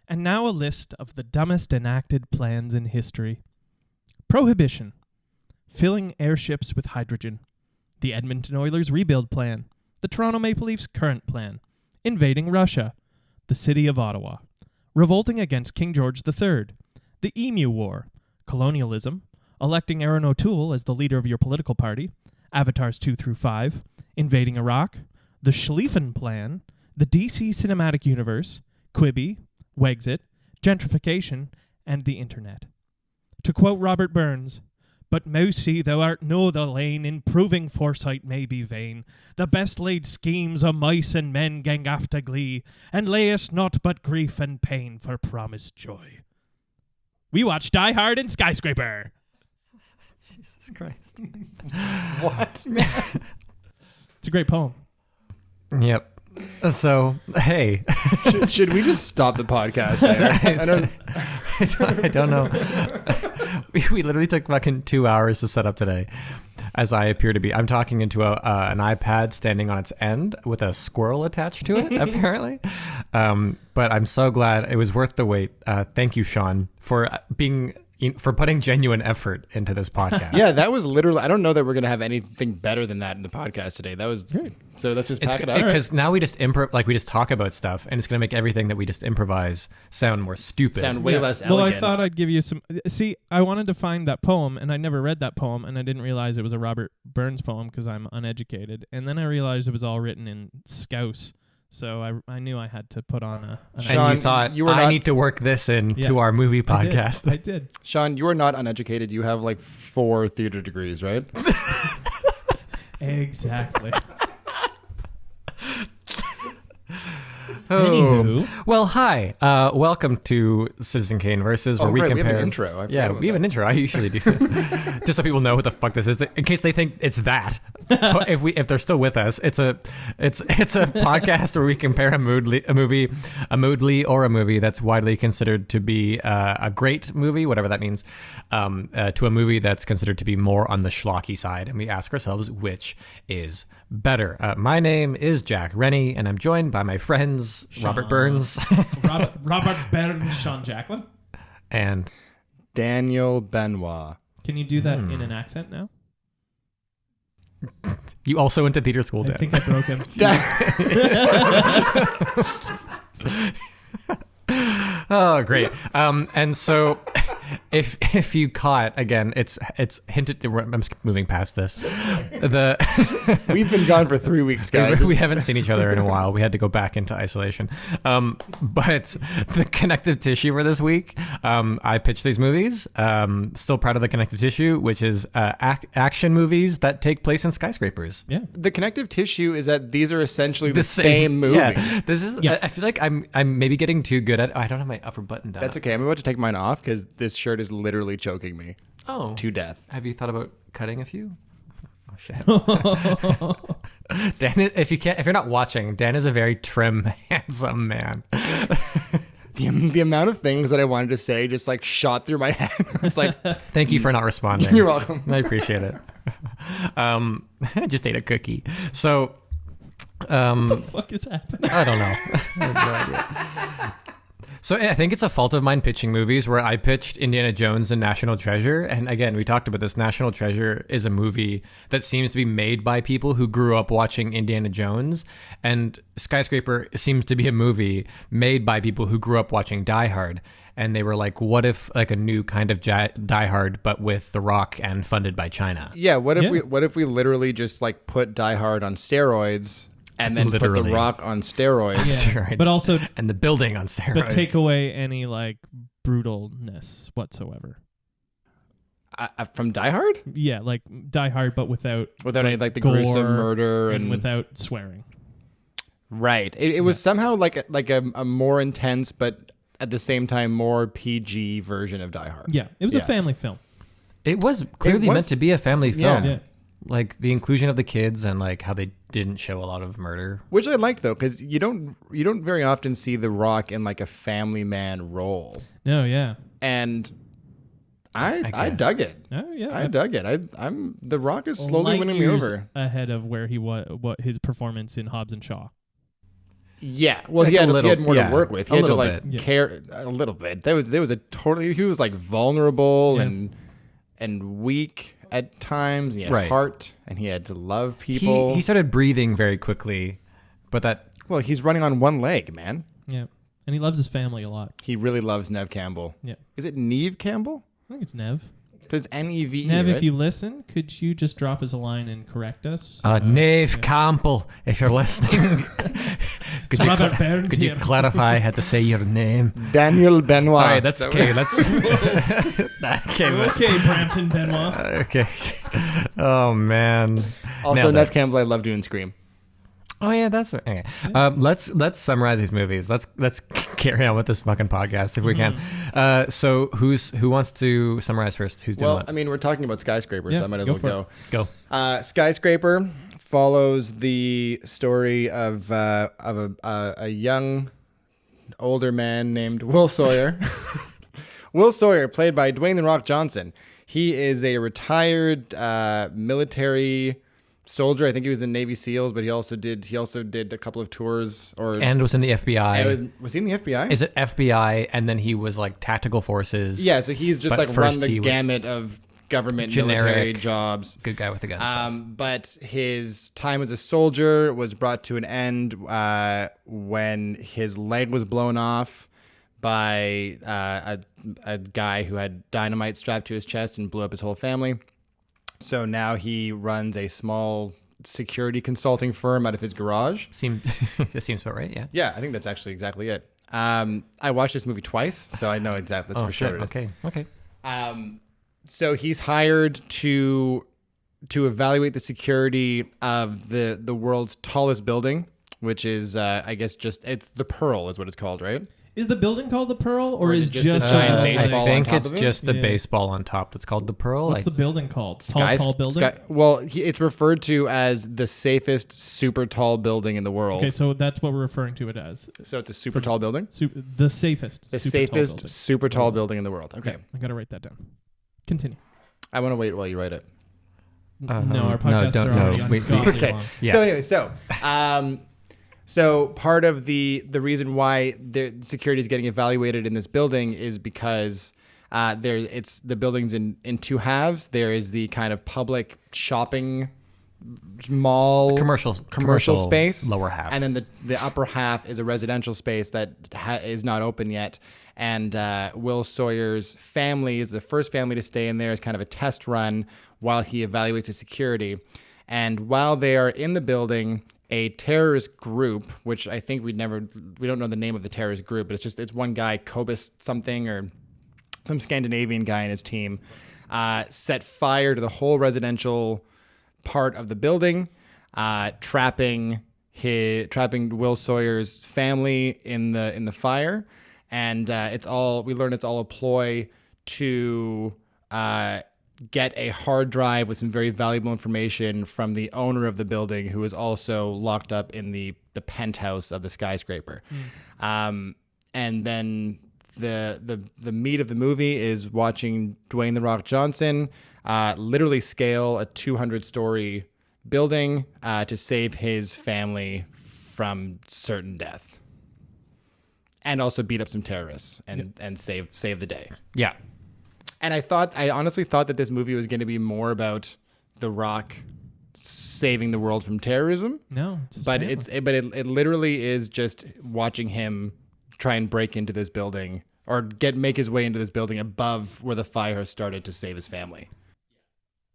And now a list of the dumbest enacted plans in history. Prohibition. Filling airships with hydrogen. The Edmonton Oilers rebuild plan. The Toronto Maple Leafs current plan. Invading Russia. The city of Ottawa. Revolting against King George III. The Emu War. Colonialism. Electing Aaron O'Toole as the leader of your political party. Avatars 2 through 5. Invading Iraq. The Schlieffen Plan. The DC Cinematic Universe. Quibi. Wexit. Gentrification. And the Internet. To quote Robert Burns, "But Mousey, thou art no the lane, in proving foresight may be vain. The best laid schemes o' mice and men gang after glee, and lay us not but grief and pain for promised joy." We watched Die Hard and Skyscraper. Jesus Christ. What? It's a great poem. Yep. So, hey. Should we just stop the podcast there? I don't know. We literally took fucking 2 hours to set up today, as I appear to be. I'm talking into an iPad standing on its end with a squirrel attached to it, apparently. But I'm so glad it was worth the wait. Thank you, Sean, for putting genuine effort into this podcast. Yeah, that was literally. I don't know that we're gonna have anything better than that in the podcast today. That was so. Let's just pack it up. Because now we just we just talk about stuff, and it's gonna make everything that we just improvise sound more stupid. Sound way less Well, elegant. I thought I'd give you some. See, I wanted to find that poem, and I never read that poem, and I didn't realize it was a Robert Burns poem because I'm uneducated. And then I realized it was all written in Scouse. So I knew I had to put on Sean, and you thought, I need to work this into our movie podcast. I did. Sean, you are not uneducated. You have like 4 theater degrees, right? Exactly. Oh. Well, hi. Welcome to Citizen Kane Versus, where we compare. We have an intro. We have an intro. I usually do. Just so people know what the fuck this is, in case they think it's that. If they're still with us, it's a podcast where we compare a movie that's widely considered to be a great movie, whatever that means, to a movie that's considered to be more on the schlocky side, and we ask ourselves which is better. My name is Jack Rennie, and I'm joined by my friends Robert Burns, Robert Burns, Sean Jacklin, and Daniel Benoit. Can you do that in an accent now? You also went to theater school, Dan. I think I broke him. Oh, great. And so if you caught, again, it's hinted, I'm just moving past this. We've been gone for 3 weeks, guys. We haven't seen each other in a while. We had to go back into isolation. But the connective tissue for this week, I pitched these movies. Still proud of the connective tissue, which is action movies that take place in skyscrapers. Yeah. The connective tissue is that these are essentially the same movie. Yeah. This is. Yeah. I feel like I'm maybe getting too good at. I don't have my upper button down. That's okay. I'm about to take mine off because this shirt is literally choking me. To death. Have you thought about cutting a few? Oh shit. Dan, if you're not watching, Dan is a very trim, handsome man. The amount of things that I wanted to say just like shot through my head. It's like, thank you for not responding. You're welcome. I appreciate it. I just ate a cookie. So, what the fuck is happening? I don't know. I have no idea. So I think it's a fault of mine pitching movies where I pitched Indiana Jones and National Treasure. And again, we talked about this. National Treasure is a movie that seems to be made by people who grew up watching Indiana Jones. And Skyscraper seems to be a movie made by people who grew up watching Die Hard. And they were like, what if like a new kind of Die Hard, but with The Rock and funded by China? Yeah. What if we literally just like put Die Hard on steroids? And then put The Rock on steroids. Yeah, but also... And the building on steroids. But take away any, like, brutalness whatsoever. From Die Hard? Yeah, like Die Hard, but without any, like, the gruesome murder. And without swearing. Right. It was somehow like a more intense, but at the same time, more PG version of Die Hard. Yeah, it was a family film. It was clearly meant to be a family film. Yeah. Like the inclusion of the kids and like how they didn't show a lot of murder, which I liked though, because you don't very often see The Rock in like a family man role. No, yeah, and I dug it. Oh yeah, I dug it. I'm The Rock is slowly winning me over ahead of where he was, what his performance in Hobbs and Shaw. Yeah, well, Like he had a more little- to work with. He a had to little like bit. care a little bit. There was a totally he was like vulnerable Yeah. and weak at times. He had Right. heart, and he had to love people. He started breathing very quickly, but that Well, he's running on one leg, man. Yeah. And he loves his family a lot. He really loves Nev Campbell. Yeah. Is it Neve Campbell? I think it's Nev. There's N-E-V-E, Nev, right? if you listen, could you just drop us a line and correct us? Nave Campbell, if you're listening, could you, Robert Burns could you here. clarify how to say your name? Daniel Benoit. All right, that's okay. That's that came. Okay, Brampton Benoit. Okay. Oh man. Also, Nailed Nev it. Campbell, I love doing Scream. Oh yeah, that's okay. Let's summarize these movies. Let's carry on with this fucking podcast if we can. So who wants to summarize first? Who's doing Well, what? I mean, we're talking about Skyscraper, Yeah, so I might as go well for go. Go. Skyscraper follows the story of a young, older man named Will Sawyer. Will Sawyer, played by Dwayne "The Rock" Johnson. He is a retired military soldier. I think he was in Navy SEALs, but he also did a couple of tours. And was in the FBI. Was he in the FBI? Is it FBI? And then he was like tactical forces. Yeah, so he's just But like run first the he was gamut of government generic military jobs. Good guy with the gun stuff. But his time as a soldier was brought to an end when his leg was blown off by a guy who had dynamite strapped to his chest and blew up his whole family. So now he runs a small security consulting firm out of his garage. That seems about right. Yeah. Yeah, I think that's actually exactly it. I watched this movie twice, so I know exactly that's Oh for shit. sure. Okay. So he's hired to evaluate the security of the world's tallest building, which is I guess it's the Pearl is what it's called, right? Is the building called the Pearl, or is is it just just the giant a baseball I on think top it's of it? just the Yeah. baseball on top that's called the Pearl. What's the building called? Skys- Tall building. It's referred to as the safest super tall building in the world. Okay, so that's what we're referring to it as. So it's a super tall building? The safest. The super safest tall building. super tall building in the world. Okay. I gotta write that down. Continue. I want to wait while you write it. No, our podcasts don't- are no, already we- ungodly Okay. long. Yeah. So anyway, so part of the reason why the security is getting evaluated in this building is because the building's in two halves. There is the kind of public shopping mall commercial space, lower half. and then the upper half is a residential space that is not open yet. And Will Sawyer's family is the first family to stay in there as kind of a test run while he evaluates the security. And while they are in the building, a terrorist group, which I think we don't know the name of the terrorist group, but it's one guy, Kobus something, or some Scandinavian guy in his team, set fire to the whole residential part of the building, trapping Will Sawyer's family in the fire, and we learn it's all a ploy to get a hard drive with some very valuable information from the owner of the building, who is also locked up in the penthouse of the skyscraper. And then the meat of the movie is watching Dwayne "The Rock" Johnson literally scale a 200-story building to save his family from certain death, and also beat up some terrorists and save the day. Yeah. And I honestly thought that this movie was going to be more about The Rock saving the world from terrorism. No, it's his But family. it literally is just watching him try and break into this building or make his way into this building above where the fire has started to save his family.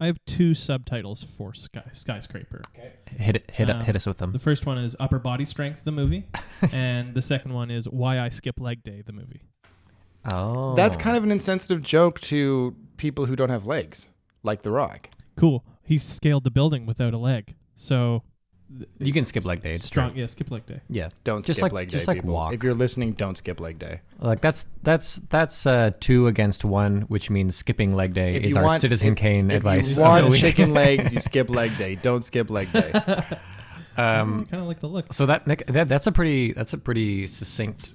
I have two subtitles for Skyscraper. Okay. Hit us with them. The first one is Upper Body Strength, the movie, and the second one is Why I Skip Leg Day, the movie. Oh. That's kind of an insensitive joke to people who don't have legs, like The Rock. Cool. He scaled the building without a leg, so You can skip leg day. It's strong. true. Yeah, skip leg day. Yeah. Don't Just skip like- leg day, just like people. walk. If you're listening, don't skip leg day. Like that's 2 against 1, which means skipping leg day If is you our want- Citizen Kane advice. If of you the want week. chicken legs, you skip leg day. Don't skip leg day. I kind of like the look. So that's a pretty succinct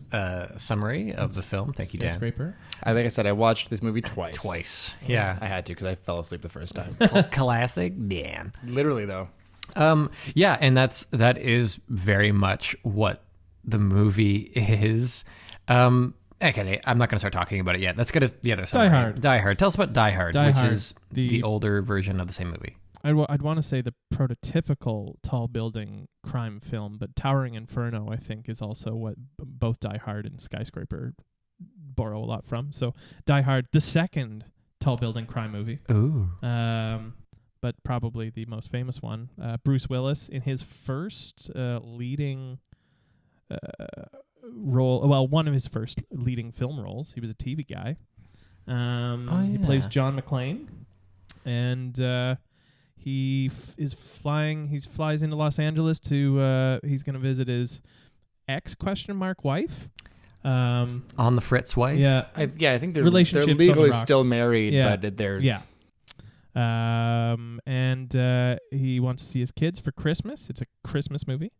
summary of the film. Thank you, Dan. Skyscraper. Like I said, I watched this movie twice. Twice. Yeah. I had to because I fell asleep the first time. Classic Dan. Literally, though. Yeah, and that is very much what the movie is, okay, I'm not going to start talking about it yet. Let's get to the other side. Die Hard. Die Hard. Tell us about Die Hard, Die which Hard, is the older version of the same movie. I'd want to say the prototypical tall building crime film, but Towering Inferno, I think, is also what both Die Hard and Skyscraper borrow a lot from. So Die Hard, the second tall building crime movie. Ooh. But probably the most famous one. Bruce Willis in his first leading role. Well, one of his first leading film roles. He was a TV guy. He plays John McClane, and he flies into Los Angeles to he's going to visit his wife. On the Fritz wife. Yeah. I think they're Relationship's on the legally rocks. still married, Yeah. but they're Yeah. And he wants to see his kids for Christmas. It's a Christmas movie.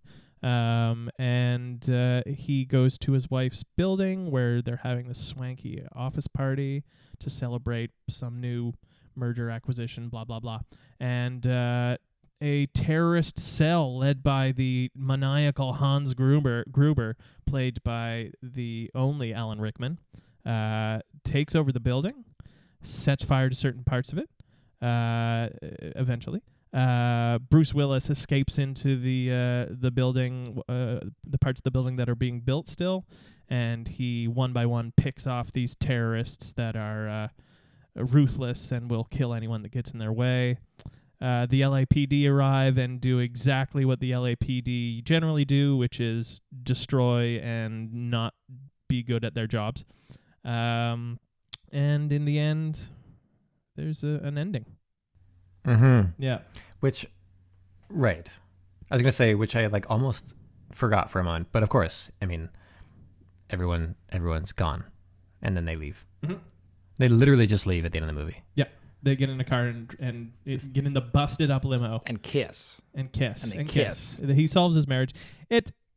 And he goes to his wife's building where they're having this swanky office party to celebrate some new merger acquisition, blah, blah, blah. And a terrorist cell led by the maniacal Hans Gruber, played by the only Alan Rickman, takes over the building, sets fire to certain parts of it, eventually. Bruce Willis escapes into the building, the parts of the building that are being built still, and he one by one picks off these terrorists that are ruthless and will kill anyone that gets in their way. The LAPD arrive and do exactly what the LAPD generally do, which is destroy and not be good at their jobs. And in the end, there's an ending. Mm-hmm. Yeah. Which, right. I was going to say, which I almost forgot for a moment. But of course, I mean, everyone's gone. And then they leave. Mm-hmm. They literally just leave at the end of the movie. Yeah. They get in a car and get in the busted up limo. and kiss. And kiss. And they kiss. He solves his marriage.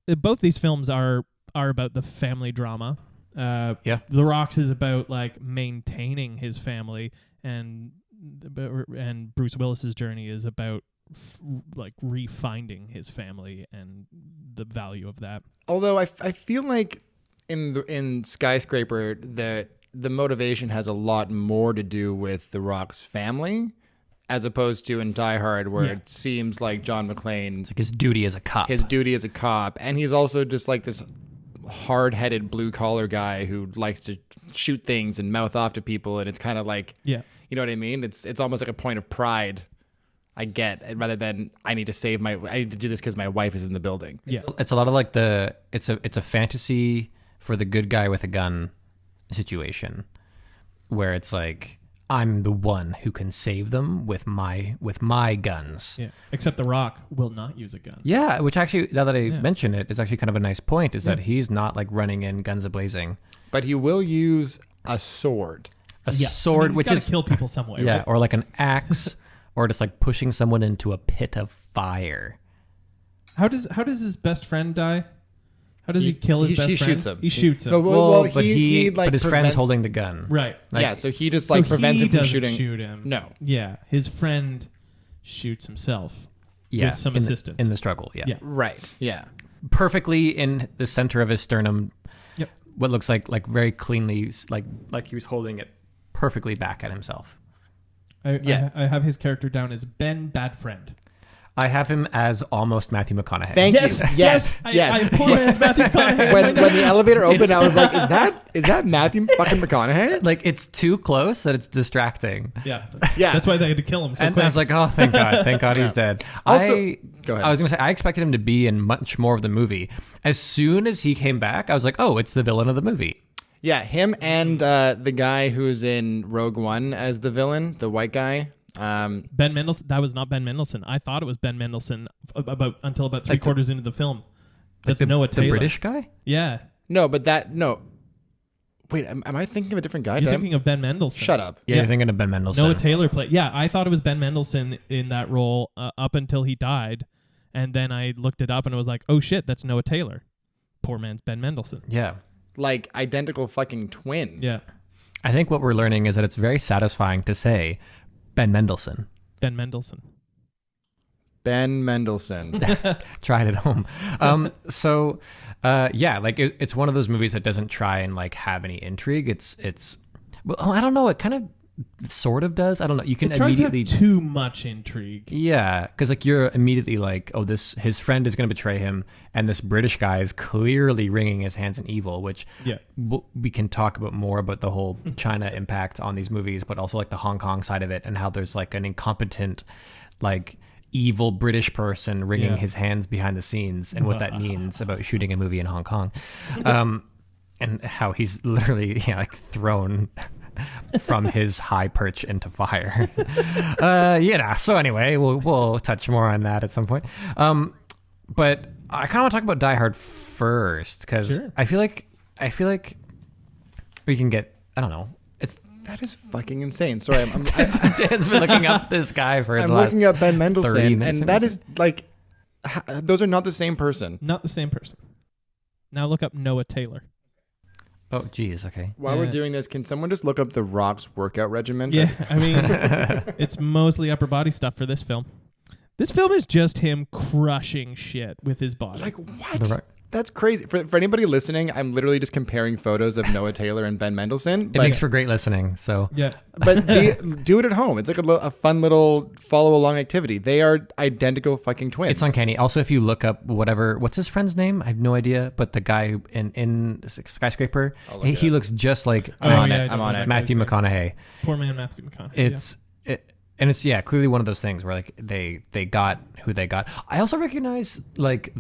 Both these films are about the family drama. Yeah. The Rock's is about maintaining his family, and Bruce Willis's journey is about refinding his family and the value of that. Although I feel like in Skyscraper the motivation has a lot more to do with The Rock's family, as opposed to in Die Hard, where it seems like John McClane, It's his duty as a cop. and he's also just this hard-headed blue-collar guy who likes to shoot things and mouth off to people, and it's kind of you know what I mean? It's almost like a point of pride, I get, rather than I need to do this because my wife is in the building. Yeah. It's a lot of it's a fantasy for the good guy with a gun situation, where it's I'm the one who can save them with my guns. Yeah. Except The Rock will not use a gun. Yeah, which actually, now that I mention it, is actually kind of a nice point, is that he's not running in guns a-blazing. But he will use a sword. Sword, he's which gotta is kill people some way. yeah, Right? or an axe, or just pushing someone into a pit of fire. How does his best friend die? How does he kill his best he friend? shoots him. He shoots him. Well, but he but his friend's prevents- holding the gun. Right. So he just So prevents he him from doesn't shooting. shoot him. No. Yeah. His friend shoots himself. Yeah, With some in assistance. in the struggle. Yeah. Yeah. Right. Yeah. Perfectly in the center of his sternum. Yep. What looks like very cleanly, like he was holding it perfectly back at himself. I have his character down as Ben Bad Friend. I have him as almost Matthew McConaughey. Thank Yes, you. yes. Yes. I poor man's Matthew McConaughey. when the elevator opened, I was like, is that Matthew fucking McConaughey? It's too close that it's distracting. Yeah. Yeah. That's why they had to kill him so And quick. I was like, oh, thank God. Thank God he's dead. Also- go ahead. I was going to say, I expected him to be in much more of the movie. As soon as he came back, I was like, oh, it's the villain of the movie. Yeah, him and the guy who's in Rogue One as the villain, the white guy. Ben Mendelsohn. That was not Ben Mendelsohn. I thought it was Ben Mendelsohn until about three quarters into the film. That's Noah Taylor. The British guy? Yeah. No, but no. Wait, am I thinking of a different guy? You're thinking of Ben Mendelsohn. Shut up. Yeah, you're thinking of Ben Mendelsohn. Noah Taylor played. Yeah, I thought it was Ben Mendelsohn in that role up until he died, and then I looked it up and it was like, oh shit, that's Noah Taylor. Poor man's Ben Mendelsohn. Yeah. Identical fucking twin. Yeah. I think what we're learning is that it's very satisfying to say Ben Mendelsohn. Ben Mendelsohn. Ben Mendelsohn. Try it at home. It's one of those movies that doesn't try and like have any intrigue. It's well, I don't know. It kind of sort of does. I don't know. You can It tries immediately to have too much intrigue. Yeah, because like you're immediately like, oh, his friend is going to betray him, and this British guy is clearly wringing his hands in evil. Which we can talk about more about the whole China impact on these movies, but also like the Hong Kong side of it, and how there's like an incompetent, like evil British person wringing his hands behind the scenes, and what that means about shooting a movie in Hong Kong, and how he's literally like thrown from his high perch into fire. So anyway, we'll touch more on that at some point. But I kind of want to talk about Die Hard first, because I feel like we can get, I don't know, That is fucking insane. Sorry, Dan's been looking up this guy for I'm the last looking up Ben 30 Mendelsohn, minutes. and that is like, those are not the same person. Not the same person. Now look up Noah Taylor. Oh, geez, okay. While we're doing this, can someone just look up The Rock's workout regimen? Yeah, I mean, it's mostly upper body stuff for this film. This film is just him crushing shit with his body. Like, what? That's crazy. For anybody listening, I'm literally just comparing photos of Noah Taylor and Ben Mendelsohn. It makes for great listening, so... Yeah. But do it at home. It's like a fun little follow-along activity. They are identical fucking twins. It's uncanny. Also, if you look up what's his friend's name? I have no idea, but the guy in Skyscraper, he looks just like I'm on it. Matthew McConaughey. Poor man Matthew McConaughey. It's clearly one of those things where like they got who they got. I also recognize like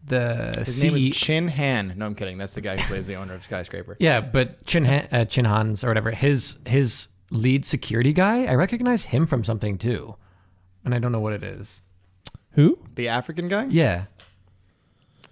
his name is Chin Han. No, I'm kidding. That's the guy who plays the owner of Skyscraper. Yeah, but Chin Han's or whatever, his lead security guy, I recognize him from something too, and I don't know what it is. Who? The African guy? Yeah,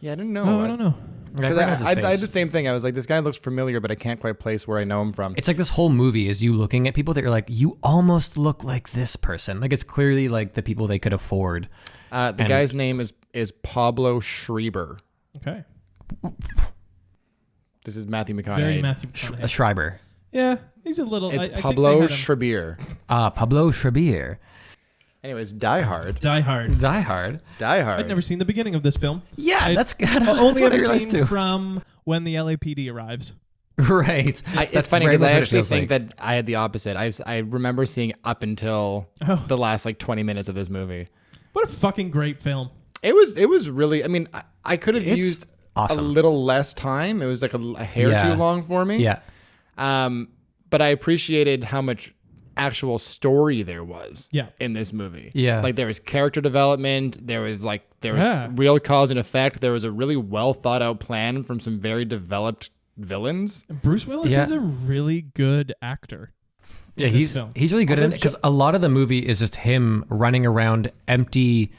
I didn't know. Oh, I don't know. I had the same thing. I was like, this guy looks familiar, but I can't quite place where I know him from. It's like this whole movie is you looking at people that you're like, you almost look like this person. Like it's clearly like the people they could afford. The guy's name is Pablo Schreiber. Okay. This is Matthew McConaughey. Very Matthew McConaughey. Schreiber. Yeah, he's a little... It's I think Pablo they had him- Schreiber. Pablo Schreiber. Anyways, Die Hard. Die Hard. Die Hard. Die Hard. I'd never seen the beginning of this film. Yeah, that's good. Only what I ever realized seen too. from when the LAPD arrives. Right. It's funny because I actually think that I had the opposite. I remember seeing up until the last like 20 minutes of this movie. What a fucking great film. It was really, I mean, I could have used awesome. a little less time. It was like a hair too long for me. Yeah. But I appreciated how much actual story there was in this movie. Yeah. Like there was character development, there was real cause and effect, there was a really well thought out plan from some very developed villains. Bruce Willis is a really good actor. Yeah, he's really good at it because a lot of the movie is just him running around empty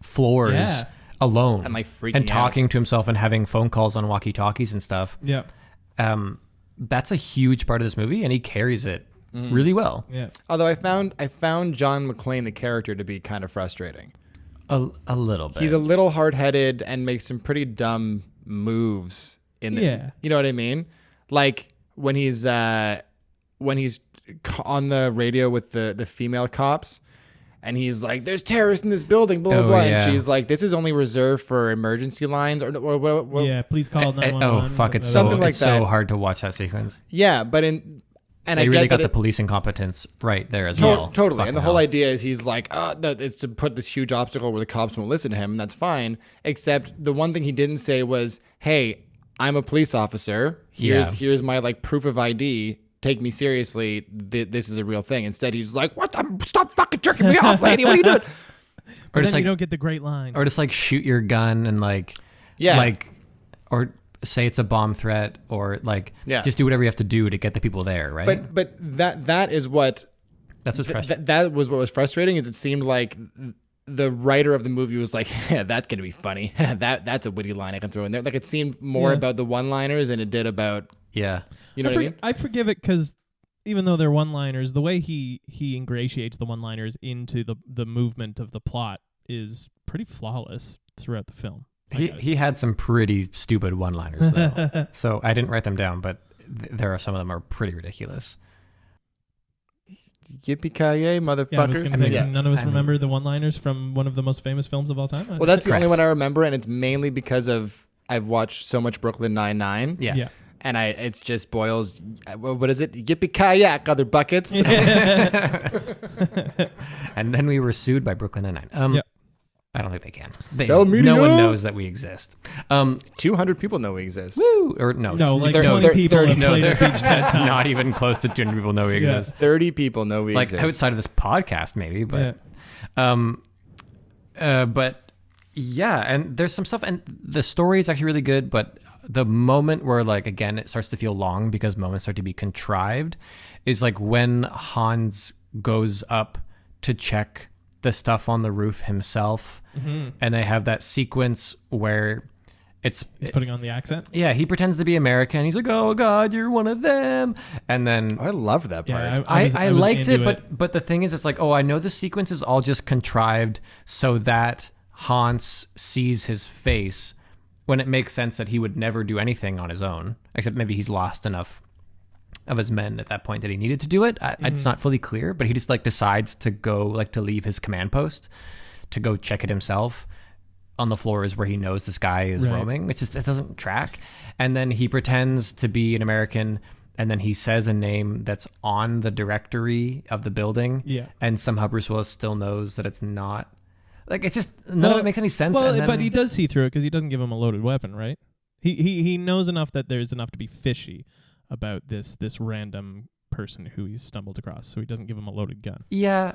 floors alone and like freaking and talking to himself and having phone calls on walkie-talkies and stuff. Yeah. That's a huge part of this movie, and he carries it really well. Yeah. Although I found John McClane, the character, to be kind of frustrating. A little bit. He's a little hard-headed and makes some pretty dumb moves in the, you know what I mean? Like when he's on the radio with the female cops and he's like, there's terrorists in this building, blah, blah, blah. Yeah. And she's like, this is only reserved for emergency lines or please call 911. Oh, fuck. It's something like it's that. so hard to watch that sequence. Yeah, but they really got the police incompetence right there as well. Totally. Fucking And the whole idea is he's like, it's to put this huge obstacle where the cops won't listen to him, and that's fine. Except the one thing he didn't say was, hey, I'm a police officer. Here's my like proof of ID. Take me seriously. This is a real thing. Instead, he's like, what? Stop fucking jerking me off, lady. What are you doing? Or then you don't get the great line. Or just like shoot your gun and or say it's a bomb threat or just do whatever you have to do to get the people there, right? But that is what that's what's frustrating. That was what was frustrating is it seemed like the writer of the movie was like, that's gonna be funny. That's a witty line I can throw in there. Like it seemed more about the one-liners than it did about you know what I mean? I forgive it because even though they're one-liners, the way he ingratiates the one-liners into the movement of the plot is pretty flawless throughout the film. He had some pretty stupid one-liners though, so I didn't write them down, but there are some of them are pretty ridiculous. yippee-ki-yay, Yeah, I was motherfuckers. gonna say, yeah. can none of us remember the one-liners from one of the most famous films of all time? Well, that's the only Correct. one I remember, and it's mainly because I've watched so much Brooklyn Nine-Nine. Yeah. And it's just boils. What is it? Yippee-ki-yak, other buckets. And then we were sued by Brooklyn Nine-Nine. Yep. I don't think they can. Tell me No one no. knows that we exist. 200 people know we exist. Woo! Or no, No, like They're- 20 they're- people they're- have no, played us they're each 10 times. not even close to 200 people know we Yeah. exist. 30 people know we Like exist. outside of this podcast, maybe, but but yeah, and there's some stuff, and the story is actually really good, but the moment where, like, again, it starts to feel long because moments start to be contrived is like when Hans goes up to check the stuff on the roof himself, and they have that sequence where He's putting on the accent. yeah, he pretends to be American. He's like, "Oh God, you're one of them," and then I loved that part. Yeah, I was liked it, into but the thing is, it's like, oh, I know the sequence is all just contrived so that Hans sees his face, when it makes sense that he would never do anything on his own, except maybe he's lost enough of his men at that point that he needed to do it. It's not fully clear, but he just like decides to go, like, to leave his command post to go check it himself on the floors where he knows this guy is Right. roaming. It's just, it doesn't track. And then he pretends to be an American, and then he says a name that's on the directory of the building. Yeah. And somehow Bruce Willis still knows that it's not. Like, it's just, none of it makes any sense. Well, and then, but he does see through it because he doesn't give him a loaded weapon, right? He knows enough that there's enough to be fishy about this random person who he's stumbled across, so he doesn't give him a loaded gun. Yeah.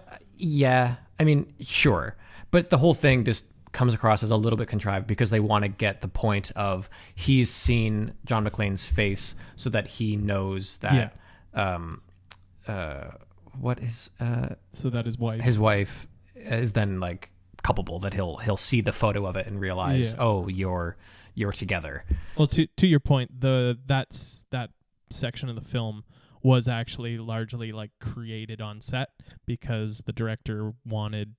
I mean, sure. But the whole thing just comes across as a little bit contrived because they want to get the point of he's seen John McClane's face so that he knows that what is So that his wife is then like culpable, that he'll see the photo of it and realize, oh, you're together. Well, to your point, that section of the film was actually largely like created on set because the director wanted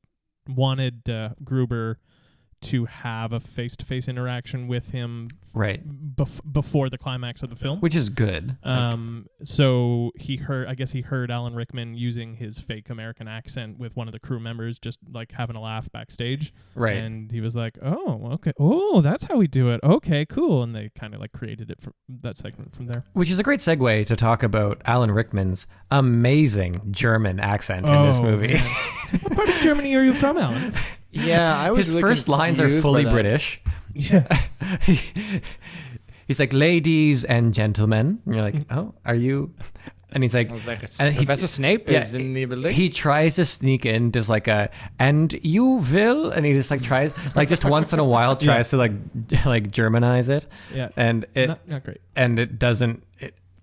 Gruber to have a face-to-face interaction with him Right. before the climax of the film. Which is good. So he heard Alan Rickman using his fake American accent with one of the crew members, just like having a laugh backstage. Right. And he was like, "Oh, okay. Oh, that's how we do it. Okay, cool." And they kind of like created it from that segment from there. Which is a great segue to talk about Alan Rickman's amazing German accent in this movie. Man. What part of Germany are you from, Alan? Yeah, I was His really first lines are confused fully by that. British. Yeah. He's like, "Ladies and gentlemen." And you're like, "Oh, are you?" And he's like, I was like, and he- Professor Snape is in the building. he tries to sneak in just like "and you will," and he just like tries, like just once in a while tries to like Germanize it. Yeah. And it not great. and it doesn't.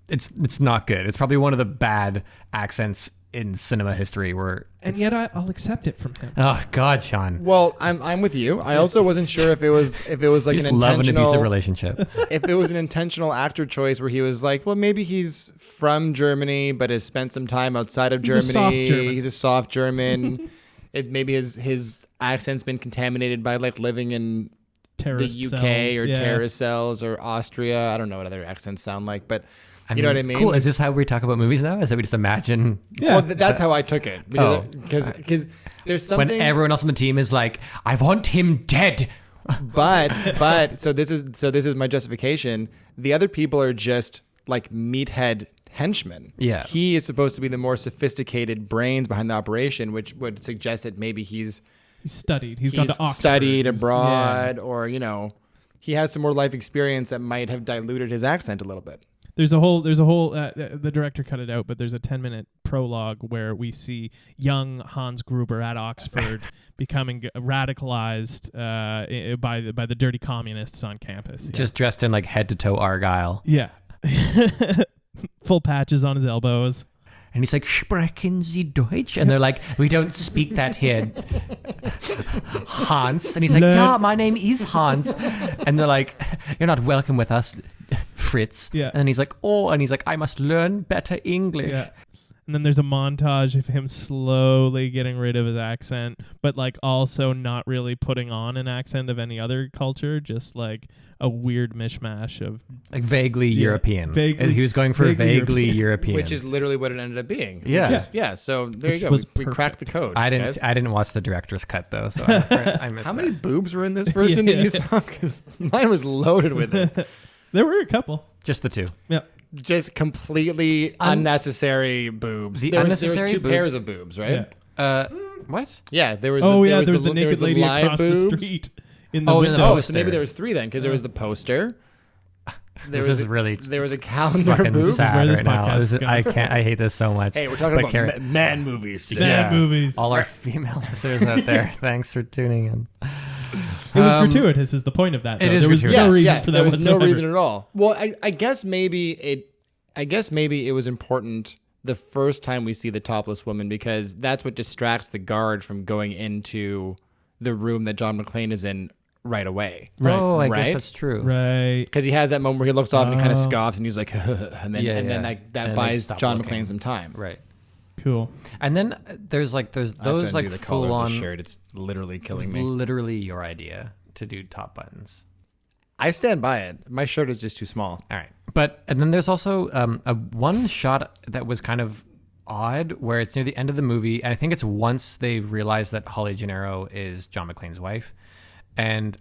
It's not good. It's probably one of the bad accents in cinema history where. And yet I'll accept it from him. Oh God, Sean. Well, I'm with you. I also wasn't sure if it was like You an just love an abusive intentional relationship. if it was an intentional actor choice where he was like, well, maybe he's from Germany but has spent some time outside of He's a soft Germany. German. He's a soft German. Maybe his accent's been contaminated by like living in Terrorist the UK cells. or Yeah. terrorist cells or Austria. I don't know what other accents sound like, but I you know what I mean? Cool. Is this how we talk about movies now? Is that we just imagine Yeah. Well, that's how I took it because there's something. when everyone else on the team is like, "I want him dead." But so this is my justification. The other people are just like meathead henchmen. Yeah. He is supposed to be the more sophisticated brains behind the operation, which would suggest that maybe he's studied. He's gone to Oxford. studied He's- abroad, or he has some more life experience that might have diluted his accent a little bit. There's a whole the director cut it out, but there's a 10-minute prologue where we see young Hans Gruber at Oxford becoming radicalized by the dirty communists on campus. Yeah. Just dressed in like head to toe Argyle. Yeah. Full patches on his elbows. And he's like, "Sprechen Sie Deutsch?" And they're like, "We don't speak that here, Hans." And he's like, "Yeah, my name is Hans." And they're like, "You're not welcome with us, Fritz." Yeah. And he's like, "Oh," and he's like, "I must learn better English." Yeah. And then there's a montage of him slowly getting rid of his accent, but like also not really putting on an accent of any other culture, just like a weird mishmash of like vaguely European. He was going for vaguely European, which is literally what it ended up being. Yeah. So there Which you go. was We cracked the code. I guys. didn't watch the director's cut though, so I missed How that. many boobs were in this version that you saw? Because mine was loaded with it. There were a couple. Just the two. Yeah. Just completely unnecessary boobs. The There was unnecessary two boobs? pairs of boobs, right? Yeah. What? Yeah, there was. There was the there naked was the lady live across boobs. the street in the Oh, in window. the Oh, poster. so maybe there was three then, because there was the poster. This is really There was a calendar of fucking boobs. sad Where this right now. podcast This is, is going. I can't. I hate this so much. Hey, we're talking But about man movies today. Bad movies. All our female listeners out there, thanks for tuning in. It was gratuitous is the point of that. It though. is There was gratuitous. no reason yeah, for that there was whatsoever. no reason at all. Well, I guess maybe it was important the first time we see the topless woman, because that's what distracts the guard from going into the room that John McClane is in right away. Right. Oh, I Right? guess that's true. Right. Because he has that moment where he looks off and he kind of scoffs and he's like, and then Yeah, yeah. like, that And they buys stop John looking. McClane some time. Right. Cool. And then there's I have to those like undo the collar full of the on. shirt. It's literally It was killing me. literally your idea to do top buttons. I stand by it. My shirt is just too small. All right. And then there's also a one shot that was kind of odd where it's near the end of the movie. And I think it's once they realize that Holly Gennaro is John McClane's wife. And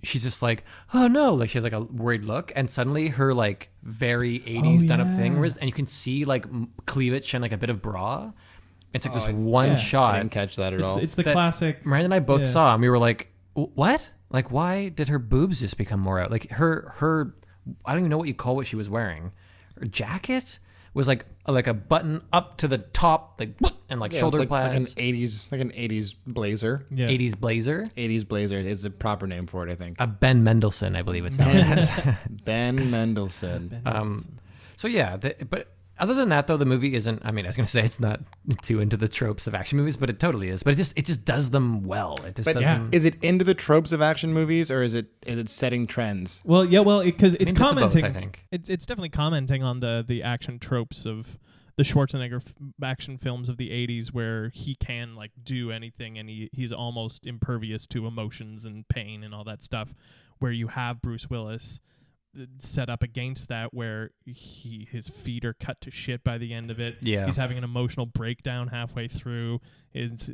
she's just like, oh no, like she has like a worried look. And suddenly her like very 80s done up thing. And you can see like cleavage and like a bit of bra. It's like this one yeah. shot. I didn't catch that at all. It's the that classic. Miranda and I both Yeah. saw, and we were like, what? Like, why did her boobs just become more out? Like her, I don't even know what you call what she was wearing. Her jacket was like a button up to the top, like and like Yeah, shoulder it's like an pads. 80s blazer. Yeah. 80s blazer. 80s blazer is the proper name for it, I think. A Ben Mendelsohn, I believe it's known as. Ben Mendelsohn. So yeah, but other than that, though, the movie isn't. I mean, I was gonna say it's not too into the tropes of action movies, but it totally is. But it just does them well. It just But doesn't. is it into the tropes of action movies, or is it setting trends? Well, yeah, because it's think it's both, commenting. I think. It's definitely commenting on the action tropes of the Schwarzenegger action films of the 80s, where he can like do anything and he's almost impervious to emotions and pain and all that stuff. Where you have Bruce Willis set up against that, where his feet are cut to shit by the end of it. Yeah. He's having an emotional breakdown halfway through.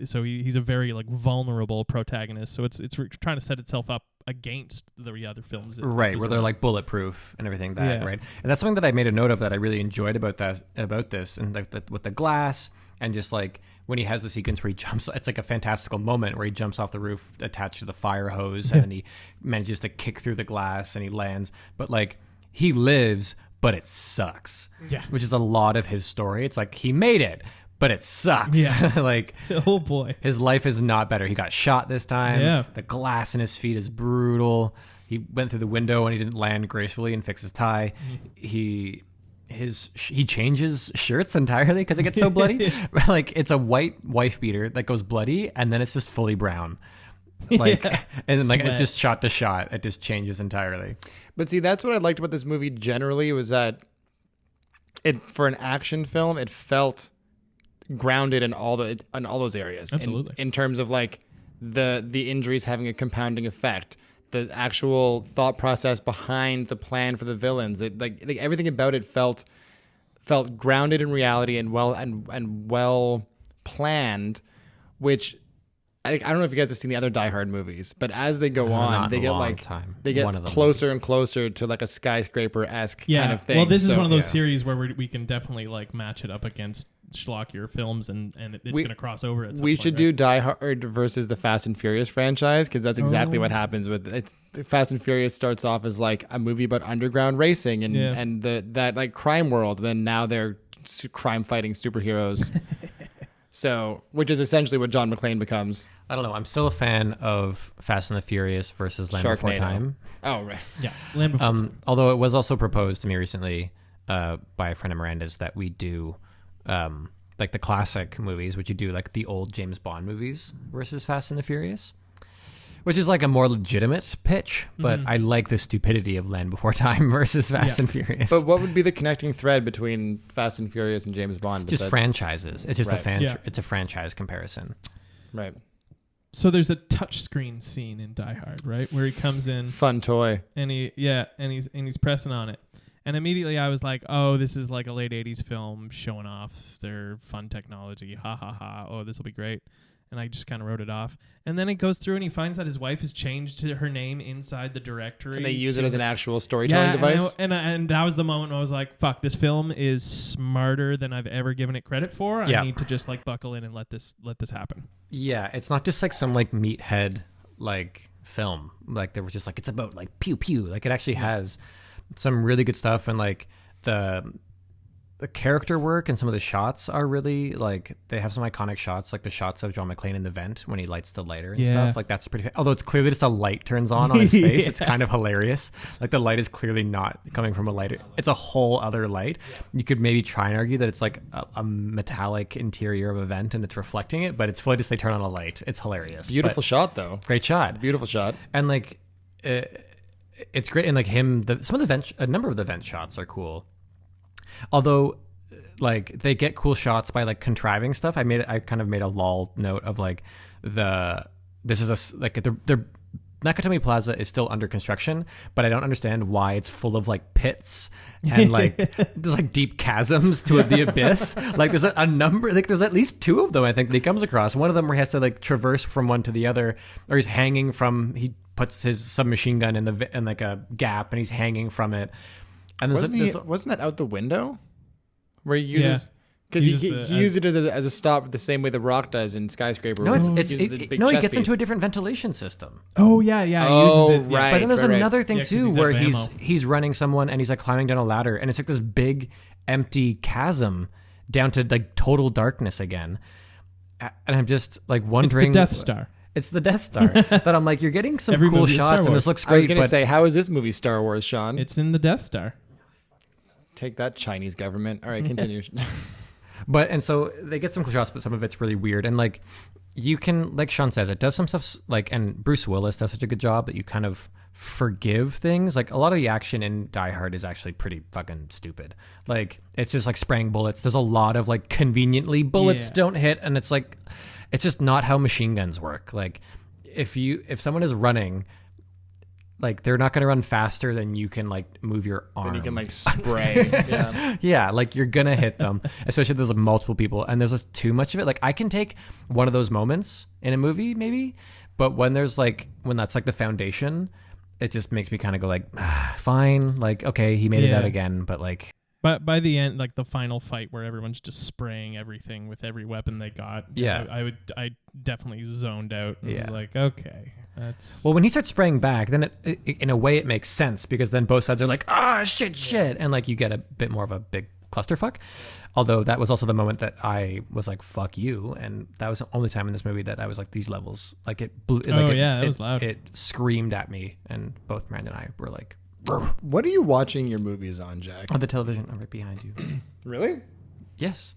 So he's a very like vulnerable protagonist. So it's trying to set itself up against the other films. Right, where they're like bulletproof and everything that, Yeah. right? And that's something that I made a note of that I really enjoyed about this, and like with the glass, and just like when he has the sequence where he jumps, it's like a fantastical moment where he jumps off the roof attached to the fire hose, and then he manages to kick through the glass and he lands. But like he lives, but it sucks. Yeah. Which is a lot of his story. It's like he made it, but it sucks. Yeah. Like Oh boy. his life is not better. He got shot this time. Yeah. The glass in his feet is brutal. He went through the window and he didn't land gracefully and fix his tie. He changes shirts entirely because it gets so bloody. Like it's a white wife beater that goes bloody and then it's just fully brown. Like Yeah. and then like Sweat. it just shot to shot. It just changes entirely. But see, that's what I liked about this movie generally, was that it, for an action film, it felt grounded in all those areas. Absolutely. In terms of like the injuries having a compounding effect, the actual thought process behind the plan for the villains, that like everything about it felt grounded in reality and well planned, which I don't know if you guys have seen the other Die Hard movies, but as they go Not on, in they a get long like time. they get One of them. closer and closer to like a skyscraper-esque Yeah. kind of thing. Well, this is So- one of those yeah. series where we can definitely like match it up against schlockier films, and it's We- going to cross over at some We point, should right? do Die Hard versus the Fast and Furious franchise, because that's exactly what happens with it. Fast and Furious starts off as like a movie about underground racing and Yeah. and that like crime world. Then now they're crime fighting superheroes. So, which is essentially what John McClane becomes. I don't know. I'm still a fan of Fast and the Furious versus Land Before Sharknado. Time. Oh right. Yeah. Land Before Time. Although it was also proposed to me recently by a friend of Miranda's that we do like the classic movies, which you do like the old James Bond movies versus Fast and the Furious, Which is like a more legitimate pitch, but I like the stupidity of Land Before Time versus Fast and Furious. But what would be the connecting thread between Fast and Furious and James Bond? Just franchises. It's just Right. it's a franchise comparison. Right. So there's a touchscreen scene in Die Hard, right, where he comes in Fun toy. and he's pressing on it, and immediately I was like, oh, this is like a late '80s film showing off their fun technology. Ha ha ha! Oh, this will be great. And I just kind of wrote it off. And then it goes through and he finds that his wife has changed her name inside the directory. And they use it as an actual storytelling device. And that was the moment when I was like, fuck, this film is smarter than I've ever given it credit for. Yeah. I need to just like buckle in and let this happen. Yeah, it's not just like some like meathead like film. Like there was just like it's about like pew pew. Like it actually has some really good stuff, and like the character work and some of the shots are really like they have some iconic shots, like the shots of John McClane in the vent when he lights the lighter and stuff. Like that's pretty. Although it's clearly just a light turns on his face. It's kind of hilarious. Like the light is clearly not coming from a lighter. It's a whole other light. You could maybe try and argue that it's like a metallic interior of a vent and it's reflecting it, but it's fully just they turn on a light. It's hilarious. Beautiful shot, though. Great shot. Beautiful shot. And like it's great. And like a number of the vent shots are cool. Although, like they get cool shots by like contriving stuff. I kind of made a lol note of like Nakatomi Plaza is still under construction, but I don't understand why it's full of like pits and like there's like deep chasms to the abyss. Like there's a number, like there's at least two of them I think that he comes across. One of them where he has to like traverse from one to the other, or he's hanging from. He puts his submachine gun in like a gap and he's hanging from it. And wasn't that out the window? Where he uses... Because he used it as a stop the same way The Rock does in Skyscraper. No, he gets into a different ventilation system. Oh, yeah. He uses it. Right. But then there's another thing, 'cause too, he's where out of ammo. he's running someone and he's like climbing down a ladder and it's like this big empty chasm down to like total darkness again. And I'm just like wondering... It's the Death Star. It's the Death Star. That I'm like, you're getting some Every cool movie is Star shots and Wars. this looks I was great, going to but... say, how is this movie Star Wars, Sean? It's in the Death Star. Take that, Chinese government. All right, continue. And so they get some cool shots, but some of it's really weird. And like you can, like Sean says, it does some stuff like, and Bruce Willis does such a good job that you kind of forgive things. Like a lot of the action in Die Hard is actually pretty fucking stupid. Like it's just like spraying bullets. There's a lot of like conveniently bullets don't hit, and it's like it's just not how machine guns work. Like if someone is running, like they're not going to run faster than you can like move your arm. Then you can like spray. Yeah. Yeah, like you're gonna hit them, especially if there's like, multiple people and there's just too much of it. Like I can take one of those moments in a movie maybe, but when that's like the foundation, it just makes me kind of go like, fine, like okay, he made it out again, but like. But by the end, like the final fight where everyone's just spraying everything with every weapon they got, I definitely zoned out. And was like, okay, that's... Well, when he starts spraying back, then it in a way it makes sense because then both sides are like, shit, and like you get a bit more of a big clusterfuck. Although that was also the moment that I was like, fuck you, and that was the only time in this movie that I was like, these levels, like it blew. It was loud. It screamed at me, and both Miranda and I were like. What are you watching your movies on, Jack? On the television right behind you. Really? Yes.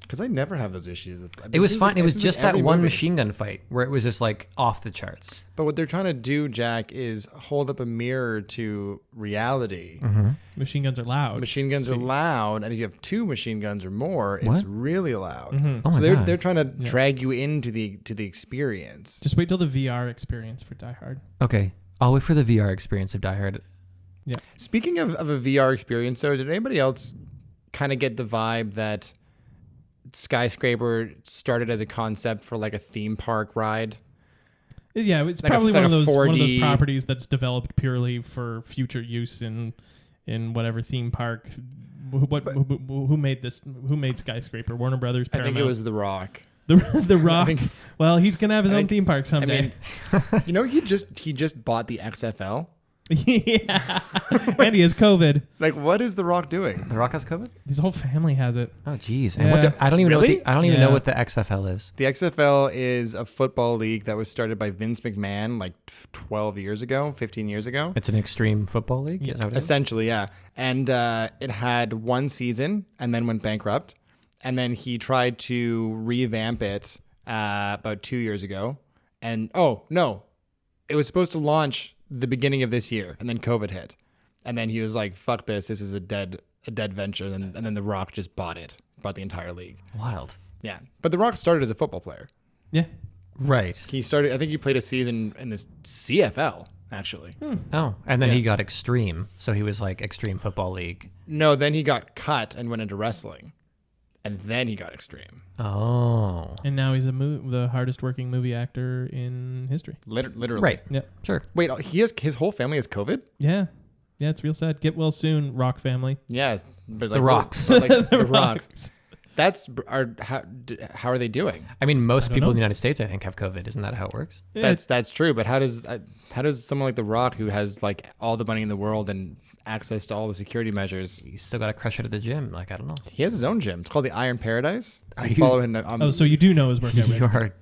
Because I never have those issues. It was fine. It was just that one machine gun fight where it was just like off the charts. But what they're trying to do, Jack, is hold up a mirror to reality. Mm-hmm. Machine guns are loud. Machine guns are loud, and if you have two machine guns or more, it's really loud. Mm-hmm. Oh so my God. they're trying to drag you into the experience. Just wait till the VR experience for Die Hard. Okay. I'll wait for the VR experience of Die Hard. Yeah. Speaking of a VR experience, though, did anybody else kind of get the vibe that Skyscraper started as a concept for like a theme park ride? Yeah, it's Like probably like one of those 4D properties that's developed purely for future use in whatever theme park. Who made this? Who made Skyscraper? Warner Brothers, I Paramount. think it was The Rock. The Rock. Well, he's gonna have his own theme park someday. I mean, he just bought the XFL. Yeah, and he has COVID. Like, what is The Rock doing? The Rock has COVID? His whole family has it. Oh, geez. Yeah. And what's I don't even know. Really? I don't even know what the XFL is. The XFL is a football league that was started by Vince McMahon like 15 years ago. It's an extreme football league. Yeah. Is that what it is? Essentially, yeah. And it had one season and then went bankrupt. And then he tried to revamp it about 2 years ago. And it was supposed to launch the beginning of this year, and then COVID hit, and then he was like, "Fuck this! This is a dead venture." And then The Rock just bought the entire league. Wild. Yeah, but The Rock started as a football player. Yeah. Right. He started. I think he played a season in the CFL actually. Oh, and then he got Extreme, so he was like Extreme Football League. No, then he got cut and went into wrestling, and then he got Extreme. Oh. And now he's the hardest working movie actor in history. Literally. Right. Yeah. Sure. Wait, his whole family has COVID? Yeah. Yeah, it's real sad. Get well soon, Rock family. Yeah, but The Rocks. but like The the Rocks. How are they doing? I mean, most people know. in the United States, I think, have COVID. Isn't that how it works? Yeah, That's true, but how does someone like The Rock, who has like all the money in the world and access to all the security measures, You still got to crush it at the gym. Like, I don't know. he has his own gym. It's called the Iron Paradise. Are You you- follow him? oh, so you do know his workout You rate. are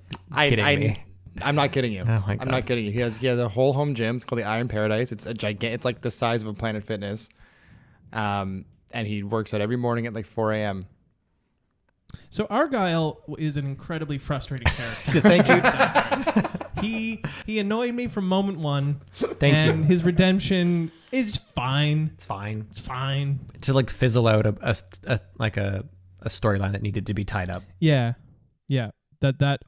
kidding me. I'm not kidding you. Oh my I'm God. not kidding you. He has a whole home gym. It's called the Iron Paradise. It's a gigantic. It's like the size of a Planet Fitness. And he works out every morning at like 4 a.m. So Argyle is an incredibly frustrating character. Thank you. He annoyed me from moment one. Thank and you. his redemption is fine. It's fine. It's fine. To like fizzle out a storyline that needed to be tied up. Yeah. Yeah. That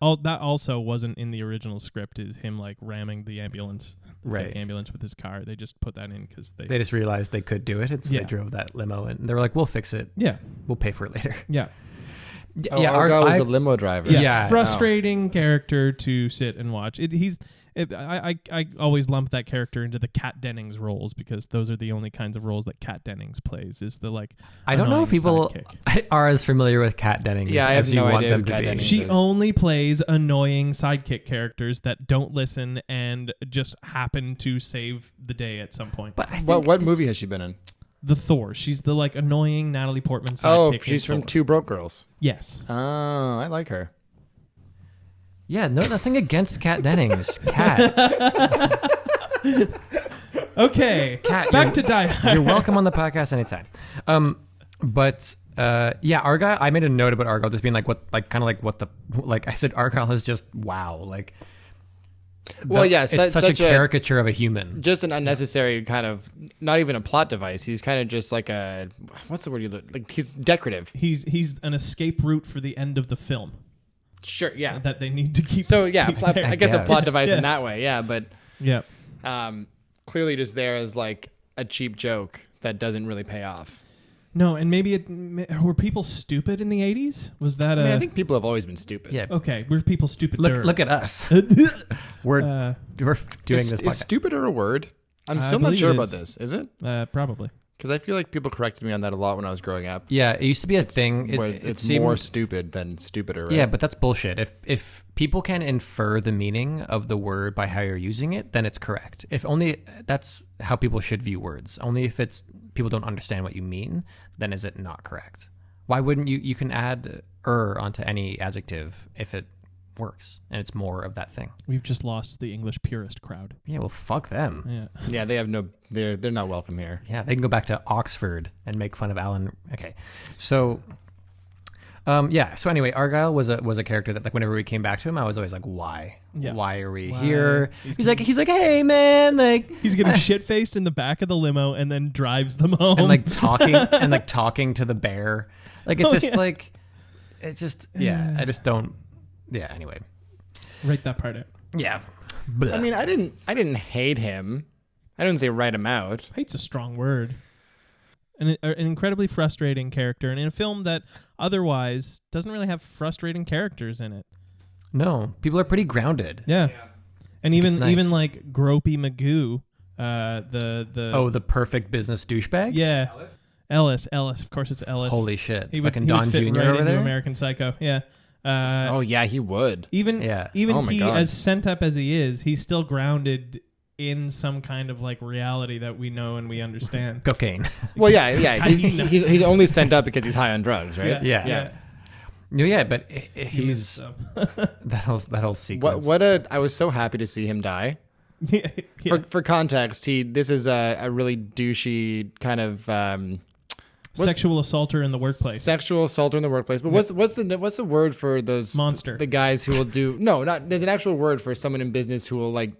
also wasn't in the original script, is him like ramming the ambulance. The Right. fake ambulance with his car. They just put that in because They just realized they could do it, and so Yeah. they drove that limo, and they were like, "We'll fix it. Yeah. We'll pay for it later." Yeah. Argyle was a limo driver. Yeah, Yeah. frustrating character to sit and watch. I always lump that character into the Kat Dennings roles because those are the only kinds of roles that Kat Dennings plays. Is the like I don't know if annoying people sidekick. are as familiar with Kat Dennings Yeah, I have as you no want idea them who to Kat be. Dennings She is. only plays annoying sidekick characters that don't listen and just happen to save the day at some point. But I think What it's- movie has she been in? The Thor. She's the like annoying Natalie Portman sidekick. Oh, in she's from Thor. Two Broke Girls. Yes. Oh, I like her. Yeah, nothing against Kat Dennings. Kat, Okay. Kat, Back to Die Hard. you're welcome on the podcast anytime. Yeah, Argyle. I made a note about Argyle just being like I said, Argyle is just wow. Like, Well, yeah, it's such such a a- caricature of a human. Just an unnecessary kind of, not even a plot device. He's kind of just like what's the word you look like? He's decorative. He's an escape route for the end of the film Sure, yeah. that they need to keep. So yeah, keep I there. guess a guess. plot device Yeah. in that way, yeah. But Yeah. clearly just there as like a cheap joke that doesn't really pay off. No, and maybe were people stupid in the 80s? Was that I mean, I think people have always been stupid. Yeah, okay? Were people stupid? look at us. We're doing Is this podcast. stupid a word? I'm I still not believe sure it about is. this. Is it? Probably. Because I feel like people corrected me on that a lot when I was growing up. Yeah, it used to be a thing. Where It it's seemed more stupid than stupider. Right? Yeah, but that's bullshit. If people can infer the meaning of the word by how you're using it, then it's correct. If only that's how people should view words. Only if it's people don't understand what you mean, then is it not correct? Why wouldn't you can add onto any adjective if it works and it's more of that thing. We've just lost the English purist crowd. Yeah, well, fuck them. Yeah. Yeah, they have they're not welcome here. Yeah, they can go back to Oxford and make fun of Alan. Okay, so so anyway, Argyle was a character that like whenever we came back to him, I was always like, why? Yeah. Why are we Why? here? He's He's like, hey man, like He's getting shit faced in the back of the limo and then drives them home. and like talking to the bear. Like it's I just don't. Yeah. Anyway. Write that part out. Yeah. I mean, I didn't hate him. I didn't say write him out. Hate's a strong word. An incredibly frustrating character, and in a film that otherwise doesn't really have frustrating characters in it. No, people are pretty grounded. Yeah. And it's even nice. like Gropey Magoo, the perfect business douchebag. yeah, Ellis. Of course, it's Ellis. Holy shit! He would, Fucking he would Don fit Jr. right over into there. American Psycho. Yeah. Oh yeah, he would. Even Oh my he, God. as sent up as he is, he's still grounded in some kind of like reality that we know and we understand. Cocaine. Well, yeah. He's only sent up because he's high on drugs, right? Yeah. No, yeah, but he's So. that whole sequence. I was so happy to see him die. yeah. For context, this is a really douchey kind of Sexual assaulter in the workplace. sexual assaulter in the workplace. But what's the word for those Monster. The guys who will do there's an actual word for someone in business who will like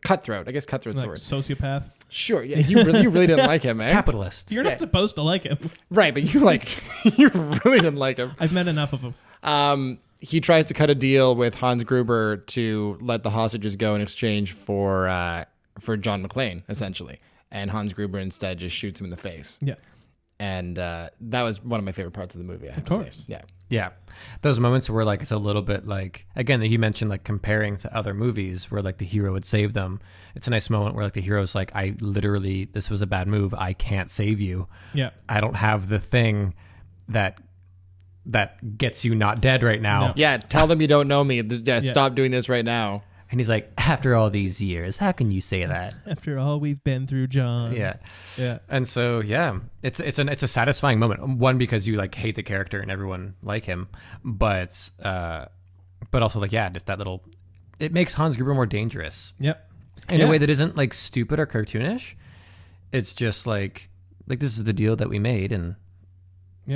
Cutthroat. I guess Cutthroat's the Like word. sociopath. Sure. Yeah. You really didn't like him, eh? Capitalist. You're not supposed to like him. Right, but you really didn't like him. I've met enough of them. He tries to cut a deal with Hans Gruber to let the hostages go in exchange for John McClane, essentially. And Hans Gruber instead just shoots him in the face. Yeah. And that was one of my favorite parts of the movie, I have to say. Yeah. Yeah. Those moments where like it's a little bit like, again, that you mentioned like comparing to other movies where like the hero would save them. It's a nice moment where like the hero's like, I literally, this was a bad move. I can't save you. Yeah. I don't have the thing that gets you not dead right now. No. Yeah, tell them you don't know me. Stop doing this right now. And he's like, after all these years, how can you say that? After all we've been through, John. Yeah. Yeah. And so, yeah, it's a satisfying moment. One, because you like hate the character and everyone like him, but also like, yeah, just that little, it makes Hans Gruber more dangerous. Yep. In a way that isn't like stupid or cartoonish. It's just like this is the deal that we made, and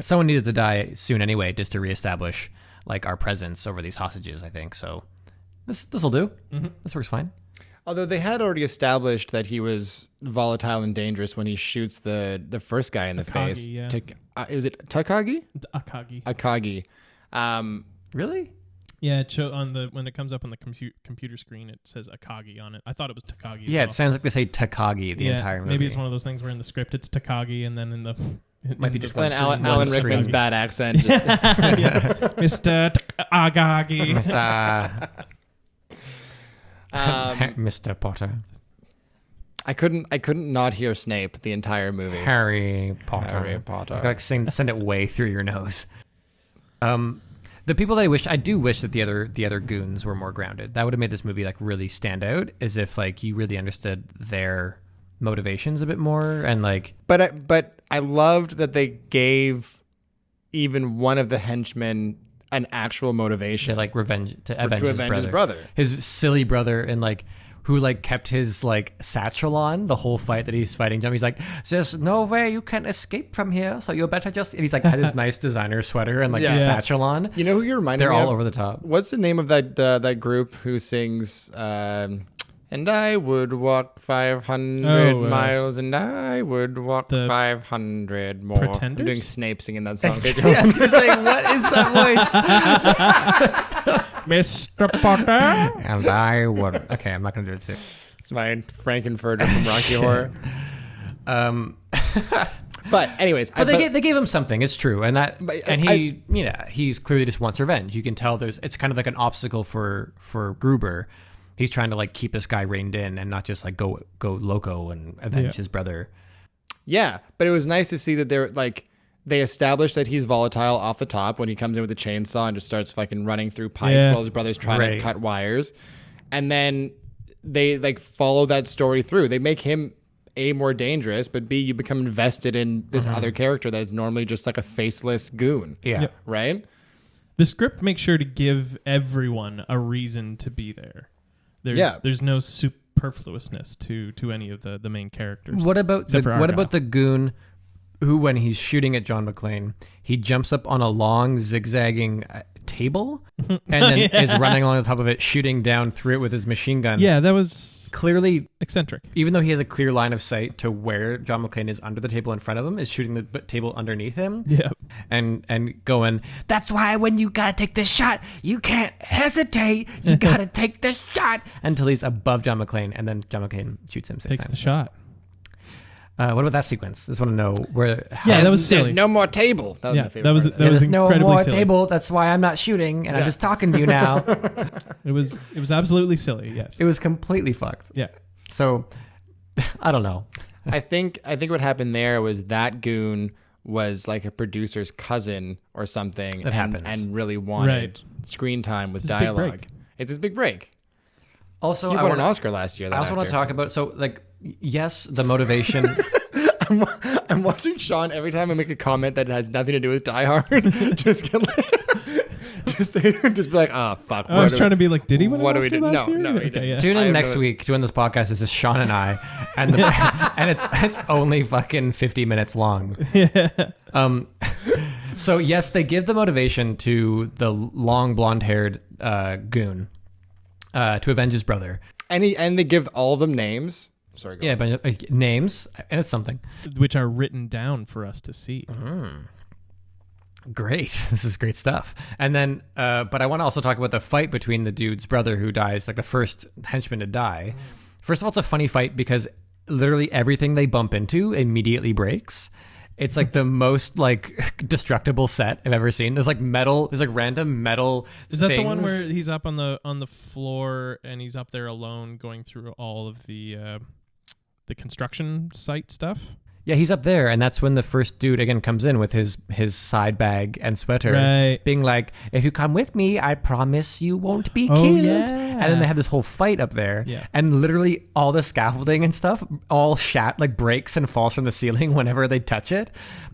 someone needed to die soon anyway, just to reestablish like our presence over these hostages, I think. So this will do. Mm-hmm. This works fine. Although they had already established that he was volatile and dangerous when he shoots the first guy in the face. Yeah. Is it Takagi? It's Akagi. Akagi. Really? Yeah, when it comes up on the computer screen, it says Akagi on it. I thought it was Takagi. Yeah, it sounds like they say Takagi the entire movie. Maybe it's one of those things where in the script it's Takagi, and then in the might be just one. Alan Rickman's bad accent. Just Mr. Agagi. Mr. Potter. I couldn't not hear Snape the entire movie. Harry Potter. Harry Potter. You gotta send it way through your nose. The people that I do wish that the other goons were more grounded. That would have made this movie like really stand out, as if like you really understood their motivations a bit more, and like. But I loved that they gave even one of the henchmen an actual motivation, like revenge to avenge his brother, his silly brother, and like. Who like kept his like satchel on the whole fight that he's fighting Jim. He's like, there's no way you can escape from here, so you better just. And he's like had his nice designer sweater and like his satchel on. You know who you're reminding me of? They're all over the top. What's the name of that group who sings? And I would walk 500 miles, and I would walk 500 more. Pretenders? I'm doing Snape singing that song. I was gonna say, what is that voice? Mr. Potter. And I would. Okay, I'm not gonna do it too. It's my Frankenfurter from Rocky Horror. But anyways, they gave him something. It's true, and he's clearly just wants revenge. You can tell it's kind of like an obstacle for Gruber. He's trying to like keep this guy reined in and not just like go loco and avenge his brother. Yeah, but it was nice to see that they established that he's volatile off the top when he comes in with a chainsaw and just starts fucking running through pipes while his brother's trying to cut wires. And then they like follow that story through. They make him A, more dangerous, but B, you become invested in this other character that's normally just like a faceless goon. Yeah. Yep. Right? The script makes sure to give everyone a reason to be there. There's no superfluousness to any of the main characters. What about the goon who, when he's shooting at John McClane, he jumps up on a long zigzagging table and then is running along the top of it, shooting down through it with his machine gun? Yeah, that was clearly eccentric. Even though he has a clear line of sight to where John McClane is under the table in front of him, is shooting the table underneath him. Yeah. And going, that's why when you gotta take this shot, you can't hesitate. You gotta take the shot until he's above John McClane, and then John McClane shoots him 6 times. Takes the shot. What about that sequence? I just want to know where. That was silly. There's no more table. That was my favorite. That was no more silly. table. That's why I'm not shooting, and I'm just talking to you now. It was absolutely silly. Yes. It was completely fucked. Yeah. So, I don't know. I think what happened there was that goon was like a producer's cousin or something. That happens. And really wanted screen time with dialogue. It's his big break. Also, he won an Oscar last year. I also want to talk about, so like, yes, the motivation. I'm watching Sean every time I make a comment that has nothing to do with Die Hard. just be like, oh fuck. I was trying to be like, did he win? What do we do? No, okay, Tune in next week to when this podcast is just Sean and I, and and it's only fucking 50 minutes long. Yeah. So yes, they give the motivation to the long blonde-haired goon to avenge his brother. And they give all of them names. Sorry. Yeah, but names, and it's something. Which are written down for us to see. Great. This is great stuff. And then, but I want to also talk about the fight between the dude's brother who dies, like the first henchman to die. First of all, it's a funny fight because literally everything they bump into immediately breaks. It's like the most like destructible set I've ever seen. There's like metal. There's like random metal. Is that the one where he's up on the floor and he's up there alone going through all of the construction site stuff? Yeah, he's up there, and that's when the first dude again comes in with his side bag and sweater, right, being like, "If you come with me, I promise you won't be oh, killed." Yeah. And then they have this whole fight up there, yeah. And literally all the scaffolding and stuff all breaks and falls from the ceiling whenever they touch it,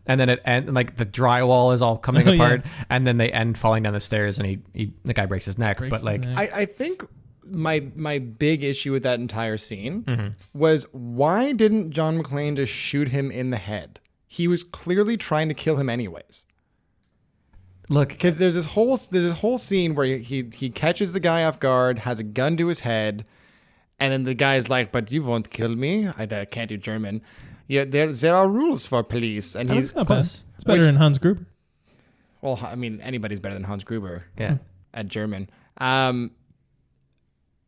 and then like the drywall is all coming apart, and then they end falling down the stairs, and the guy breaks his neck. I think my big issue with that entire scene was, why didn't John McClane just shoot him in the head? He was clearly trying to kill him anyways. Look, because there's this whole scene where he catches the guy off guard, has a gun to his head, and then the guy's like, "But you won't kill me. I can't do German. Yeah, there are rules for police." And he's not bad. It's better than Hans Gruber. Well, I mean, anybody's better than Hans Gruber. Yeah, at German.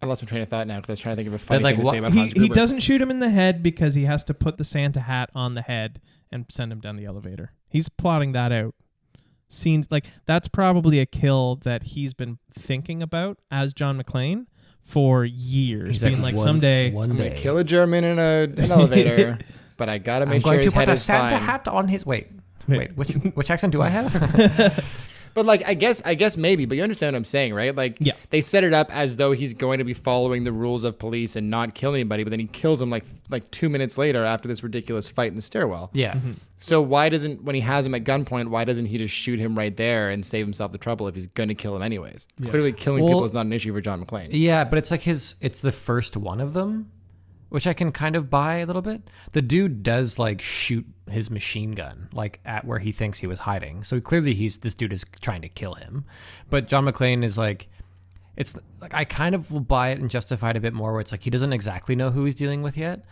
I lost my train of thought now because I was trying to think of a funny thing to say about Hans Gruber. He doesn't shoot him in the head because he has to put the Santa hat on the head and send him down the elevator. He's plotting that out. Scenes like that's probably a kill that he's been thinking about as John McClane for years. He's being like someday I'm going to kill a German in an elevator, but I got to make sure his head is fine. I'm going to put a Santa hat on his... Wait, which accent do I have? But like, I guess maybe, but you understand what I'm saying, right? Like, yeah. They set it up as though he's going to be following the rules of police and not kill anybody, but then he kills him like 2 minutes later after this ridiculous fight in the stairwell. Yeah. Mm-hmm. So when he has him at gunpoint, why doesn't he just shoot him right there and save himself the trouble if he's going to kill him anyways? Yeah. Clearly killing people is not an issue for John McClane. Yeah, but it's like it's the first one of them, which I can kind of buy a little bit. The dude does like shoot his machine gun like at where he thinks he was hiding. So clearly this dude is trying to kill him. But John McClane is like, it's like, I kind of will buy it and justify it a bit more where it's like he doesn't exactly know who he's dealing with yet.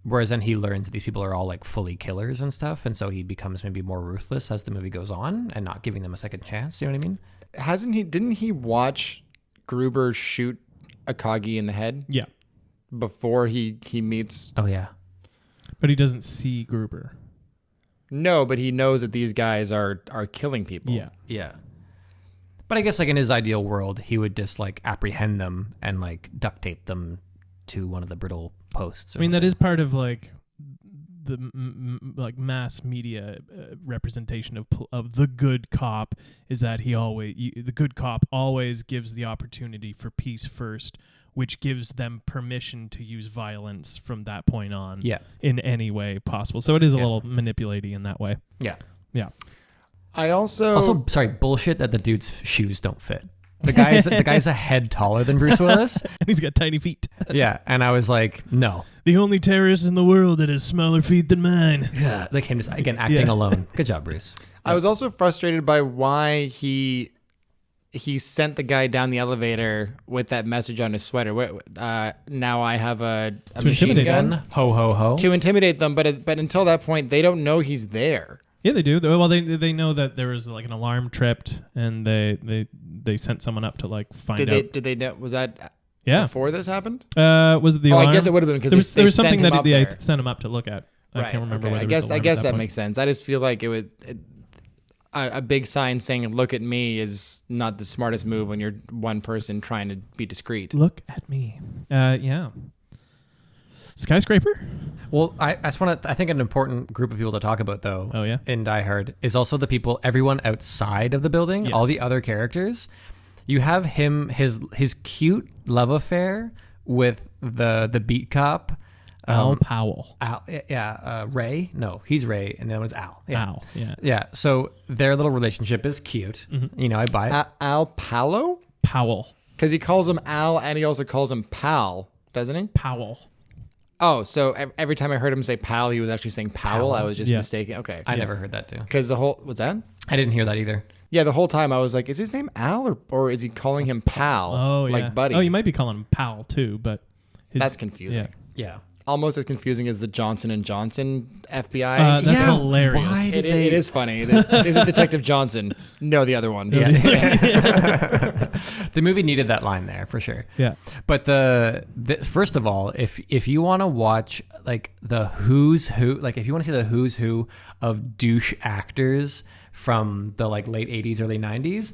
Whereas then he learns that these people are all like fully killers and stuff. And so he becomes maybe more ruthless as the movie goes on and not giving them a second chance. You know what I mean? Didn't he watch Gruber shoot Akagi in the head? Yeah. Before he meets... Oh, yeah. But he doesn't see Gruber. No, but he knows that these guys are killing people. Yeah. Yeah. But I guess like in his ideal world, he would just like apprehend them and like duct tape them to one of the brittle posts. I mean, that is part of like the like mass media representation of the good cop is that the good cop always gives the opportunity for peace first, which gives them permission to use violence from that point on in any way possible. So it is a little manipulating in that way. Yeah. Yeah. I also sorry, bullshit that the dude's shoes don't fit. The guy's a head taller than Bruce Willis. And he's got tiny feet. Yeah. And I was like, no. The only terrorist in the world that has smaller feet than mine. Yeah. Like him just, again, acting alone. Good job, Bruce. I was also frustrated by why he sent the guy down the elevator with that message on his sweater. Now I have a machine gun. Ho, ho, ho. To intimidate them, but until that point, they don't know he's there. Yeah, they do. Well, they know that there was like an alarm tripped, and they sent someone up to like find out. Did they know? Was that before this happened? Was it the alarm? I guess it would have been because there was something that they sent him up to look at. I can't remember. Okay. I guess that makes sense. I just feel like a big sign saying "Look at me" is not the smartest move when you're one person trying to be discreet. Look at me. Yeah. Skyscraper? Well, I think an important group of people to talk about, though, in Die Hard, is also the people, everyone outside of the building, all the other characters. You have his cute love affair with the beat cop. Al Powell. Ray? No, he's Ray, and then it was Al. Yeah. Al, yeah. Yeah, so their little relationship is cute. Mm-hmm. You know, I buy it. Al Powell? Powell. Because he calls him Al, and he also calls him Pal, doesn't he? Powell. Oh, so every time I heard him say pal, he was actually saying Powell. I was just mistaken. Okay. I never heard that too. Because what's that? I didn't hear that either. Yeah, the whole time I was like, is his name Al or is he calling him Pal? Oh, yeah. Like buddy? Oh, you might be calling him Pal too, but That's confusing. Yeah. Almost as confusing as the Johnson & Johnson FBI. That's hilarious. It is funny. Is it Detective Johnson? No, the other one. Yeah. The movie needed that line there for sure. Yeah. But the first of all, if you want to watch like the who's who, like if you want to see the who's who of douche actors from the like late 80s, early 90s,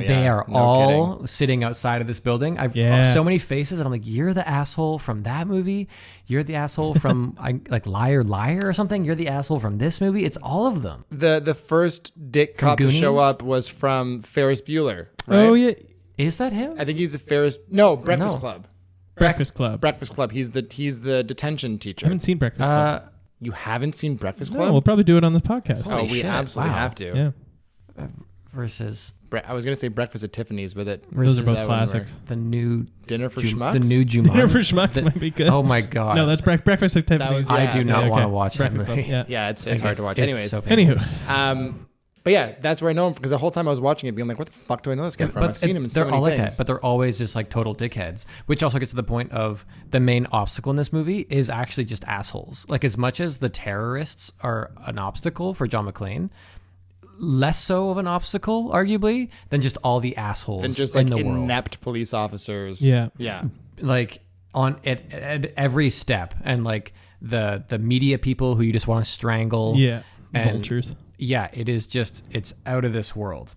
they are all sitting outside of this building. I've so many faces, and I'm like, you're the asshole from that movie. You're the asshole from like Liar Liar or something. You're the asshole from this movie. It's all of them. The first dick cop to show up was from Ferris Bueller, right? Oh yeah. Is that him? I think he's Breakfast Club. Breakfast Club. Breakfast Club. He's the detention teacher. I haven't seen Breakfast Club. You haven't seen Breakfast Club? No, we'll probably do it on this podcast. Oh, we shit. absolutely Wow. have to. Yeah. Versus I was going to say Breakfast at Tiffany's, but Those are both that wouldn't classics. work. the new Dinner for Schmucks? The new Jumanji. Dinner for Schmucks might be good. Oh my god. No, that's Breakfast at Tiffany's. was- I do not Yeah, want to okay. watch Breakfast that movie. Club, Yeah, it's hard to watch. It's Anyways. so painful. Anywho. But yeah, that's where I know him, because the whole time I was watching it being like, what the fuck do I know this guy from? I've seen him in so they're many all like things. that, but they're always just like total dickheads, which also gets to the point of the main obstacle in this movie is actually just assholes. Like as much as the terrorists are an obstacle for John McClane, less so of an obstacle, arguably, than just all the assholes and just in like the world. inept police officers. Yeah. Yeah. Like on at every step, and like the media people who you just want to strangle. Yeah. And Vultures. yeah, it is just, it's out of this world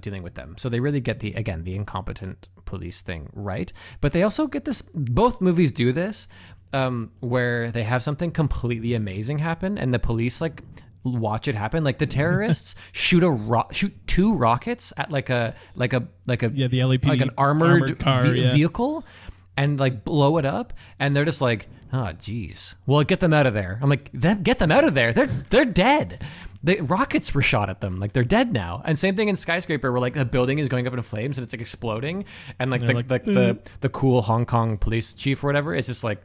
dealing with them. So they really get the incompetent police thing right. But they also get this, both movies do this, where they have something completely amazing happen and the police like watch it happen. Like the terrorists shoot two rockets at like a Yeah, the LAPD like an armored car vehicle, and like blow it up, and they're just like, oh geez, well, get them out of there. I'm like, get them out of there. They're dead. The rockets were shot at them. Like they're dead now. And same thing in Skyscraper, where like the building is going up in flames and it's like exploding, and like the cool Hong Kong police chief or whatever is just like,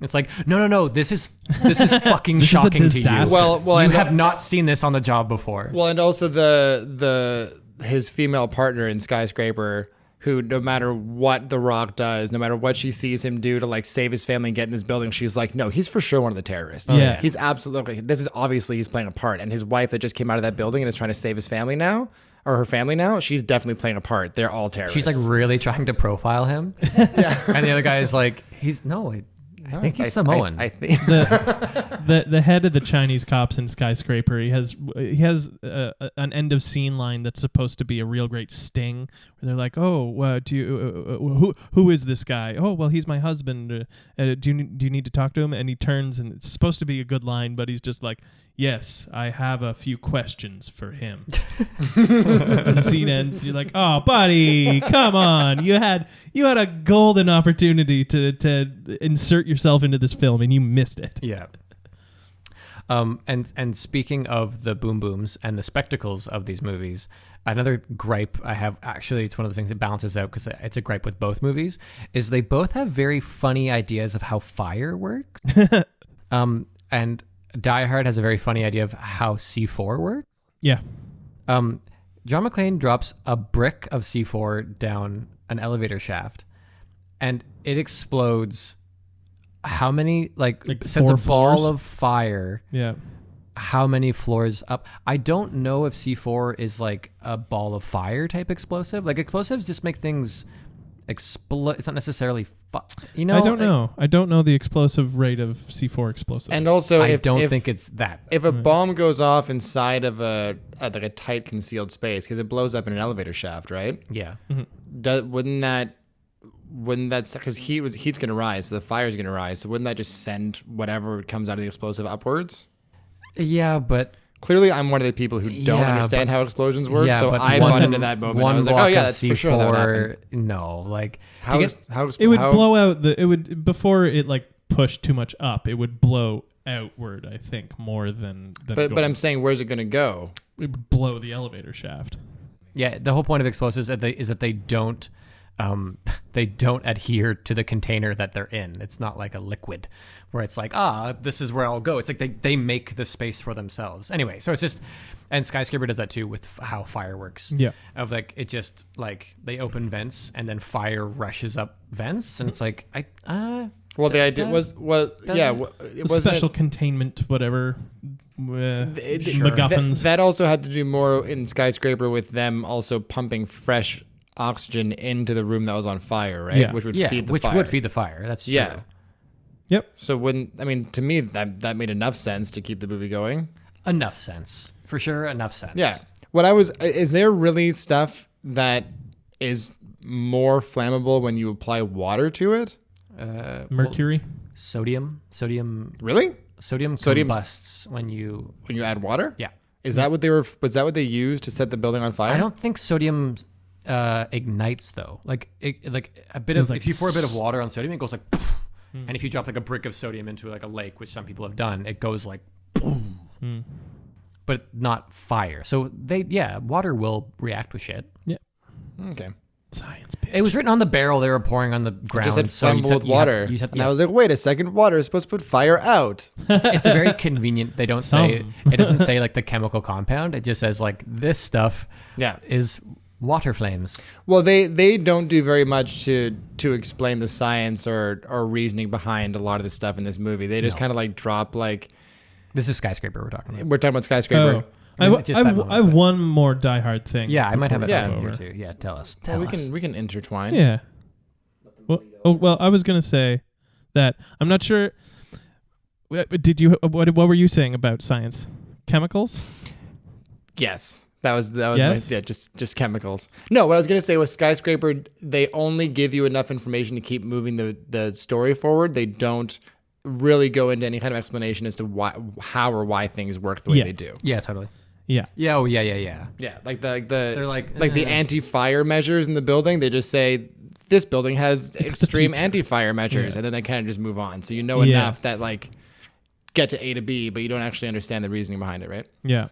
It's like, no, this is fucking This is a shocking to you. disaster. Well, you and- have not seen this on the job before. Well, and also his female partner in Skyscraper, who no matter what The Rock does, no matter what she sees him do to like save his family and get in this building, she's like, no, he's for sure one of the terrorists. Yeah. He's absolutely, this is obviously he's playing a part. And his wife that just came out of that building and is trying to save his family now, or her family now, she's definitely playing a part. They're all terrorists. She's like really trying to profile him. Yeah. And the other guy is like, I think he's Samoan. I think. The head of the Chinese cops in Skyscraper, he has an end of scene line that's supposed to be a real great sting, where they're like, "Oh, who is this guy? Oh, well, he's my husband. Do you need to talk to him?" And he turns, and it's supposed to be a good line, but he's just like, "Yes, I have a few questions for him." And the scene ends. You're like, "Oh, buddy, come on! You had a golden opportunity to insert yourself into this film, and you missed it." Yeah. And speaking of the boom booms and the spectacles of these movies, another gripe I have, actually, it's one of those things that balances out because it's a gripe with both movies, is they both have very funny ideas of how fire works. And Die Hard has a very funny idea of how C4 works. Yeah. John McClane drops a brick of C4 down an elevator shaft, and it explodes. How many, like sends a 4 ball floors? of fire. Yeah. How many floors up? I don't know if C4 is like a ball of fire type explosive. Like explosives just make things explode. It's not necessarily I don't know. I don't know the explosive rate of C4 explosive. And also, I don't think it's that. If a bomb goes off inside of a tight concealed space, because it blows up in an elevator shaft, right? Yeah. Wouldn't that because heat's going to rise, so the fire's going to rise, so wouldn't that just send whatever comes out of the explosive upwards? Yeah, but Clearly, I'm one of the people who don't Yeah, understand how explosions work, yeah, so but I bought into that moment. I was like, oh yeah, that's for sure that would happen. No, like it would blow out before it like pushed too much up, it would blow outward, I think, more than But I'm saying, where's it going to go? It would blow the elevator shaft. Yeah, the whole point of explosives is that they don't adhere to the container that they're in. It's not like a liquid where it's like, this is where I'll go. It's like they make the space for themselves. Anyway, so it's just, and Skyscraper does that too with how fire works. Yeah. Of like, it just like they open vents and then fire rushes up vents. And it's like, Well, the idea was it wasn't special containment, whatever. MacGuffins. That also had to do more in Skyscraper with them also pumping fresh oxygen into the room that was on fire, right? Yeah. Which would feed the which fire. would feed the fire. That's true. Yeah. Yep. So to me that made enough sense to keep the movie going. Enough sense. For sure, enough sense. Yeah. Is there really stuff that is more flammable when you apply water to it? Mercury. Sodium. Really? Sodium Sodium's- combusts when you... When you add water? Yeah. Was that what they used to set the building on fire? I don't think sodium ignites though. Like a bit of... like if you pour a bit of water on sodium, it goes like... poof. And if you drop like a brick of sodium into like a lake, which some people have done, it goes like... boom. But not fire. So water will react with shit. Yeah. Okay. Science, bitch. It was written on the barrel they were pouring on the ground. Just said so you flammable said with you have water. to- you And I was like, wait a second, water is supposed to put fire out. it's a very convenient. They don't say Some. it doesn't say like the chemical compound. It just says like this stuff Yeah. is water flames. Well, they don't do very much to explain the science or reasoning behind a lot of the stuff in this movie. They just kind of like drop like This is Skyscraper we're talking about. we're talking about Skyscraper. Oh. I Just that moment, have one more Die Hard thing. Yeah, I might have it Yeah. here too. Yeah, tell us. Well, Tell us. we can intertwine. Yeah. Well, I was gonna say that I'm not sure. Did you? What were you saying about science? Chemicals? Yes. That was Yes? just chemicals. No, what I was going to say was Skyscraper, they only give you enough information to keep moving the story forward. They don't really go into any kind of explanation as to how or why things work the way Yeah. they do. Yeah, totally. Yeah. Yeah. Oh, yeah. Yeah, like they're like, the anti-fire measures in the building. They just say this building has the extreme future. anti-fire measures, Yeah. and then they kind of just move on. So you know Yeah. enough that like get to A to B, but you don't actually understand the reasoning behind it, right? Yeah.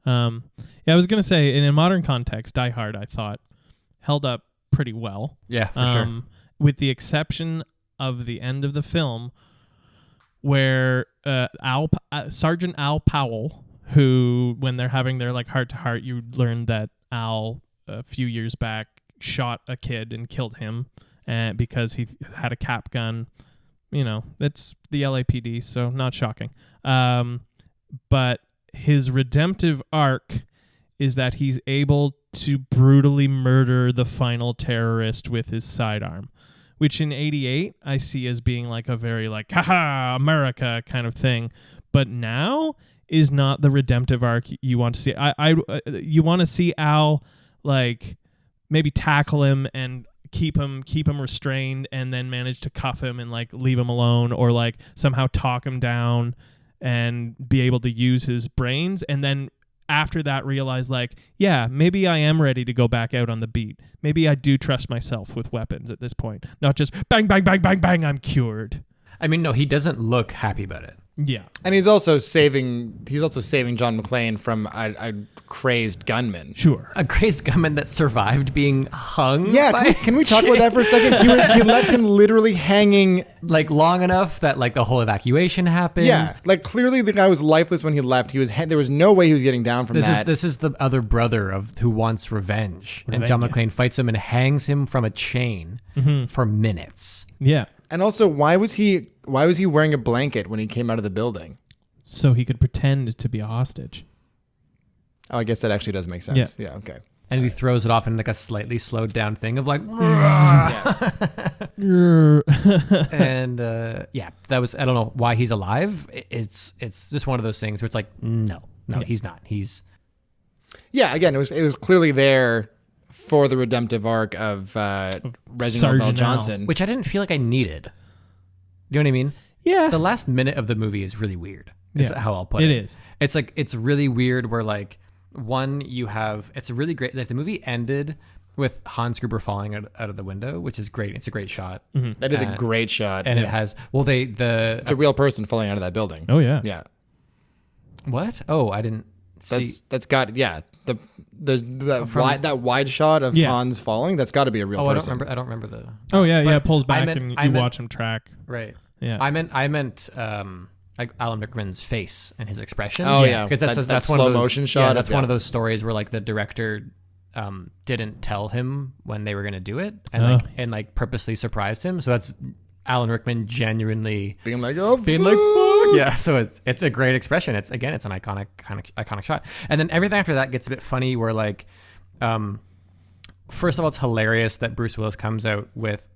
I was gonna say in a modern context, Die Hard, I thought held up pretty well. Yeah, for sure. With the exception of the end of the film, where Sergeant Al Powell, who when they're having their like heart to heart, you learn that Al a few years back shot a kid and killed him, because he had a cap gun. You know, it's the LAPD, so not shocking. But his redemptive arc is that he's able to brutally murder the final terrorist with his sidearm, which in 88 I see as being like a very like, haha, America kind of thing. But now is not the redemptive arc you want to see. You want to see Al like maybe tackle him and keep him restrained and then manage to cuff him and like leave him alone, or like somehow talk him down and be able to use his brains, and then after that realize like, yeah, maybe I am ready to go back out on the beat. Maybe I do trust myself with weapons at this point, not just bang, bang, bang, bang, bang, I'm cured. I mean, no, he doesn't look happy about it. Yeah. And he's also saving John McClane from a crazed gunman. Sure. A crazed gunman that survived being hung. Yeah, by can we talk about that for a second? He left him literally hanging. like long enough that like the whole evacuation happened. Yeah, like clearly the guy was lifeless when he left. There was no way he was getting down from that. This is the other brother of who wants revenge. And John Revenge, yeah. McClane fights him and hangs him from a chain for minutes. Yeah. And also, why was he wearing a blanket when he came out of the building? So he could pretend to be a hostage. Oh, I guess that actually does make sense. Yeah, okay. And he throws it off in like a slightly slowed down thing of like, and that was, I don't know why he's alive. It's just one of those things where it's like, no, he's not. He's Yeah, again, it was clearly there for the redemptive arc of Reginald Sergeant L. Al. Johnson. which I didn't feel like I needed. You know what I mean? Yeah. The last minute of the movie is really weird. Is Yeah. how I'll put it. It is. It's like, it's really weird where like, one, it's a really great, like the movie ended with Hans Gruber falling out of the window, which is great. It's a great shot. That is a great shot. And it has, it's a real person falling out of that building. Oh, yeah. Yeah. what? Oh, I didn't see. That's got that wide shot of Yeah. Hans falling. That's got to be a real Oh, person. I don't remember the, Oh, yeah, But it pulls back I and you meant- watch him track. right. Yeah. I meant like Alan Rickman's face and his expression. Oh, yeah. Because That that's one slow of those motion shot Yeah, of- that's one yeah. of those stories where like the director didn't tell him when they were gonna do it, and like purposely surprised him. So that's Alan Rickman genuinely being like, oh, being like, fuck. Yeah, so it's a great expression. It's an iconic shot. And then everything after that gets a bit funny where like first of all, it's hilarious that Bruce Willis comes out with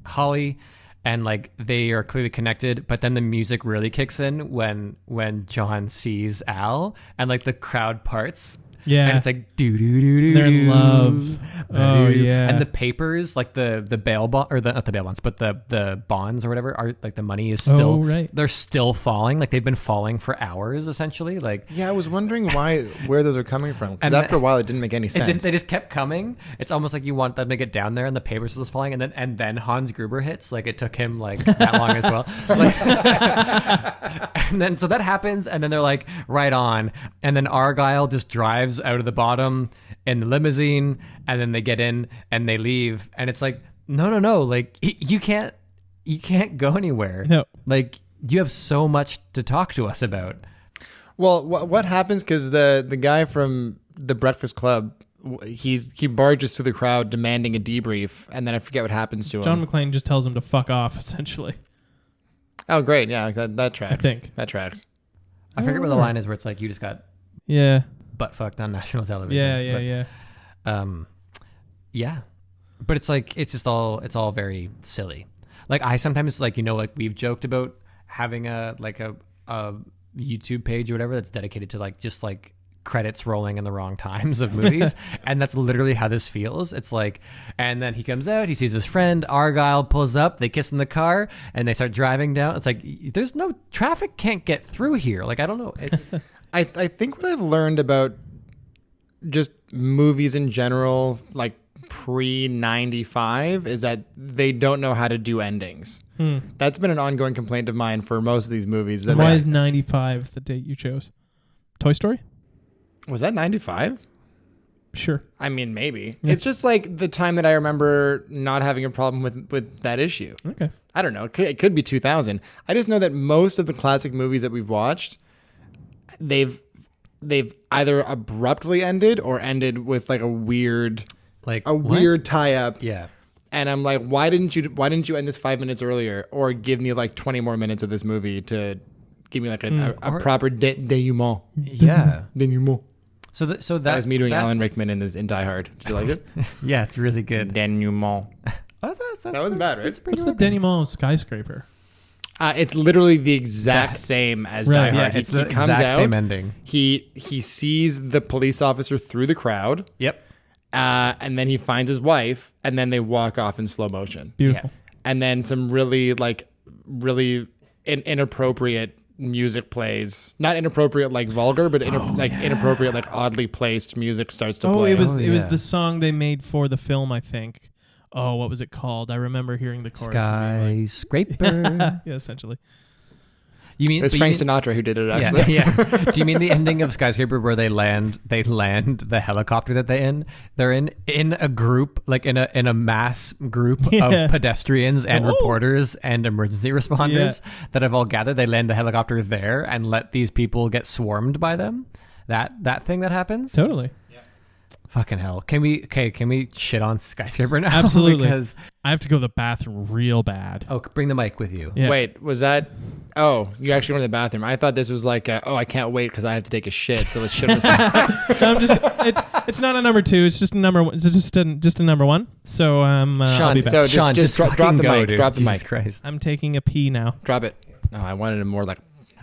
Holly and like they are clearly connected, but then the music really kicks in when John sees Al and like the crowd parts. Yeah. And it's like do do do do. They're in love. Oh yeah. And the papers, like the bail bond, or not the bail bonds, but the bonds or whatever, are like the money is still they're still falling. Like they've been falling for hours essentially. Like yeah, I was wondering where those are coming from. Because after a while, it didn't make any sense. They just kept coming. It's almost like you want them to get down there, and the papers was falling, and then Hans Gruber hits. Like it took him like that long as well. Like, and then so that happens, and then they're like right on, and then Argyle just drives out of the bottom in the limousine, and then they get in and they leave, and it's like no, like you can't go anywhere. No, like you have so much to talk to us about. Well, what happens, because the guy from the Breakfast Club, he barges through the crowd demanding a debrief, and then I forget what happens to him. John McClane just tells him to fuck off, essentially. Oh great, yeah, that tracks. I think that tracks. I forget where the line is where it's like you just got butt fucked on national television. Yeah. But it's like it's all very silly. Like I sometimes like like we've joked about having a YouTube page or whatever that's dedicated to like just like credits rolling in the wrong times of movies, and that's literally how this feels. It's like, and then he comes out, he sees his friend Argyle, pulls up, they kiss in the car, and they start driving down. It's like there's no traffic, can't get through here. Like I don't know. It's just, I think what I've learned about just movies in general, like pre-95, is that they don't know how to do endings. That's been an ongoing complaint of mine for most of these movies. Why is 95 the date you chose? Toy Story? Was that 95? Sure. I mean, maybe. Yeah. It's just like the time that I remember not having a problem with that issue. Okay. I don't know. It could be 2000. I just know that most of the classic movies that we've watched, they've either abruptly ended or ended with like a weird tie up. Yeah. And I'm like, why didn't you end this 5 minutes earlier, or give me like 20 more minutes of this movie to give me like a proper denouement? Yeah. Denouement. So that was me doing Alan Rickman in Die Hard. Did you like it? Yeah, it's really good. Denouement. That wasn't bad, right? What's the denouement of Skyscraper? It's literally the exact same as Die Hard. Yeah, it's the exact same ending. He sees the police officer through the crowd. Yep. And then he finds his wife, and then they walk off in slow motion. Beautiful. Yeah. And then some really inappropriate music plays. Not inappropriate like vulgar, but inappropriate like oddly placed music starts to play. It was the song they made for the film, I think. Oh, what was it called? I remember hearing the chorus. Skyscraper. Yeah, essentially. It was Frank Sinatra who did it, actually. Yeah. Do you mean the ending of Skyscraper where they land the helicopter that they're in a group, like in a mass group of pedestrians and reporters and emergency responders that have all gathered. They land the helicopter there and let these people get swarmed by them. That thing that happens? Totally. Fucking hell. Can we shit on Skyscraper now? Absolutely. Because I have to go to the bathroom real bad. Oh, bring the mic with you. Yeah. Wait, was that... Oh, you actually went to the bathroom. I thought this was like, I can't wait because I have to take a shit, so let's shit on this. It's not a number two. It's just a number one. It's just a number one. So I'll be back. So Sean, just drop the mic. Dude. Drop the Jesus mic. Christ. I'm taking a pee now. Drop it. No, I wanted it more like...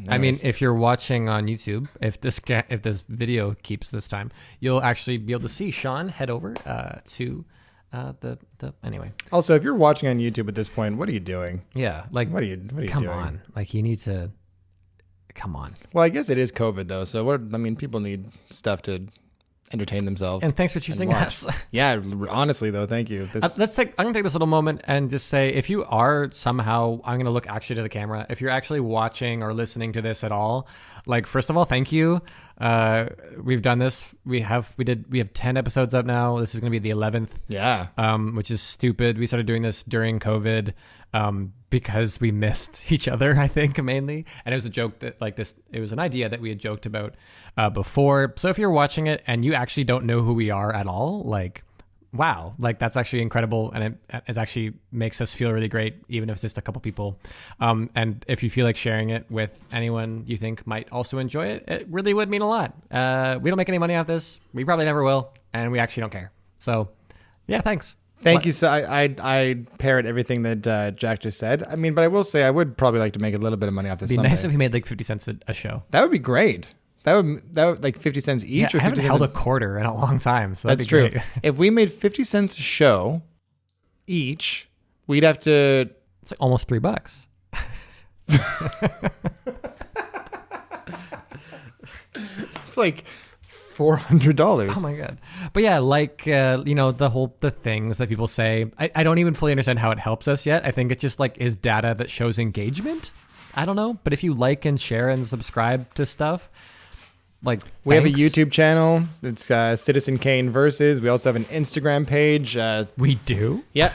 I mean, if you're watching on YouTube, if this video keeps this time, you'll actually be able to see Sean head over to the anyway. Also, if you're watching on YouTube at this point, what are you doing? Yeah, like what are you doing? Come on, like you need to. Come on. Well, I guess it is COVID though, so people need stuff to entertain themselves. And thanks for choosing us. Yeah, honestly though, thank you. I'm gonna take this little moment and just say, if you are somehow, I'm gonna look actually to the camera. If you're actually watching or listening to this at all, like first of all, thank you. We've done this. We have 10 episodes up now. This is gonna be the 11th. Yeah. Which is stupid. We started doing this during COVID. Because we missed each other, I think, mainly. And it was a joke that it was an idea that we had joked about before. So if you're watching it and you actually don't know who we are at all, like wow, like that's actually incredible, and it actually makes us feel really great, even if it's just a couple people. And if you feel like sharing it with anyone you think might also enjoy it, it really would mean a lot. We don't make any money off this. We probably never will, and we actually don't care. So, yeah, thanks. Thank you. So I parrot everything that Jack just said. I mean, but I will say I would probably like to make a little bit of money off this. It'd be nice someday. if we made like 50 cents a show. That would be great. That would like 50 cents each. Yeah, or I haven't 50 held cents a quarter in a long time, so That's that'd be true. great. If we made 50 cents a show each, we'd have to. It's like almost $3. It's like $400. Oh my god! But yeah, like the things that people say. I don't even fully understand how it helps us yet. I think it's just like is data that shows engagement. I don't know, but if you like and share and subscribe to stuff, like we have a thanks. YouTube channel. It's Citizen Kane Versus. We also have an Instagram page. We do. Yeah,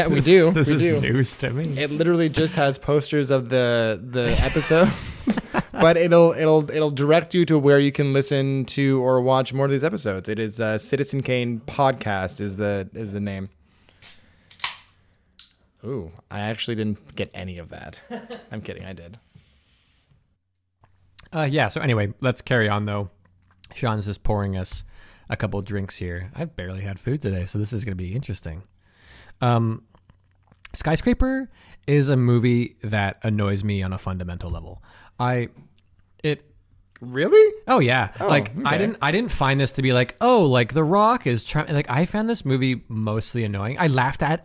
we do. This we is do. news to me. It literally just has posters of the episodes, but it'll direct you to where you can listen to or watch more of these episodes. It is Citizen Kane Podcast is the name. Ooh, I actually didn't get any of that. I'm kidding, I did. Yeah. So anyway, let's carry on though. Sean's just pouring us a couple drinks here. I've barely had food today, so this is going to be interesting. Skyscraper is a movie that annoys me on a fundamental level. Really? Oh yeah. Oh, like okay. I didn't find this to be like, oh, like The Rock is trying. Like I found this movie mostly annoying. I laughed at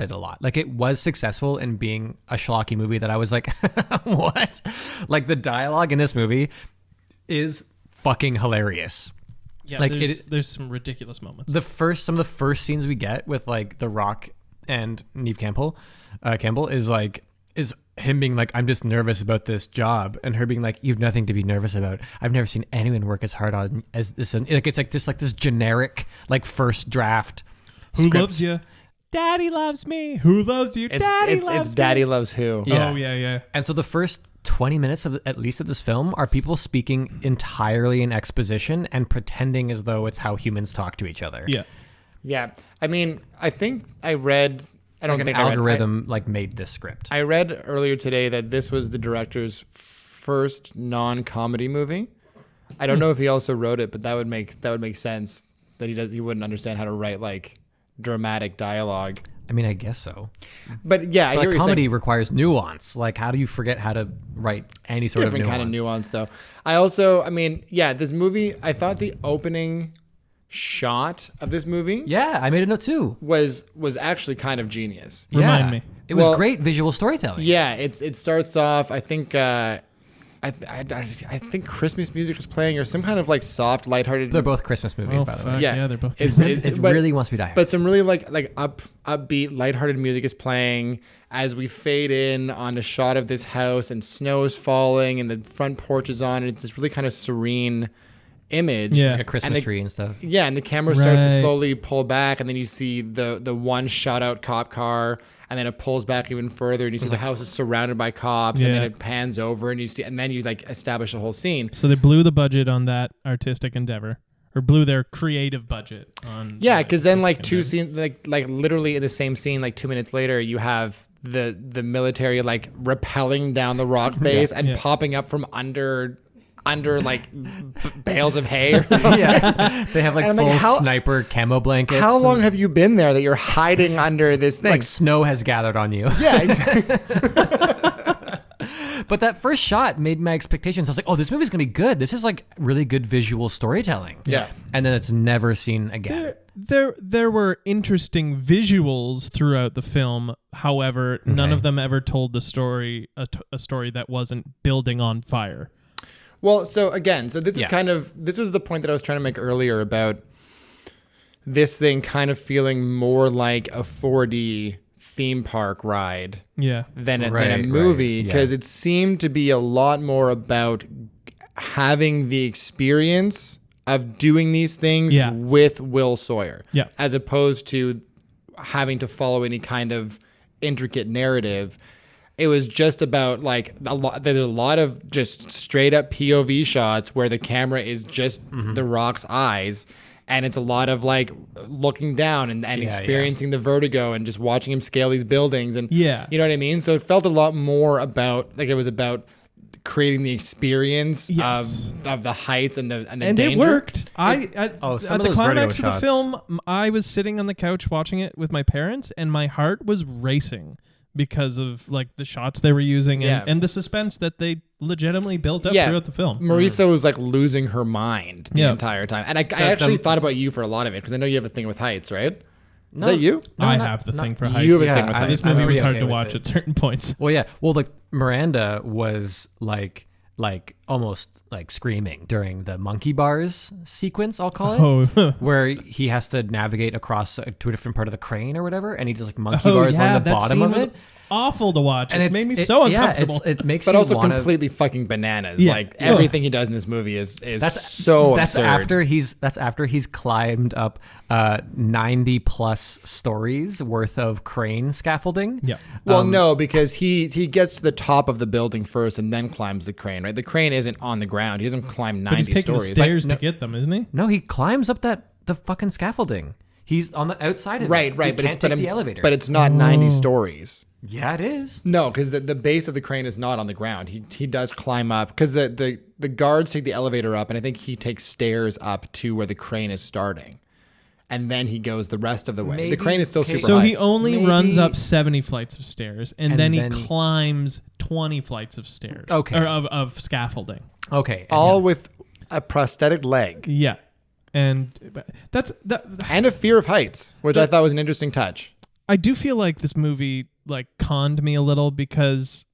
it a lot. Like it was successful in being a schlocky movie that I was like, what? Like the dialogue in this movie is fucking hilarious. Yeah, like there's some ridiculous moments. Some of the first scenes we get with like The Rock and Neve Campbell is him being like, I'm just nervous about this job, and her being like, you've nothing to be nervous about. I've never seen anyone work as hard on as this. And like it's like this generic like first draft. Who script. loves you? Daddy loves me. Who loves you? Daddy loves It's me. Daddy Loves Who. Yeah. Oh yeah. And so the first 20 minutes of at least of this film are people speaking entirely in exposition and pretending as though it's how humans talk to each other. Yeah. Yeah. I mean, I think I read. I don't Like an think I read- algorithm like made this script. I read earlier today that this was the director's first non-comedy movie. I don't know if he also wrote it, but that would make sense that he wouldn't understand how to write like dramatic dialogue. I mean, I guess so. But yeah, I But hear what you're comedy saying. requires nuance. Like, how do you forget how to write any sort Different of nuance? kind of nuance though. I mean, yeah, this movie, I thought the opening shot of this movie Yeah, I made a note too. was actually kind of genius. Remind me. It was Well, great visual storytelling. Yeah, it starts off. I think I think Christmas music is playing or some kind of like soft, lighthearted. They're both Christmas movies, Oh by the way. fuck Yeah. yeah, they're both. It but- really wants me to die. But some really like upbeat, lighthearted music is playing as we fade in on a shot of this house and snow is falling and the front porch is on. And it's this really kind of serene image. Yeah. Like a Christmas And the- tree and stuff. Yeah, and the camera starts to Right. slowly pull back, and then you see the one shot out cop car, and then it pulls back even further, and you see the house is surrounded by cops, and then Yeah. it pans over, and then you like establish the whole scene. So they blew the budget on that artistic endeavor, or blew their creative budget on. Yeah, that because then like artistic two endeavor. scenes, like literally in the same scene, like 2 minutes later, you have the military like rappelling down the rock face and Yeah. popping up from under like bales of hay. Or something. Yeah. They have like And I'm full like, how- sniper camo blankets. How long and, have you been there that you're hiding under this thing? like snow has gathered on you? Yeah, exactly. But that first shot made my expectations. I was like, oh, this movie's going to be good. This is like really good visual storytelling. Yeah. And then it's never seen again. There were interesting visuals throughout the film. However, none Okay. of them ever told the story a story that wasn't building on fire. Well, so again, this is Yeah. this was the point that I was trying to make earlier about this thing kind of feeling more like a 4D theme park ride Yeah. than a Right, movie, right, because yeah. it seemed to be a lot more about having the experience of doing these things Yeah. with Will Sawyer, Yeah. as opposed to having to follow any kind of intricate narrative. It was just about like there's a lot of just straight up POV shots where the camera is just the Rock's eyes, And it's a lot of like looking down and experiencing the vertigo and just watching him scale these buildings. And you know what I mean? So it felt a lot more about like it was about creating the experience of the heights and the danger. It worked. Some at of the those climax vertigo of the film, I was sitting on the couch watching it with my parents, and my heart was racing because of like the shots they were using and the suspense that they legitimately built up throughout the film. Marisa was like losing her mind the entire time. And I actually thought about you for a lot of it because I know you have a thing with heights, right? No, is that you? No, I have the thing for heights. You have a thing with heights. This movie was hard okay to with watch it. at certain points. Well, yeah. Well, like Miranda was like almost like screaming during the monkey bars sequence, I'll call it, where he has to navigate across to a different part of the crane or whatever, and he does like monkey bars along the bottom of it. Awful to watch. And it made me so uncomfortable. It makes but you also wanna, completely fucking bananas. Yeah. Like everything he does in this movie is so absurd. That's after he's climbed up 90 plus stories worth of crane scaffolding. Yeah. Well, no, because he gets to the top of the building first and then climbs the crane, right? The crane isn't on the ground. He doesn't climb 90 But he's taking stories. the stairs to get them, isn't he? No, he climbs up the fucking scaffolding. He's on the outside of Right, it. right. He But can't it's take the elevator. But it's not 90 stories. Yeah, it is. No, because the base of the crane is not on the ground. He does climb up because the guards take the elevator up, and I think he takes stairs up to where the crane is starting, and then he goes the rest of the way. The crane is still super So high. he only runs up 70 flights of stairs, and then he then climbs 20 flights of stairs. Okay. Or of scaffolding. Okay. all with a prosthetic leg Yeah. And that's that. and a fear of heights, which I thought was an interesting touch. I do feel like this movie like conned me a little because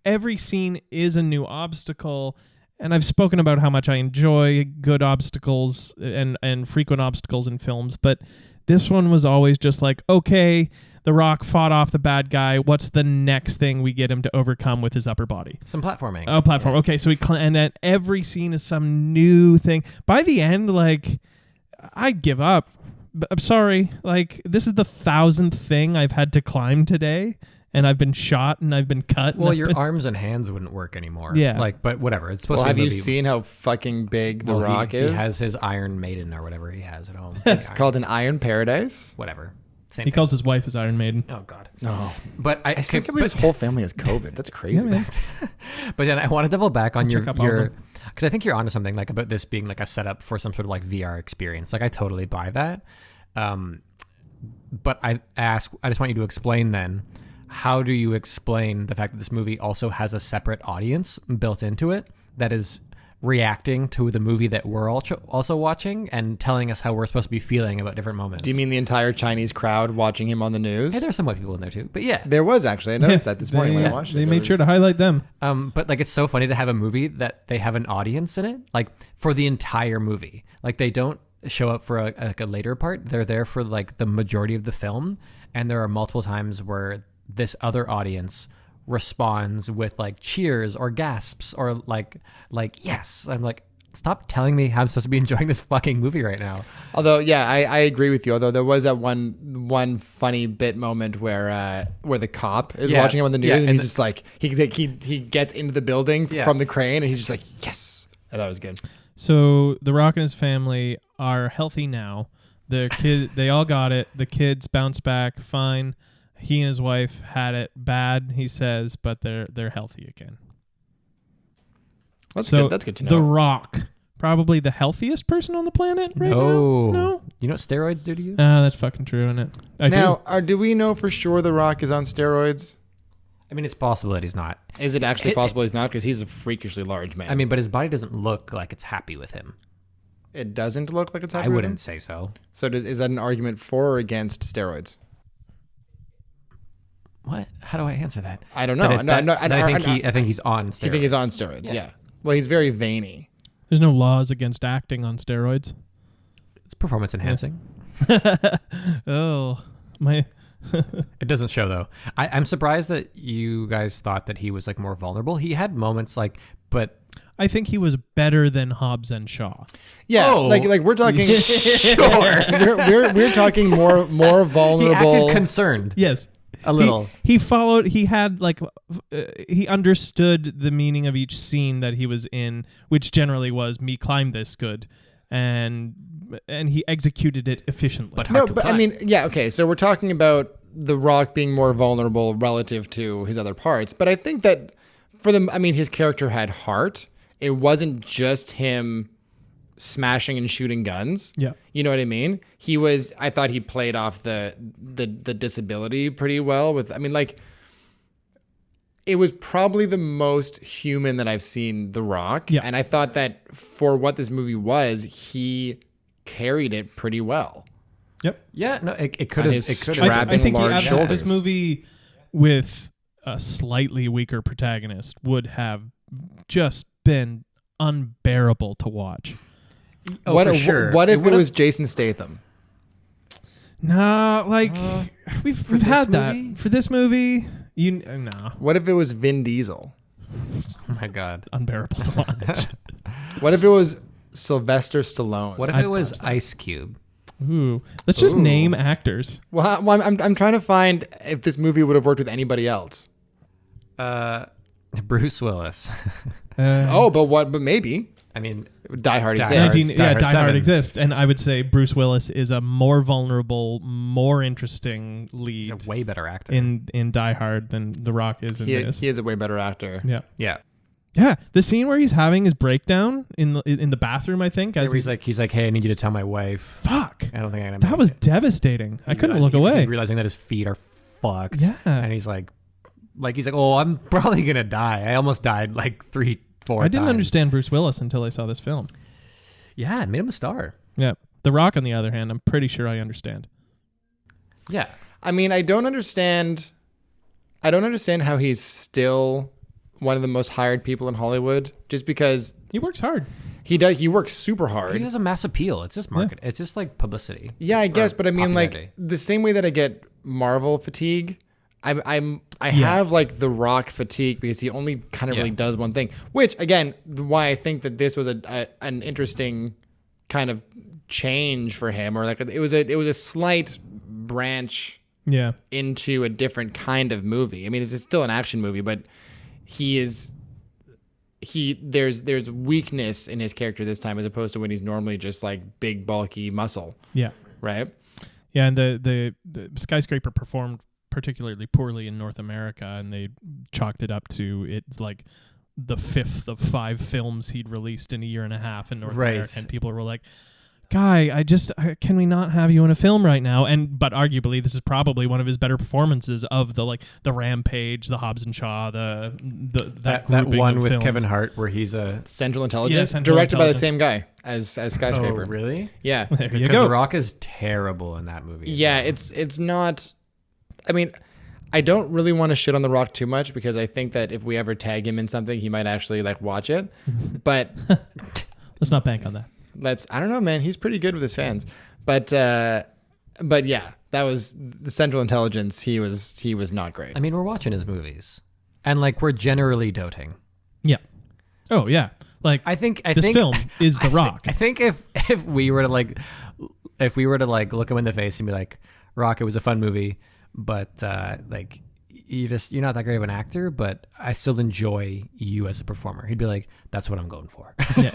every scene is a new obstacle, and I've spoken about how much I enjoy good obstacles and frequent obstacles in films, but this one was always just like, okay, The Rock fought off the bad guy. What's the next thing we get him to overcome with his upper body? Some platforming. Oh, platform. Yeah. Okay, so and then every scene is some new thing. By the end, like, I'd give up. But I'm sorry. Like, this is the 1,000th thing I've had to climb today, and I've been shot and I've been cut. Well, your arms and hands wouldn't work anymore. Yeah. Like, but whatever. It's supposed Well, to have be a you movie. seen how fucking big The Well, Rock is? He has his Iron Maiden or whatever he has at home. It's called an Iron Paradise. Whatever. Same He thing. calls his wife his Iron Maiden. Oh God. No, But I still can't believe his whole family has COVID. That's crazy. Yeah, man. But then I want to double back on check up on your them. because I think you're onto something like about this being like a setup for some sort of like VR experience. Like I totally buy that. But I just want you to explain then, how do you explain the fact that this movie also has a separate audience built into it that is reacting to the movie that we're also watching and telling us how we're supposed to be feeling about different moments? Do you mean the entire Chinese crowd watching him on the news? Hey, there's some white people in there too, but yeah. There was actually. I noticed that this morning when I watched it. They There made was- sure to highlight them. But like, it's so funny to have a movie that they have an audience in it, like for the entire movie. Like they don't show up for a later part. They're there for like the majority of the film. And there are multiple times where this other audience responds with like cheers or gasps or like yes. I'm like, stop telling me how I'm supposed to be enjoying this fucking movie right now. Although, yeah, I agree with you. Although there was that one funny bit moment where the cop is watching him on the news and he's just like he gets into the building from the crane and he's just like, yes. I thought it was good. So The Rock and his family are healthy now. The kid, they all got it. The kids bounced back fine. He and his wife had it bad, he says, but they're healthy again. That's So good. That's good to know. The Rock, probably the healthiest person on the planet right now. No. You know what steroids do to you? That's fucking true, isn't it? I do. Do we know for sure The Rock is on steroids? I mean, it's possible that he's not. Is it actually possible he's not? Because he's a freakishly large man. I mean, but his body doesn't look like it's happy with him. it doesn't look like it's I happening. wouldn't say so. So is that an argument for or against steroids? What? How do I answer that? I don't know. I think he's on steroids. You think he's on steroids? Yeah. Well, he's very veiny. There's no laws against acting on steroids. It's performance enhancing. Oh, my. It doesn't show though. I'm surprised that you guys thought that he was like more vulnerable. He had moments like, but I think he was better than Hobbs and Shaw. Yeah, Oh. like we're talking. Sure. we're talking more he vulnerable. acted concerned. Yes. A little. He followed, he had like, he understood the meaning of each scene that he was in, which generally was me climb this good. And and he executed it efficiently. But No, hard to but I play. mean, yeah, okay. So we're talking about The Rock being more vulnerable relative to his other parts. But I think that his character had heart. It wasn't just him smashing and shooting guns. Yeah. You know what I mean? I thought he played off the disability pretty well it was probably the most human that I've seen The Rock. Yeah. And I thought that for what this movie was, he carried it pretty well. Yep. Yeah, no, it could On have. his It could strap- have. I think large this shoulders. movie with a slightly weaker protagonist would have just been unbearable to watch. Oh, what for sure. What if it would've- was Jason Statham? Nah, like we've this had movie? that for this movie. Nah, What if it was Vin Diesel? Oh my god. unbearable to watch. What if it was Sylvester Stallone? What if I'd it was watch that. Ice Cube? Ooh, let's just Ooh. name actors. Well, I'm trying to find if this movie would have worked with anybody else. Bruce Willis. But maybe I mean, Die Hard Die exists. Hard. Die Hard Die Hard 7. exists, and I would say Bruce Willis is a more vulnerable, more interesting he's lead a way better actor. in Die Hard than The Rock is in this. He is a way better actor. Yeah, yeah. yeah. The scene where he's having his breakdown in the bathroom, I think, as Where he's like, hey, I need you to tell my wife. fuck. I don't think I'm gonna. That make was it." devastating. I couldn't look He's away. realizing that his feet are fucked. Yeah. And he's like, oh, I'm probably gonna die. I almost died like 3-4 I didn't times. understand Bruce Willis until I saw this film. Yeah, it made him a star. Yeah. The Rock, on the other hand, I'm pretty sure I understand. Yeah. I mean, I don't understand how he's still one of the most hired people in Hollywood, just because He works hard. he works super He hard. has a mass appeal. It's just market. It's just like publicity. Yeah, I guess, Or but I mean, like popularity. the same way that I get Marvel fatigue, I have like The Rock fatigue because he only kind of Yeah. really does one thing. Which again, why I think that this was an interesting kind of change for him, or like it was a slight branch Yeah. into a different kind of movie. I mean, it's still an action movie, but there's weakness in his character this time as opposed to when he's normally just like big bulky muscle, Yeah. right? Yeah, and the Skyscraper performed particularly poorly in North America, and they chalked it up to it's like the 5th of 5 films he'd released in a year and a half in North Right. America, and people were like, "Guy, can we not have you in a film right now?" But arguably, this is probably one of his better performances of the Rampage, the Hobbs and Shaw, that That grouping one of with films. Kevin Hart where he's a. Central Intelligence, Central directed by the Intelligence. same guy as Skyscraper. Oh, really? Yeah. There you Because go. The Rock is terrible in that movie. Yeah, it's not. I mean, I don't really want to shit on The Rock too much because I think that if we ever tag him in something, he might actually like watch it. But Let's not bank on that. I don't know, man. He's pretty good with his fans. But yeah, that was the Central Intelligence. He was not great. I mean, we're watching his movies, and like we're generally doting. Yeah. Oh yeah. Like I think this film is The Rock. I think if we were to like look him in the face and be like, Rock, it was a fun movie, but like you're not that great of an actor, but I still enjoy you as a performer. He'd be like, that's what I'm going for. Yeah.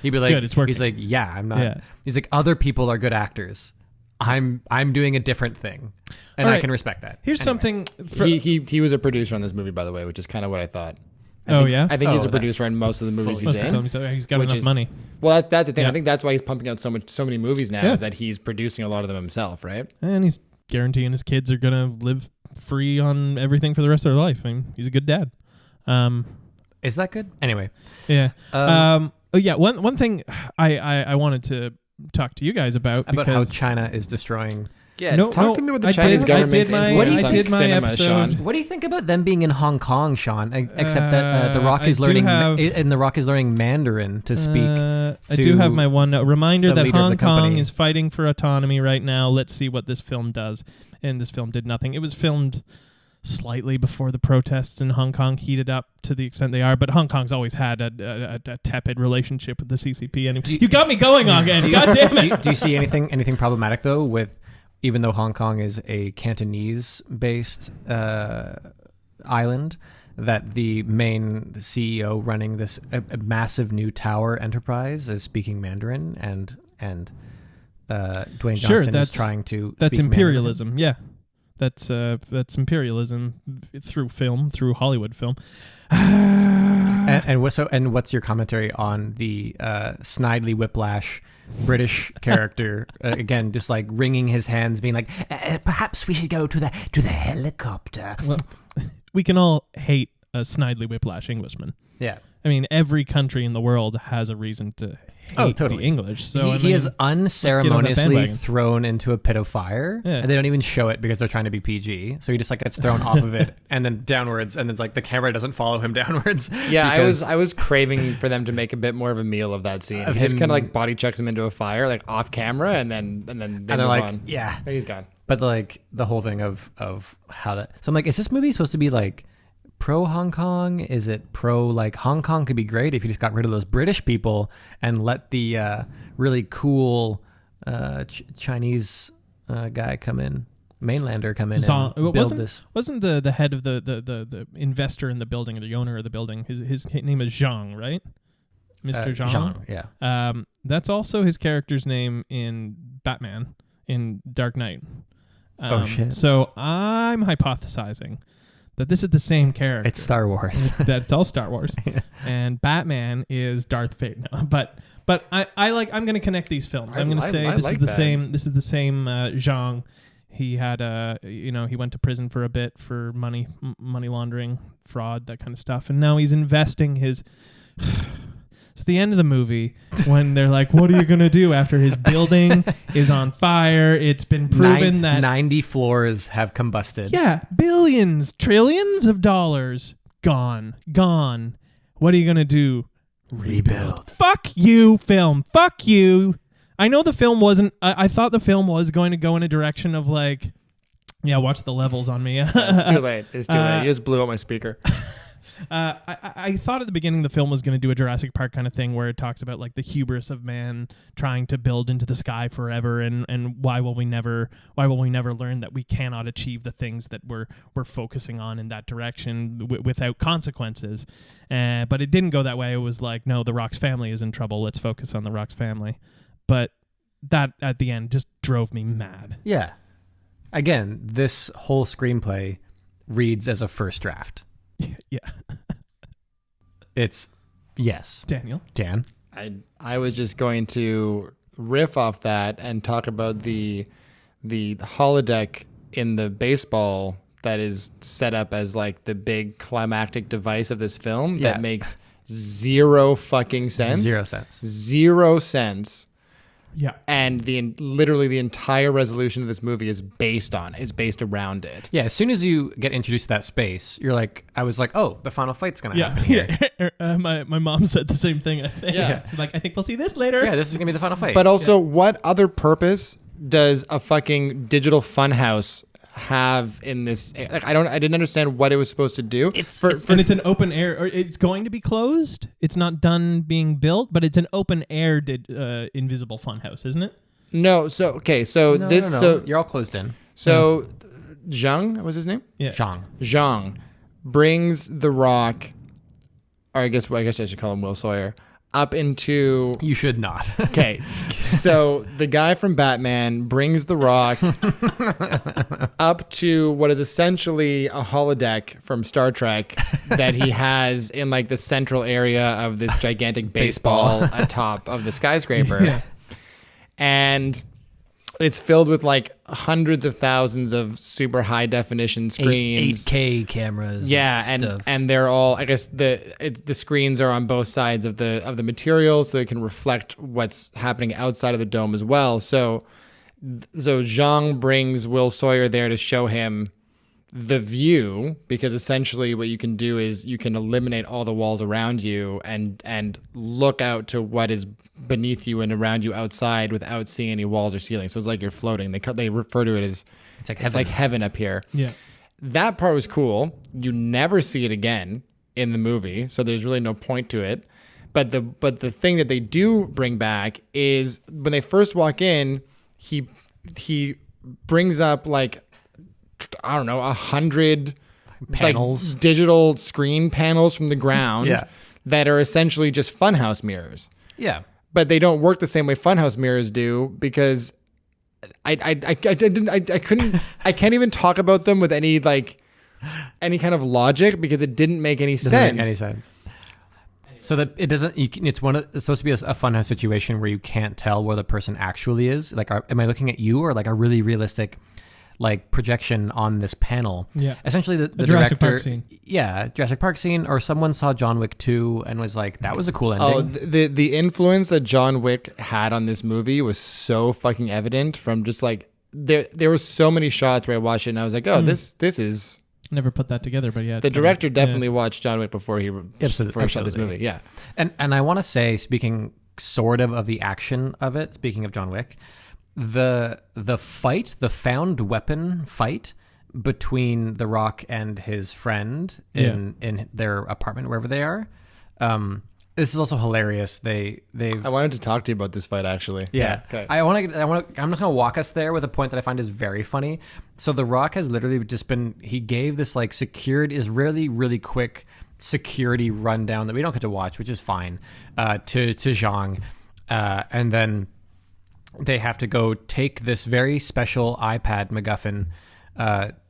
he'd be like, Good, it's working. he's like, yeah, I'm not. Yeah. He's like, other people are good actors. I'm doing a different thing, and All I right. can respect that. Here's Anyway. something. For, He was a producer on this movie, by the way, which is kind of what I thought. yeah. I think he's Oh, a producer in most of the movies Most he's of the in. films, he's got which enough is- money. Well, that's the thing. Yeah. I think that's why he's pumping out so many movies now, Yeah. is that he's producing a lot of them himself, right? And he's guaranteeing his kids are gonna live free on everything for the rest of their life. I mean, he's a good dad. Is that good? Anyway, Yeah. One thing I wanted to talk to you guys about about how because China is destroying. Yeah, No, talk no, to me about the I Chinese did- government's I did my- influence I on did my cinema, episode. Sean. What do you think about them being in Hong Kong, Sean? Except that The Rock I is do learning, have- and The Rock is learning Mandarin to speak. I do have my one reminder the that leader of Hong the Kong company. is fighting for autonomy right now. Let's see what this film does. And this film did nothing. It was filmed slightly before the protests in Hong Kong heated up to the extent they are, but Hong Kong's always had a tepid relationship with the CCP. And you got me going again. God damn it. Do you see anything problematic though with, even though Hong Kong is a Cantonese-based island, that the main CEO running this a massive new tower enterprise is speaking Mandarin, and Dwayne Johnson is trying to. That's speak imperialism. Yeah, that's imperialism through film, through Hollywood film. And what's your commentary on the Snidely Whiplash British character again, just like wringing his hands, being like, "Perhaps we should go to the helicopter." Well, we can all hate a Snidely Whiplash Englishman. Yeah. I mean, every country in the world has a reason to hate the English. So he is unceremoniously thrown into a pit of fire, Yeah. and they don't even show it because they're trying to be PG. So he just like gets thrown off of it and then downwards, and then like the camera doesn't follow him downwards. Yeah, I was craving for them to make a bit more of a meal of that scene. He just kind of like body chucks him into a fire, like off camera, and then they move like, on. yeah, he's gone. But like the whole thing of how that. So I'm like, is this movie supposed to be like pro Hong Kong? Is it pro like Hong Kong could be great if you just got rid of those British people and let the really cool Chinese guy come in, mainlander come in and build this? Wasn't the head of the investor in the building, or the owner of the building? His name is Zhang, right? Mr. Zhang. Zhang, yeah. That's also his character's name in Batman in Dark Knight. Oh shit! So I'm hypothesizing that this is the same character. It's Star Wars. That it's all Star Wars. Yeah. And Batman is Darth Vader. But I'm going to connect these films. I'm going to say this is the same Zhang. He had he went to prison for a bit for money laundering, fraud, that kind of stuff, and now he's investing his So at the end of the movie, when they're like, what are you going to do after his building is on fire? It's been proven that 90 floors have combusted. Yeah, billions, trillions of dollars gone. What are you going to do? Rebuild. Fuck you, film. Fuck you. I know the film wasn't, I thought the film was going to go in a direction of like, yeah, watch the levels on me. It's too late. You just blew up my speaker. I thought at the beginning the film was going to do a Jurassic Park kind of thing where it talks about like the hubris of man trying to build into the sky forever, and why will we never learn that we cannot achieve the things that we're focusing on in that direction without consequences. But it didn't go that way. It was like, no, the Rock's family is in trouble. Let's focus on the Rock's family. But that at the end just drove me mad. Yeah. Again, this whole screenplay reads as a first draft. Yeah. It's yes. Daniel. Dan. I was just going to riff off that and talk about the holodeck in the baseball that is set up as like the big climactic device of this film that makes zero fucking sense. Zero sense. Yeah. And literally the entire resolution of this movie is based around it. Yeah, as soon as you get introduced to that space, I was like, oh, the final fight's going to happen here. Yeah. My mom said the same thing, I think. Yeah. She's like, I think we'll see this later. Yeah, this is going to be the final fight. But also, what other purpose does a fucking digital funhouse have in this? Like, I didn't understand what it was supposed to do. It's an open air, or it's going to be closed. It's not done being built, but it's an open air invisible funhouse, isn't it? No. So No. So you're all closed in. So Zhang was his name? Yeah. Zhang brings the Rock, or I guess I should call him Will Sawyer, up into... You should not. Okay. So the guy from Batman brings the Rock up to what is essentially a holodeck from Star Trek that he has in like the central area of this gigantic baseball atop of the skyscraper. Yeah. And it's filled with like hundreds of thousands of super high definition screens, 8K cameras. and they're all, I guess the screens are on both sides of the material, so they can reflect what's happening outside of the dome as well. So Zhang brings Will Sawyer there to show him the view, because essentially what you can do is you can eliminate all the walls around you and look out to what is beneath you and around you outside without seeing any walls or ceilings. So it's like you're floating. They refer to it as it's like heaven up here. Yeah. That part was cool. You never see it again in the movie, so there's really no point to it. But the thing that they do bring back is when they first walk in, he brings up like, I don't know, 100 panels, like digital screen panels from the ground Yeah. that are essentially just funhouse mirrors. yeah. But they don't work the same way funhouse mirrors do because I can't even talk about them with any kind of logic because it didn't make any Doesn't sense. make any sense. So that it doesn't. It's supposed to be a funhouse situation where you can't tell where the person actually is. Like, am I looking at you or like a really realistic, like projection on this panel? Yeah. Essentially, the Jurassic director, Park scene. Yeah, Jurassic Park scene, or someone saw John Wick 2 and was like, "That was a cool ending." Oh, the influence that John Wick had on this movie was so fucking evident from just like there were so many shots where I watched it and I was like, oh, this is. Never put that together, but yeah. The director definitely watched John Wick before he Absolutely. shot this movie. Yeah. And I want to say, speaking sort of the action of it, speaking of John Wick, the fight, the found weapon fight between The Rock and his friend in their apartment, wherever they are. This is also hilarious. I wanted to talk to you about this fight actually. Yeah. Okay. I'm just going to walk us there with a point that I find is very funny. So The Rock has literally just he gave this like is really, really quick security rundown that we don't get to watch, which is fine, to Zhang. And then they have to go take this very special iPad MacGuffin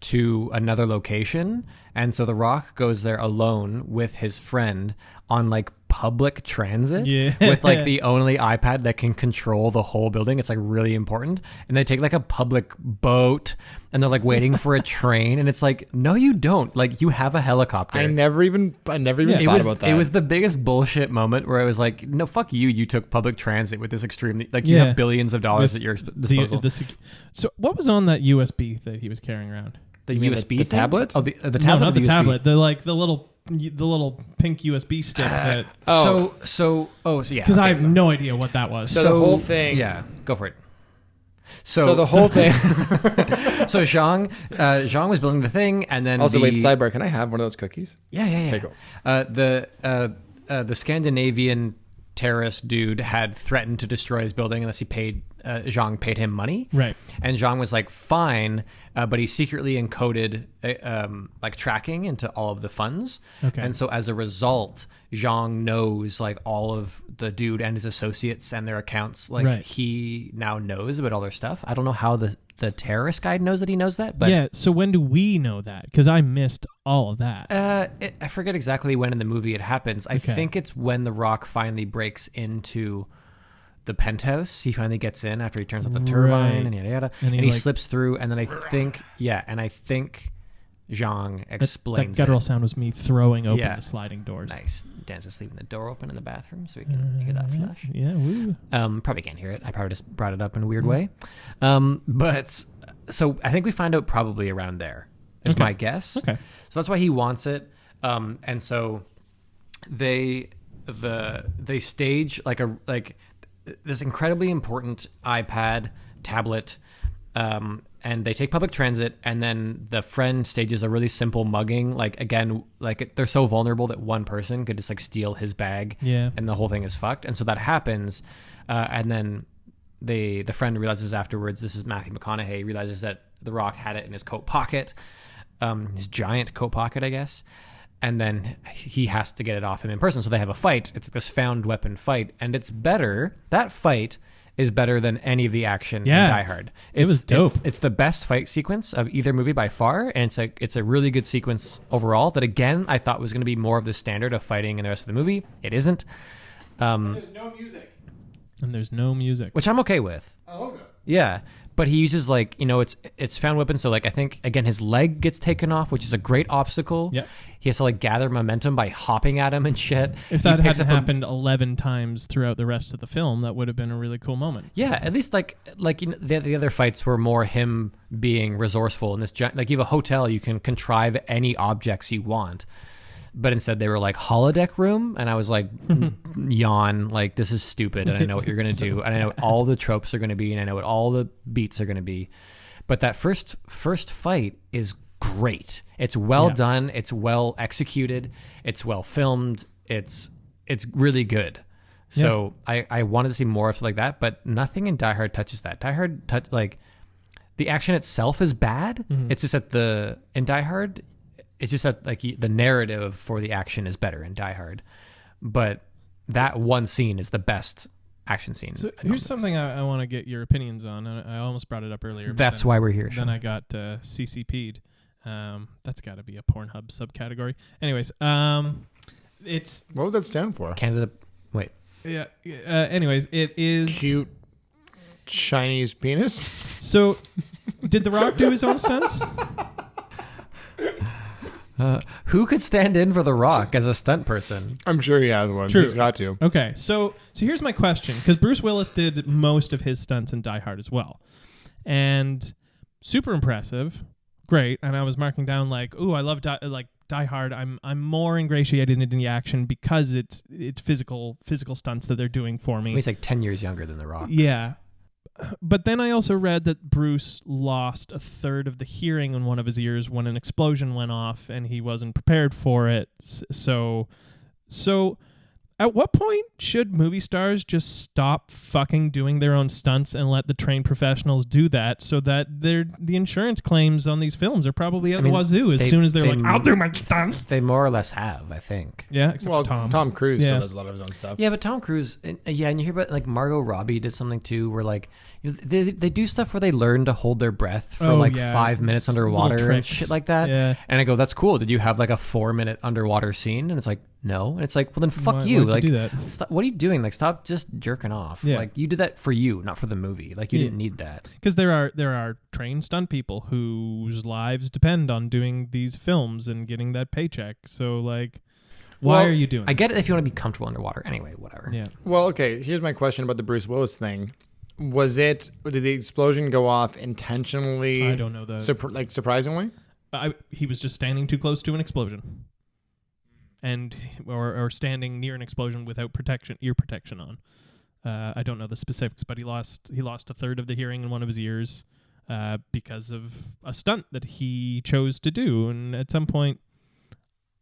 to another location. And so The Rock goes there alone with his friend on like public transit with like the only iPad that can control the whole building. It's like really important. And they take like a public boat and they're like waiting for a train. And it's like, no, you don't. Like you have a helicopter. I never even thought about that. It was the biggest bullshit moment where I was like, no, fuck you. You took public transit with this extremely, like you have billions of dollars at your disposal. So what was on that USB that he was carrying around? The USB the thing? tablet? Oh, the tablet. No, not the USB. tablet. The little pink USB stick. Yeah. Because I have no idea what that was. So the whole thing. Yeah, go for it. So the whole thing. So Zhang was building the thing, and then Also, wait, sidebar. Can I have one of those cookies? Yeah. Okay, cool. The Scandinavian terrorist dude had threatened to destroy his building unless Zhang paid him money. Right. And Zhang was like, fine, but he secretly encoded like tracking into all of the funds. Okay. And so as a result, Zhang knows like all of the dude and his associates and their accounts. Like he now knows about all their stuff. I don't know how the terrorist guy knows that he knows that. But yeah, so when do we know that? Because I missed all of that. I forget exactly when in the movie it happens. I think it's when The Rock finally breaks into the penthouse. He finally gets in after he turns off the turbine and yada yada. And he slips through, and then I think Zhang explains that guttural it. sound was me throwing open the sliding doors. Nice. Dan's just leaving the door open in the bathroom so we can hear that flush. Yeah, woo. Probably can't hear it. I probably just brought it up in a weird way. But so I think we find out probably around there is my guess. Okay. So that's why he wants it. And so they stage like this incredibly important iPad tablet, and they take public transit, and then the friend stages a really simple mugging. Like again, like they're so vulnerable that one person could just like steal his bag, and the whole thing is fucked. And so that happens, and then the friend realizes afterwards. This is Matthew McConaughey realizes that The Rock had it in his coat pocket, his giant coat pocket, I guess. And then he has to get it off him in person. So they have a fight. It's this found weapon fight. And it's better. That fight is better than any of the action in Die Hard. It was dope. It's the best fight sequence of either movie by far. And it's a really good sequence overall that, again, I thought was going to be more of the standard of fighting in the rest of the movie. It isn't. There's no music. And there's no music. Which I'm okay with. Oh, okay. Yeah. But he uses it's found weapon. So I think, again, his leg gets taken off, which is a great obstacle. Yeah. He has to gather momentum by hopping at him and shit. If that hadn't happened 11 times throughout the rest of the film, that would have been a really cool moment. Yeah, at least the other fights were more him being resourceful. And this you have a hotel, you can contrive any objects you want. But instead they were like holodeck room, and I was like, yawn, like this is stupid, and I know what you're gonna do, and I know what all the tropes are gonna be, and I know what all the beats are gonna be. But that first fight is great. It's well done, it's well executed, it's well filmed, it's really good. So I wanted to see more of like that, but nothing in Die Hard touches that. Die Hard the action itself is bad. It's just that in Die Hard, it's just that like the narrative for the action is better in Die Hard, but that one scene is the best action scene. So here's something I want to get your opinions on. I almost brought it up earlier. That's why we're here. Then I got CCP'd. That's got to be a Pornhub subcategory. Anyways, it's What would that stand for? Canada. Wait. yeah. Anyways, it is Cute Chinese penis. So, did The Rock do his own stunts? Who could stand in for The Rock as a stunt person? I'm sure he has one. True. He's got to. Okay, so here's my question, because Bruce Willis did most of his stunts in Die Hard as well, and super impressive, great. And I was marking down like, ooh, I love Die Hard. I'm more ingratiated in the action because it's physical stunts that they're doing for me. He's like 10 years younger than The Rock. Yeah. But then I also read that Bruce lost a third of the hearing in one of his ears when an explosion went off and he wasn't prepared for it. So at what point should movie stars just stop fucking doing their own stunts and let the trained professionals do that, so that the insurance claims on these films are probably at the wazoo as soon as they're like, I'll do my stunts. They more or less have, I think. Yeah, except for Tom Cruise still does a lot of his own stuff. Yeah, but Tom Cruise, and you hear about like Margot Robbie did something too, where like they do stuff where they learn to hold their breath for 5 minutes underwater and shit like that. Yeah. And I go, that's cool. Did you have like a 4-minute underwater scene? And it's like, no. And it's like, well then fuck you. Why'd Like, you do that? stop, what are you doing? Like, stop just jerking off. Yeah. Like, you did that for you, not for the movie. Like, you didn't need that. Because there are trained stunt people whose lives depend on doing these films and getting that paycheck. So like, why are you doing? I get it if you want to be comfortable underwater. Anyway, whatever. Yeah. Well, okay. Here's my question about the Bruce Willis thing. Did the explosion go off intentionally? I don't know that. Surprisingly? He was just standing too close to an explosion, or standing near an explosion without ear protection on. I don't know the specifics, but he lost a third of the hearing in one of his ears because of a stunt that he chose to do. And at some point,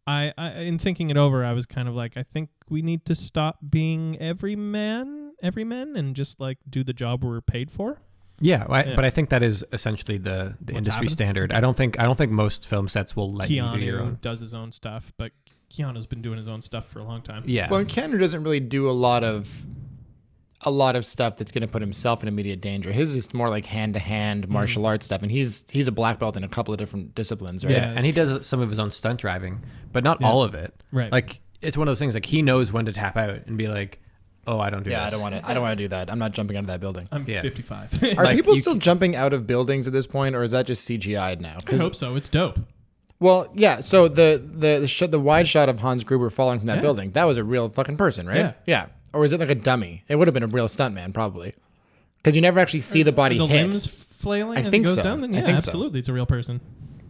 I in thinking it over, I was kind of like, I think we need to stop being everyman and just like do the job we're paid for. Yeah, but I think that is essentially the industry standard. I don't think most film sets will let you do your own. Keanu does his own stuff, but Keanu's been doing his own stuff for a long time. Yeah. Well, Keanu doesn't really do a lot of stuff that's going to put himself in immediate danger. His is more like hand-to-hand martial arts stuff, and he's a black belt in a couple of different disciplines, right? Yeah, and he does some of his own stunt driving, but not all of it. Right. Like, it's one of those things, like, he knows when to tap out and be like, oh, I don't do this. I don't want to do that. I'm not jumping out of that building. I'm 55. Are Like, people still jumping out of buildings at this point, or is that just CGI'd now? I hope so. It's dope. Well, yeah. So the wide shot of Hans Gruber falling from that building, that was a real fucking person, right? Yeah. Or is it like a dummy? It would have been a real stuntman, probably, because you never actually see the body the hit. limbs flailing I as think it goes so. down. Then I yeah, think so. absolutely, it's a real person.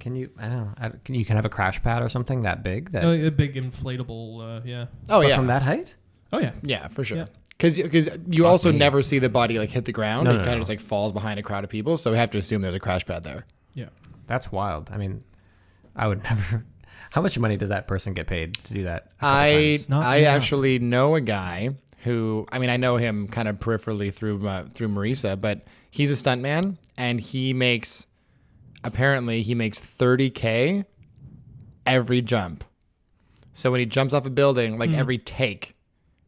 Can you? I don't know. You can have a crash pad or something that big. That A big inflatable. Yeah. Oh but yeah, from that height. Oh yeah. yeah, for sure. Yeah. Because you also never see the body like hit the ground. No, It kind of just like falls behind a crowd of people. So we have to assume there's a crash pad there. Yeah. That's wild. I mean, I would never. How much money does that person get paid to do that? I Not enough. actually know a guy who, I mean, I know him kind of peripherally through Marisa, but he's a stuntman, and he makes $30K every jump. So when he jumps off a building, like every take,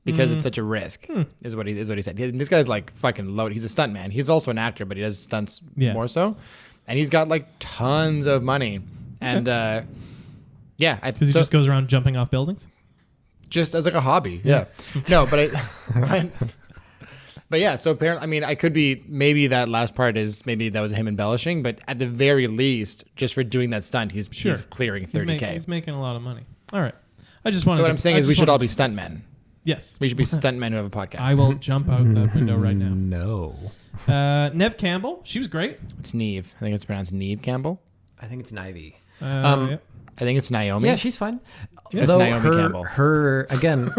because it's such a risk, is what he said. This guy's like fucking loaded. He's a stuntman. He's also an actor, but he does stunts more so, and he's got like tons of money, and Because he just goes around jumping off buildings. just as like a hobby. Yeah. No, but but yeah, so apparently, I mean, I could be, maybe that last part is, maybe that was him embellishing, but at the very least, just for doing that stunt, he's clearing $30K. He's making a lot of money. All right. I just wanted So what to- I'm saying I is we just should all wanted be to- stuntmen. Yes. We should be stuntmen who have a podcast. I will jump out that window right now. No. Nev Campbell, she was great. It's Neve. I think it's pronounced Neve Campbell. I think it's Nivy. Yeah. I think it's Naomi. Yeah, she's fine. It's Though Naomi Campbell. Her again.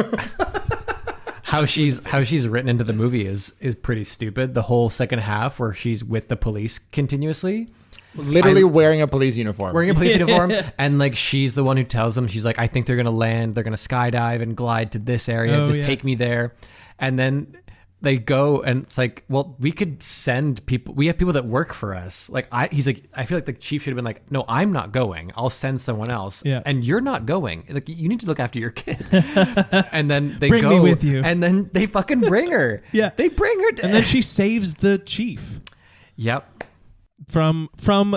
How she's written into the movie is pretty stupid. The whole second half where she's with the police continuously. Literally wearing a police uniform. Wearing a police uniform, and like she's the one who tells them, she's like, I think they're gonna land, they're gonna skydive and glide to this area, take me there. And then they go and it's like, well, we could send people. We have people that work for us. Like he's like, I feel like the chief should have been like, no, I'm not going. I'll send someone else. Yeah. And you're not going. Like you need to look after your kid. And then they Bring go me with you. and then they fucking bring her. Yeah. They bring her. And then she saves the chief. Yep. From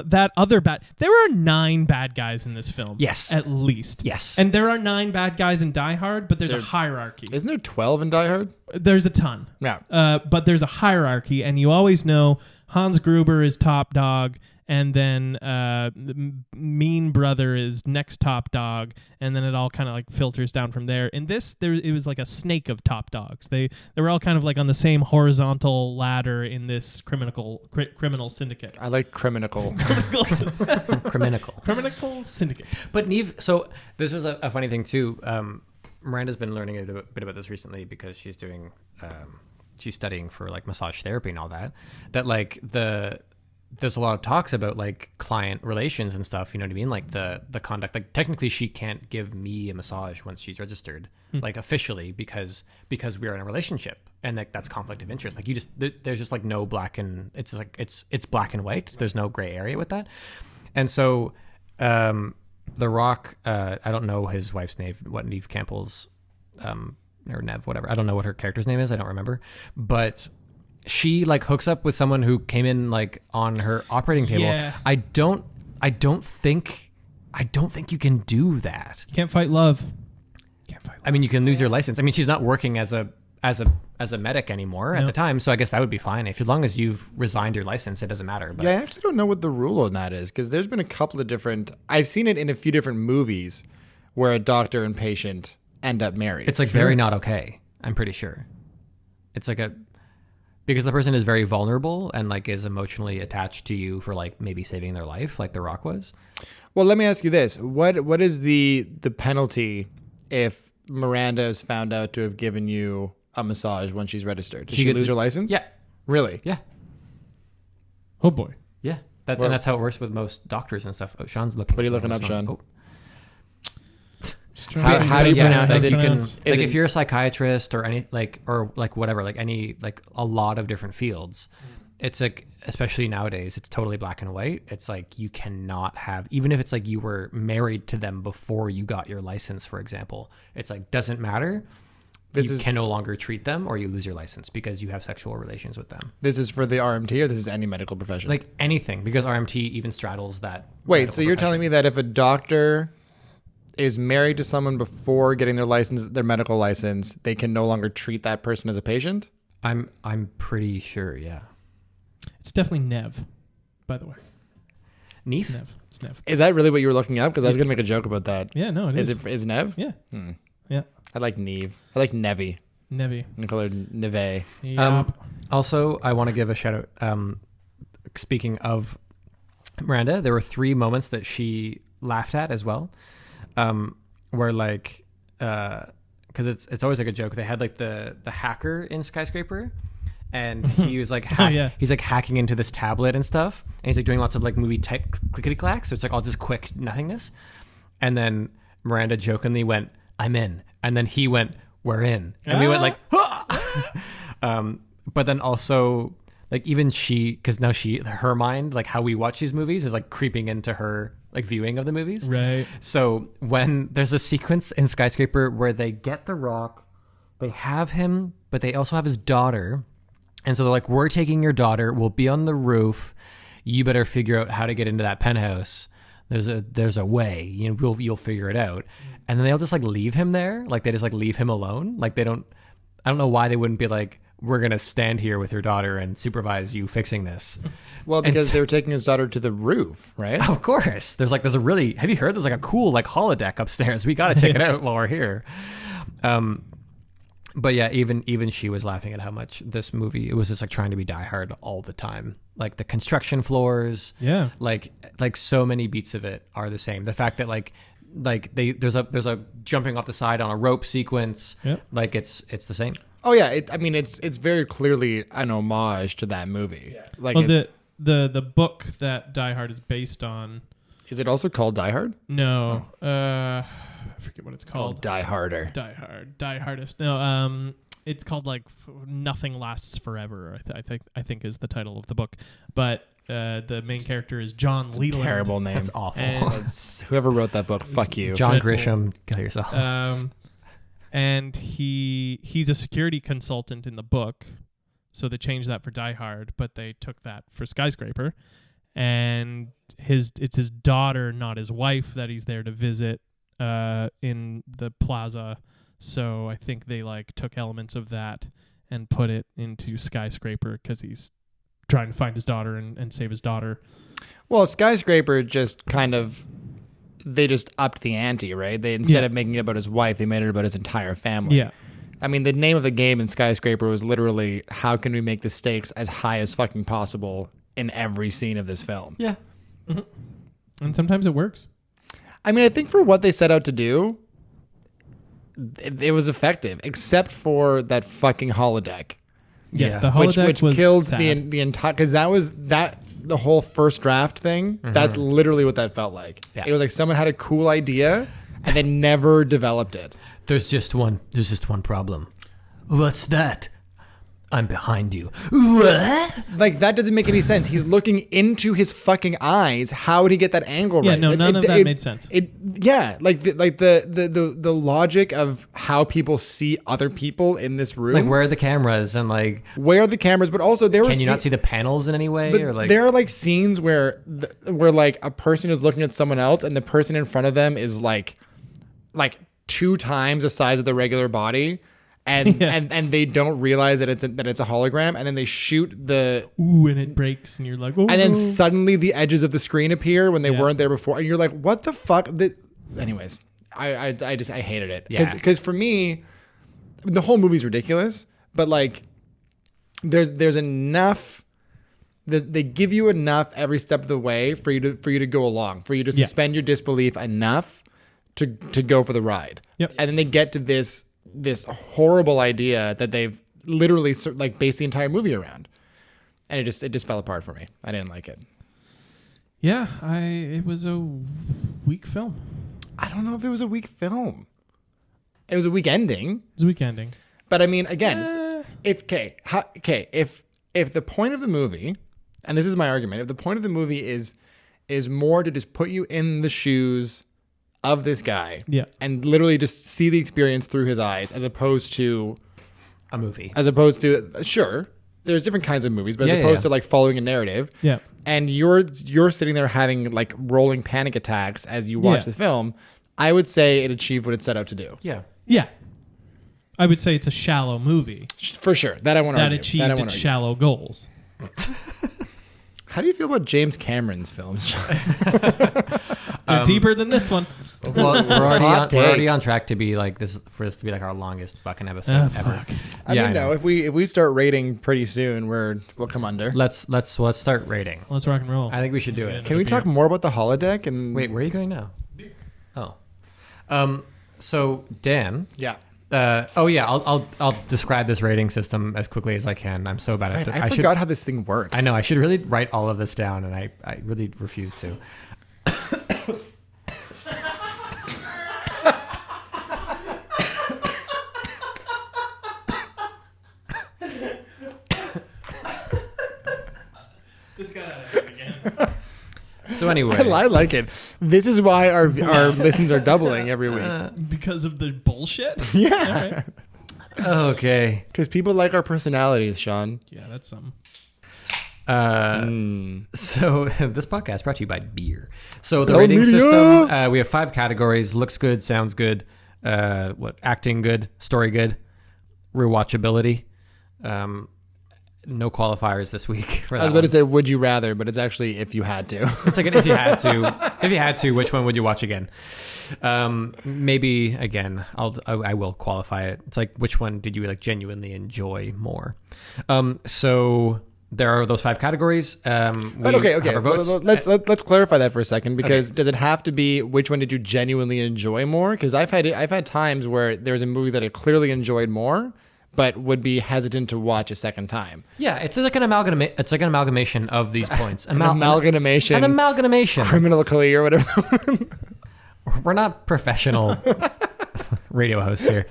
that other bad. There are 9 bad guys in this film. Yes. At least. Yes. And there are 9 bad guys in Die Hard, but there's a hierarchy. Isn't there 12 in Die Hard? There's a ton. Yeah. But there's a hierarchy, and you always know Hans Gruber is top dog, and then the mean brother is next top dog, and then it all kind of like filters down from there. In this, it was like a snake of top dogs. They were all kind of like on the same horizontal ladder in this criminal syndicate. I like criminal. Criminal syndicate. But Neve, so this was a funny thing too. Miranda's been learning a bit about this recently because she's doing, she's studying for like massage therapy and all that. That like there's a lot of talks about like client relations and stuff. You know what I mean? Like the conduct. Like technically, she can't give me a massage once she's registered, like officially, because we are in a relationship, and like that's conflict of interest. Like you just there's just like no black and it's like it's black and white. There's no gray area with that, and so. The Rock, I don't know his wife's name, what Neve Campbell's, or Nev, whatever. I don't know what her character's name is. I don't remember. But she like hooks up with someone who came in like on her operating table. Yeah. I don't think you can do that. You can't fight love. I mean, you can lose your license. I mean, she's not working as a medic anymore at the time, so I guess that would be fine. If as long as you've resigned your license, it doesn't matter. But Yeah, I actually don't know what the rule on that is, because there's been a couple of different. I've seen it in a few different movies where a doctor and patient end up married. it's like very not okay. I'm pretty sure. It's like because the person is very vulnerable and like is emotionally attached to you for like maybe saving their life, like The Rock was. Well, let me ask you this: what is the penalty if Miranda is found out to have given you a massage when she's registered? Does she lose her license? Yeah. Really? Yeah. Oh boy. Yeah. That's how it works with most doctors and stuff. Oh, Sean's looking. What are you looking up, Sean? Oh. How do you pronounce like it? you can, Is like it- if you're a psychiatrist or any whatever, like any like a lot of different fields, it's like especially nowadays, it's totally black and white. It's like you cannot have, even if it's like you were married to them before you got your license, for example. It's like doesn't matter. You can no longer treat them, or you lose your license because you have sexual relations with them. This is for the RMT, or this is any medical profession? Like anything, because RMT even straddles that. Wait, so you're telling me that if a doctor is married to someone before getting their license, their medical license, they can no longer treat that person as a patient? I'm pretty sure, yeah. It's definitely Nev, by the way. Neef? It's Nev. Is that really what you were looking up? Because I was going to make a joke about that. Yeah, no, it is. Is Nev? Yeah. Yeah. I like Neve. I like Nevi. Nevi. I'm going to call her Neve. Yep. Also, I want to give a shout out. Speaking of Miranda, there were 3 moments that she laughed at as well, where like, because it's always like a joke. They had like the hacker in Skyscraper, and he was like he's like hacking into this tablet and stuff, and he's like doing lots of like movie type clickety clacks. So it's like all just quick nothingness, and then Miranda jokingly went, "I'm in," and then he went, "We're in," and we went like, but then also like even she, because now her mind, like how we watch these movies is like creeping into her like viewing of the movies. Right. So when there's a sequence in Skyscraper where they get The Rock, they have him, but they also have his daughter. And so they're like, we're taking your daughter. We'll be on the roof. You better figure out how to get into that penthouse. There's a way. You'll figure it out. And then they'll just like leave him there. Like they just like leave him alone. Like I don't know why they wouldn't be like, we're going to stand here with your daughter and supervise you fixing this. Well, because they were taking his daughter to the roof, right? Of course. There's a really, have you heard? There's like a cool like holodeck upstairs. We got to check it out while we're here. But yeah, even she was laughing at how much this movie, it was just like trying to be Die Hard all the time. Like the construction floors. Yeah. Like so many beats of it are the same. The fact that like there's a jumping off the side on a rope sequence. Yep. Like it's the same. Oh yeah, it's very clearly an homage to that movie. Yeah. Like the book that Die Hard is based on. Is it also called Die Hard? No, I forget what it's called. Die Harder. Die Hard. Die Hardest. No, It's called like Nothing Lasts Forever. I think is the title of the book. But the main character is John Leland. Terrible name. That's awful. And Whoever wrote that book, fuck you. John dreadful. Grisham, kill yourself. And he's a security consultant in the book, so they changed that for Die Hard, but they took that for Skyscraper. And it's his daughter, not his wife, that he's there to visit in the plaza. So I think they like took elements of that and put it into Skyscraper because he's trying to find his daughter and save his daughter. Well, Skyscraper just kind of, they just upped the ante, right? They instead of making it about his wife, they made it about his entire family. Yeah. I mean, the name of the game in Skyscraper was literally, how can we make the stakes as high as fucking possible in every scene of this film? Yeah. Mm-hmm. And sometimes it works. I mean, I think for what they set out to do, it was effective, except for that fucking holodeck. Yes, Yeah. the holodeck which was killed sad. the entire, because the whole first draft thing. That's literally what that felt like. Yeah. It was like someone had a cool idea and then never developed it. There's just one problem. What's that? I'm behind you. What? Like, that doesn't make any sense. He's looking into his fucking eyes. How would he get that angle Yeah, right? no, none of that made sense. The logic of how people see other people in this room. Like, where are the cameras? And like, Where are the cameras? But also there can you not see the panels in any way? But Or like, there are like scenes where like a person is looking at someone else and the person in front of them is like 2 times the size of the regular body. And, and they don't realize that it's a hologram, and then they shoot the and it breaks, and you're like, oh. and then suddenly the edges of the screen appear when they weren't there before, and you're like, what the fuck? Anyways, I hated it because for me, the whole movie's ridiculous, but like there's enough. They give you enough every step of the way for you to go along, for you to suspend your disbelief enough to go for the ride. Yep. And then they get to this horrible idea that they've literally like based the entire movie around, and it just fell apart for me. I didn't like it. Yeah, it was a weak film. I don't know if it was a weak film. It was a weak ending. It was a weak ending. But I mean, again, if the point of the movie, and this is my argument, if the point of the movie is more to just put you in the shoes of this guy, and literally just see the experience through his eyes, as opposed to a movie. Sure, there's different kinds of movies, but as opposed to like following a narrative, and you're sitting there having like rolling panic attacks as you watch the film, I would say it achieved what it set out to do. Yeah. I would say it's a shallow movie. For sure. That I want to argue. That achieved its shallow goals. How do you feel about James Cameron's films, John? They're deeper than this one. Well, we're already on track to be like this for this to be like our longest fucking episode ever. Fuck. I mean, no. If we start rating pretty soon, we'll come under. Let's start rating. Let's rock and roll. I think we should do it. Can we talk more about the holodeck? And wait, where are you going now? Oh, so Dan. Yeah. I'll describe this rating system as quickly as I can. I'm so bad at it. I forgot how this thing works. I know. I should really write all of this down, and I really refuse to. This got out of hand again. So anyway, I like it. This is why our listens are doubling every week. Because of the bullshit? Yeah. Right. Okay. Because people like our personalities, Sean. Yeah, that's something. So this podcast is brought to you by beer. So the rating system, we have 5 categories: looks good, sounds good, acting good, story good, rewatchability. No qualifiers this week. I was about to say, would you rather, but it's actually if you had to. It's like if you had to, which one would you watch again? Maybe again, I will qualify it. It's like, which one did you like genuinely enjoy more? So there are those 5 categories. But okay. Let's clarify that for a second, because does it have to be which one did you genuinely enjoy more? Because I've had times where there's a movie that I clearly enjoyed more, but would be hesitant to watch a second time. Yeah, it's like an amalgamation. It's like an amalgamation of these points. An amalgamation. An amalgamation. Criminally or whatever. We're not professional radio hosts here.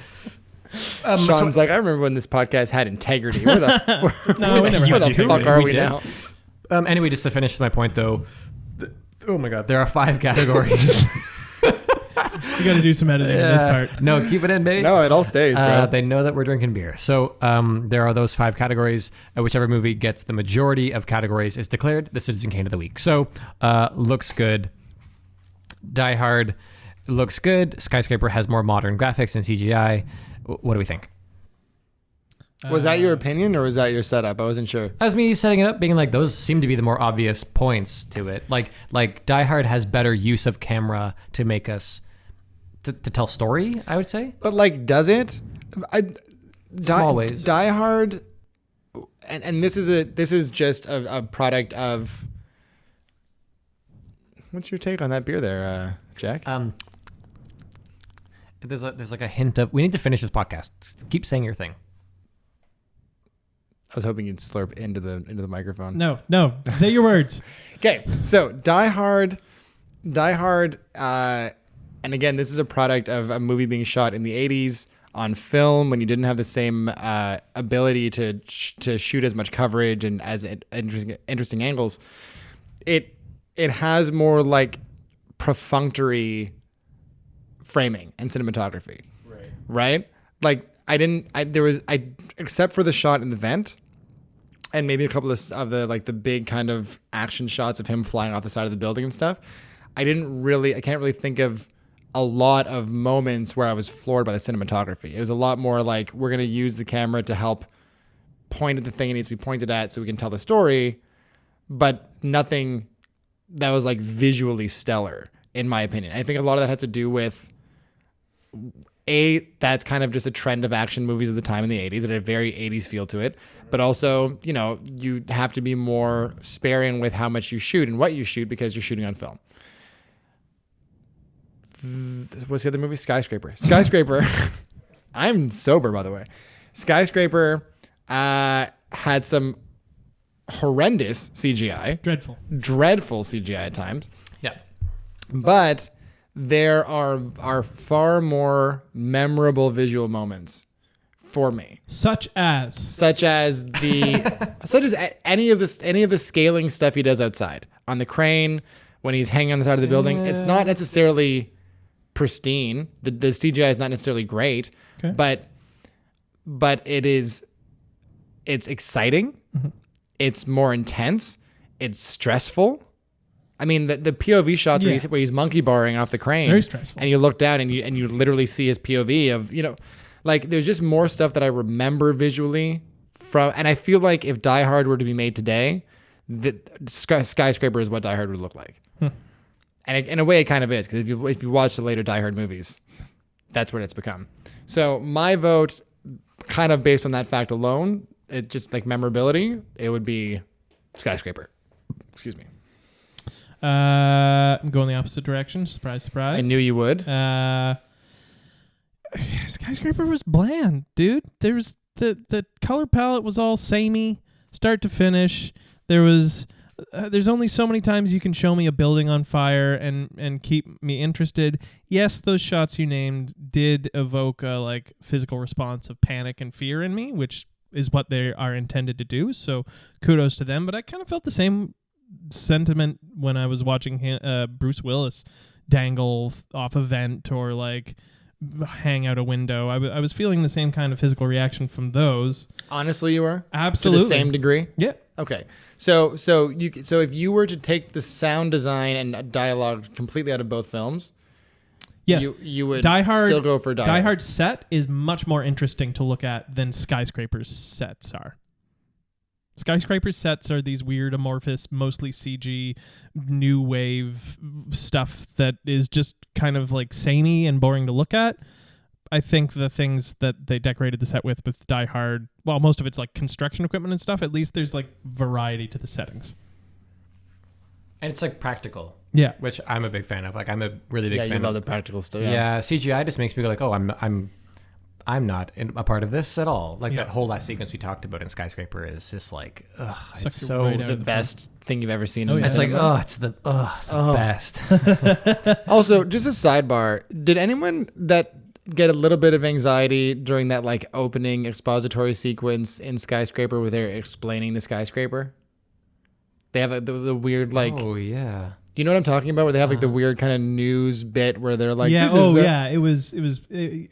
Sean's like, I remember when this podcast had integrity. Where the, No, we never where had the integrity. fuck are We we did. now? Anyway, just to finish my point, though. Oh my God, there are 5 categories. You got to do some editing in this part. No, keep it in, baby. No, it all stays, bro. They know that we're drinking beer. So there are those 5 categories. Whichever movie gets the majority of categories is declared the Citizen Kane of the week. So looks good. Die Hard looks good. Skyscraper has more modern graphics and CGI. What do we think? Was that your opinion or was that your setup? I wasn't sure. As me setting it up, being like, those seem to be the more obvious points to it. Like Die Hard has better use of camera to make us to tell story, I would say. But like, does it? Small ways. Die Hard, and this is just a product of. What's your take on that beer there, Jack? There's like a hint of, we need to finish this podcast. Keep saying your thing. I was hoping you'd slurp into the microphone. No. Say your words. Okay, so Die Hard, and again, this is a product of a movie being shot in the 80s on film when you didn't have the same ability to shoot as much coverage and as interesting angles. It has more like perfunctory framing and cinematography. Right? Like except for the shot in the vent and maybe a couple of the like the big kind of action shots of him flying off the side of the building and stuff. I can't really think of a lot of moments where I was floored by the cinematography. It was a lot more like, we're going to use the camera to help point at the thing it needs to be pointed at so we can tell the story, but nothing that was like visually stellar, in my opinion. I think a lot of that has to do with that's kind of just a trend of action movies of the time in the 80s. It had a very 80s feel to it. But also, you have to be more sparing with how much you shoot and what you shoot because you're shooting on film. What's the other movie? Skyscraper. I'm sober, by the way. Skyscraper had some horrendous CGI. Dreadful CGI at times. Yeah. But there are far more memorable visual moments for me. Such as any of the scaling stuff he does outside on the crane when he's hanging on the side of the building. It's not necessarily pristine. The CGI is not necessarily great, okay. but it's exciting. Mm-hmm. It's more intense. It's stressful. I mean, the POV shots where he's monkey barring off the crane, very stressful, and you look down and you literally see his POV of like there's just more stuff that I remember visually from, and I feel like if Die Hard were to be made today, Skyscraper is what Die Hard would look like. And in a way, it kind of is, because if you watch the later Die Hard movies, that's what it's become. So my vote, kind of based on that fact alone, it just like memorability, it would be Skyscraper. Excuse me. I'm going the opposite direction. Surprise, surprise. I knew you would. Skyscraper was bland, dude. There's the color palette was all samey, start to finish. There's only so many times you can show me a building on fire and keep me interested. Yes, those shots you named did evoke a like physical response of panic and fear in me, which is what they are intended to do. So kudos to them. But I kind of felt the same sentiment when I was watching Bruce Willis dangle off a vent or like hang out a window. I was feeling the same kind of physical reaction from those. Honestly, you were? Absolutely. To the same degree? Yeah. Okay. So if you were to take the sound design and dialogue completely out of both films, yes, you would still go for Die Hard. Die Hard's set is much more interesting to look at than Skyscraper's sets are. Skyscraper's sets are these weird, amorphous, mostly CG, new wave stuff that is just kind of like samey and boring to look at. I think the things that they decorated the set with Die Hard, well, most of it's like construction equipment and stuff. At least there's like variety to the settings. And it's like practical. Yeah. Which I'm a big fan of. Like I'm a really big fan you love of the practical stuff. Yeah, CGI just makes me go like, oh, I'm not a part of this at all. Like that whole last sequence we talked about in Skyscraper is just like, it's so right out the of the best thing you've ever seen. It's like, it's the best. Also, just a sidebar. Did anyone that get a little bit of anxiety during that like opening expository sequence in Skyscraper where they're explaining the skyscraper. They have the weird like. Oh yeah. Do you know what I'm talking about? Where they have like the weird kind of news bit where they're like, yeah, it was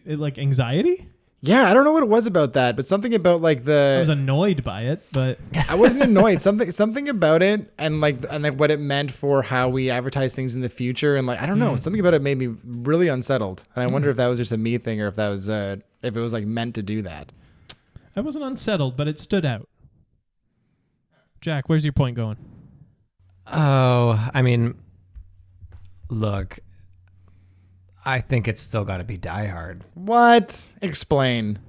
like anxiety. Yeah, I don't know what it was about that, but something about like I was annoyed by it, but I wasn't annoyed. Something about it and like what it meant for how we advertise things in the future, and like I don't know, something about it made me really unsettled, and I wonder if that was just a me thing or if that was if it was like meant to do that. I wasn't unsettled, but it stood out. Jack, where's your point going? Oh, I mean, look, I think it's still got to be Die Hard. What? Explain.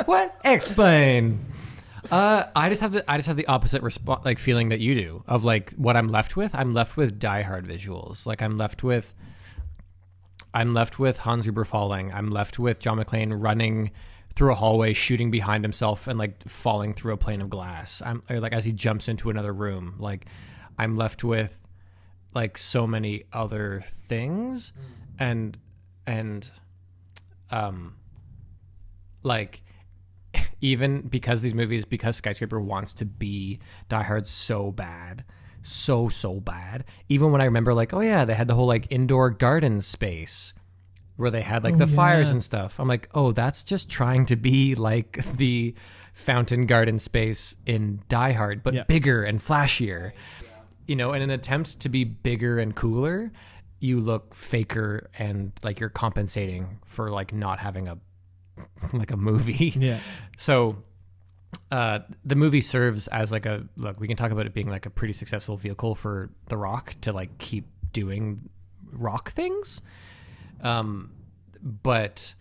What? Explain. I just have the opposite like feeling that you do of like what I'm left with. I'm left with Die Hard visuals. Like I'm left with Hans Gruber falling. I'm left with John McClane running through a hallway, shooting behind himself and like falling through a pane of glass. Or like as he jumps into another room. Like I'm left with like so many other things and like even because Skyscraper wants to be Die Hard so bad, so bad, even when I remember like, oh yeah, they had the whole like indoor garden space where they had like fires and stuff, I'm like, oh, that's just trying to be like the fountain garden space in Die Hard, but bigger and flashier. You know, in an attempt to be bigger and cooler, you look faker and like you're compensating for like not having a movie. Yeah. So the movie serves as like we can talk about it being like a pretty successful vehicle for The Rock to like keep doing rock things. But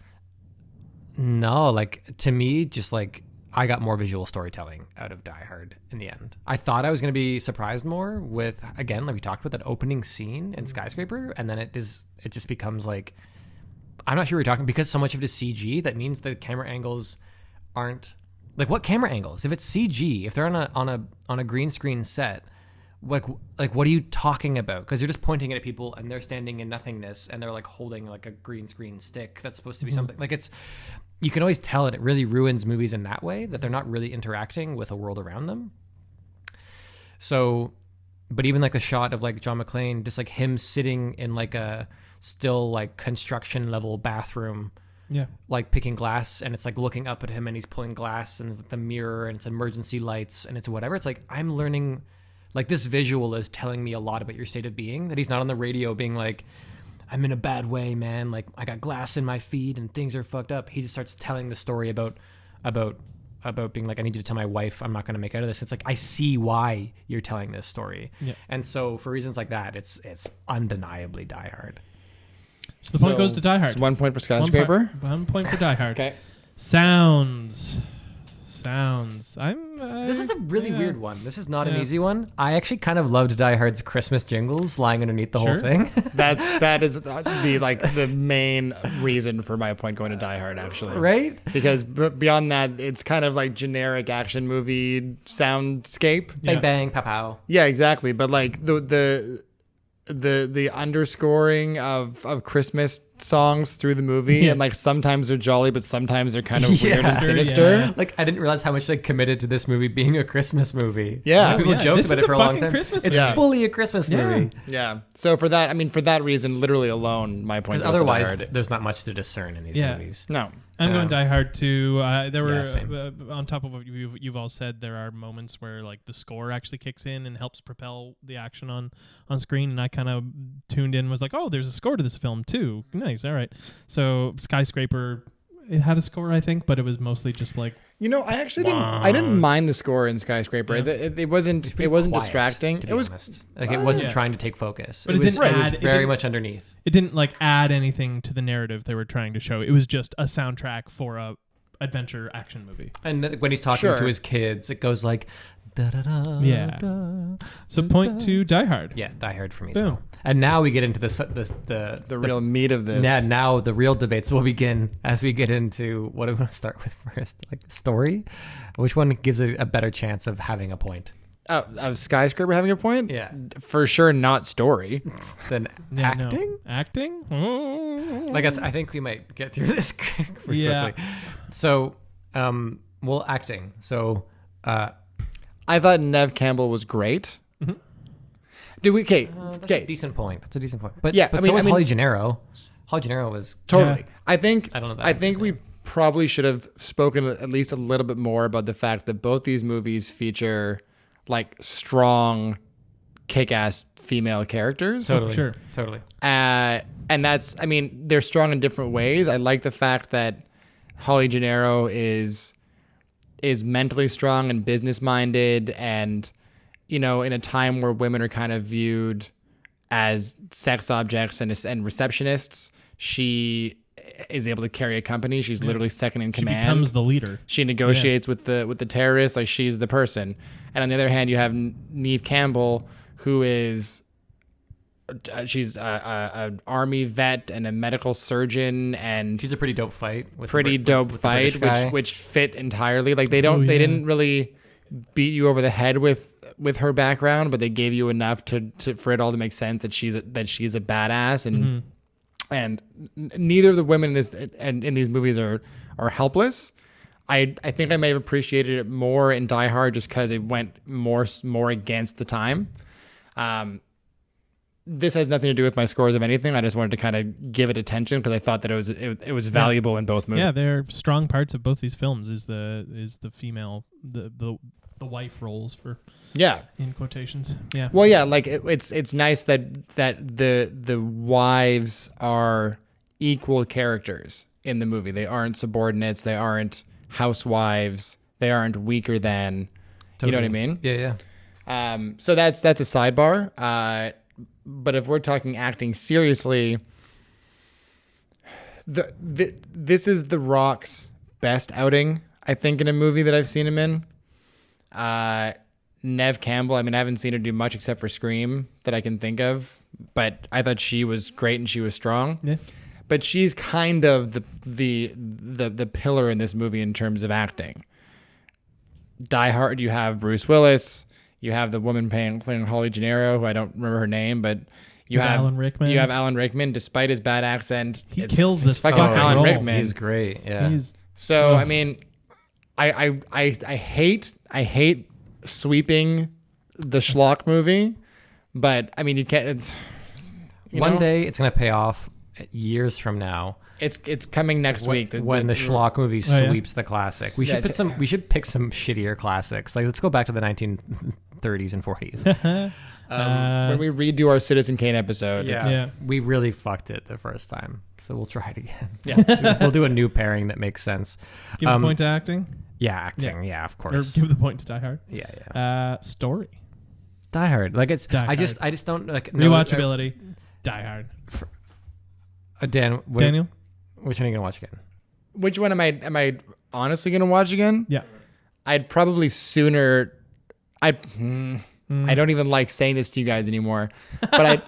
no, like to me, just like I got more visual storytelling out of Die Hard in the end. I thought I was going to be surprised more with, again, like we talked about that opening scene in Skyscraper, and then it just becomes like, I'm not sure we're talking because so much of it is CG. That means the camera angles aren't like what camera angles? If it's CG, if they're on a green screen set, like what are you talking about? Because you're just pointing it at people and they're standing in nothingness and they're like holding like a green screen stick that's supposed to be something like it's. You can always tell it really ruins movies in that way, that they're not really interacting with a world around them. So, but even like the shot of like John McClane, just like him sitting in like a still like construction level bathroom, like picking glass, and it's like looking up at him and he's pulling glass and the mirror and it's emergency lights and it's whatever. It's like, I'm learning, like this visual is telling me a lot about your state of being, that he's not on the radio being like, I'm in a bad way, man. Like I got glass in my feet and things are fucked up. He just starts telling the story about being like, I need you to tell my wife I'm not going to make it out of this. It's like, I see why you're telling this story. Yeah. And so for reasons like that, it's undeniably Die Hard. So the point goes to Die Hard. It's 1 point for Skyscraper. 1 point for Die Hard. Okay. Sounds. This is a really weird one. This is not an easy one. I actually kind of loved Die Hard's Christmas jingles lying underneath the whole thing. that is the main reason for my point going to Die Hard, actually. Right? Because beyond that, it's kind of like generic action movie soundscape. Bang bang, pow pow. Yeah, exactly. But like the underscoring of Christmas songs through the movie, and like sometimes they're jolly, but sometimes they're kind of weird and sinister. Yeah. Like I didn't realize how much they committed to this movie being a Christmas movie. Yeah, like, people joked about it for a long time. It's fully a Christmas movie. Yeah. So for that reason, literally alone, my point. Because otherwise, there's not much to discern in these movies. No. I'm going Die Hard too. There were on top of what you've all said, there are moments where like the score actually kicks in and helps propel the action on screen, and I kind of tuned in, was like, oh, there's a score to this film too. Nice, all right. So Skyscraper, it had a score, I think, but it was mostly just like, I actually didn't mind the score in Skyscraper. Yeah. It wasn't distracting. It was honest. Like it wasn't trying to take focus. But it was very much underneath. It didn't like add anything to the narrative they were trying to show. It was just a soundtrack for a adventure action movie. And when he's talking to his kids, it goes like da da da. Yeah. So point to Die Hard. Yeah, Die Hard for me as well. And now we get into the real meat of this. Yeah, now the real debates will begin as we get into what do we want to start with first, like the story. Which one gives a better chance of having a point? Of Skyscraper having a point? Yeah. For sure, not story. Then Yeah, no. acting? Acting? I think we might get through this pretty Yeah. quickly. So, acting. So, I thought Nev Campbell was great. Mm-hmm. that's a decent point. That's a decent point. But Yeah, but I mean- so was I mean- Holly Gennaro. Holly Gennaro was Totally. Yeah. I think I don't know that I think we probably should have spoken at least a little bit more about the fact that both these movies feature like strong, kick-ass female characters. totally sure. totally. And that's, I mean, they're strong in different ways. I like the fact that Holly Gennaro is mentally strong and business-minded, and, you know, in a time where women are kind of viewed as sex objects and receptionists, she is able to carry a company. She's literally second in She command. becomes the leader. She negotiates with the terrorists, like she's the person. And on the other hand, you have Neve Campbell, who is she's an army vet and a medical surgeon, and She's a pretty dope fight. With pretty the, dope with the British fight, guy. which fit entirely. Like they Oh, yeah. didn't really beat you over the head with her background, but they gave you enough to for it all to make sense that she's a badass, and and neither of the women in this and in these movies are helpless. I think I may have appreciated it more in Die Hard just because it went more against the time. This has nothing to do with my scores of anything. I just wanted to kind of give it attention because I thought that it was valuable in both movies. Yeah, they're strong parts of both these films. Is the female the wife roles for in quotations. Yeah. Well, yeah, like it's nice that the wives are equal characters in the movie. They aren't subordinates. They aren't housewives. They aren't weaker than. Totally. You know what I mean? Yeah. So that's a sidebar. But if we're talking acting seriously, this is The Rock's best outing, I think, in a movie that I've seen him in. Nev Campbell, I mean, I haven't seen her do much except for Scream that I can think of, but I thought she was great and she was strong. Yeah. But she's kind of the pillar in this movie in terms of acting. Die Hard, you have Bruce Willis. You have the woman playing Holly Gennaro, who I don't remember her name, but you have Alan Rickman. You have Alan Rickman, despite his bad accent. He kills this fucking fucking Alan role. Rickman. He's great. Yeah. He's So I mean, I hate sweeping the schlock movie, but I mean you can't. It's, One day it's gonna pay off years from now. It's coming next week. When the schlock movie Oh, yeah. sweeps the classic. We should Yes. We should pick some shittier classics. Like let's go back to the 1930s and 40s. when we redo our Citizen Kane episode. Yeah. Yeah. We really fucked it the first time. So we'll try it again. Yeah. We'll do a new pairing that makes sense. give a point to acting, Yeah, acting. Yeah, of or course. give the point to Die Hard. Yeah. Story, Die Hard. Like it's Die I just don't like rewatchability, Die Hard. Dan, Daniel. which one are you gonna watch again? Which one am I honestly gonna watch again? Yeah. I'd probably sooner. I don't even like saying this to you guys anymore, but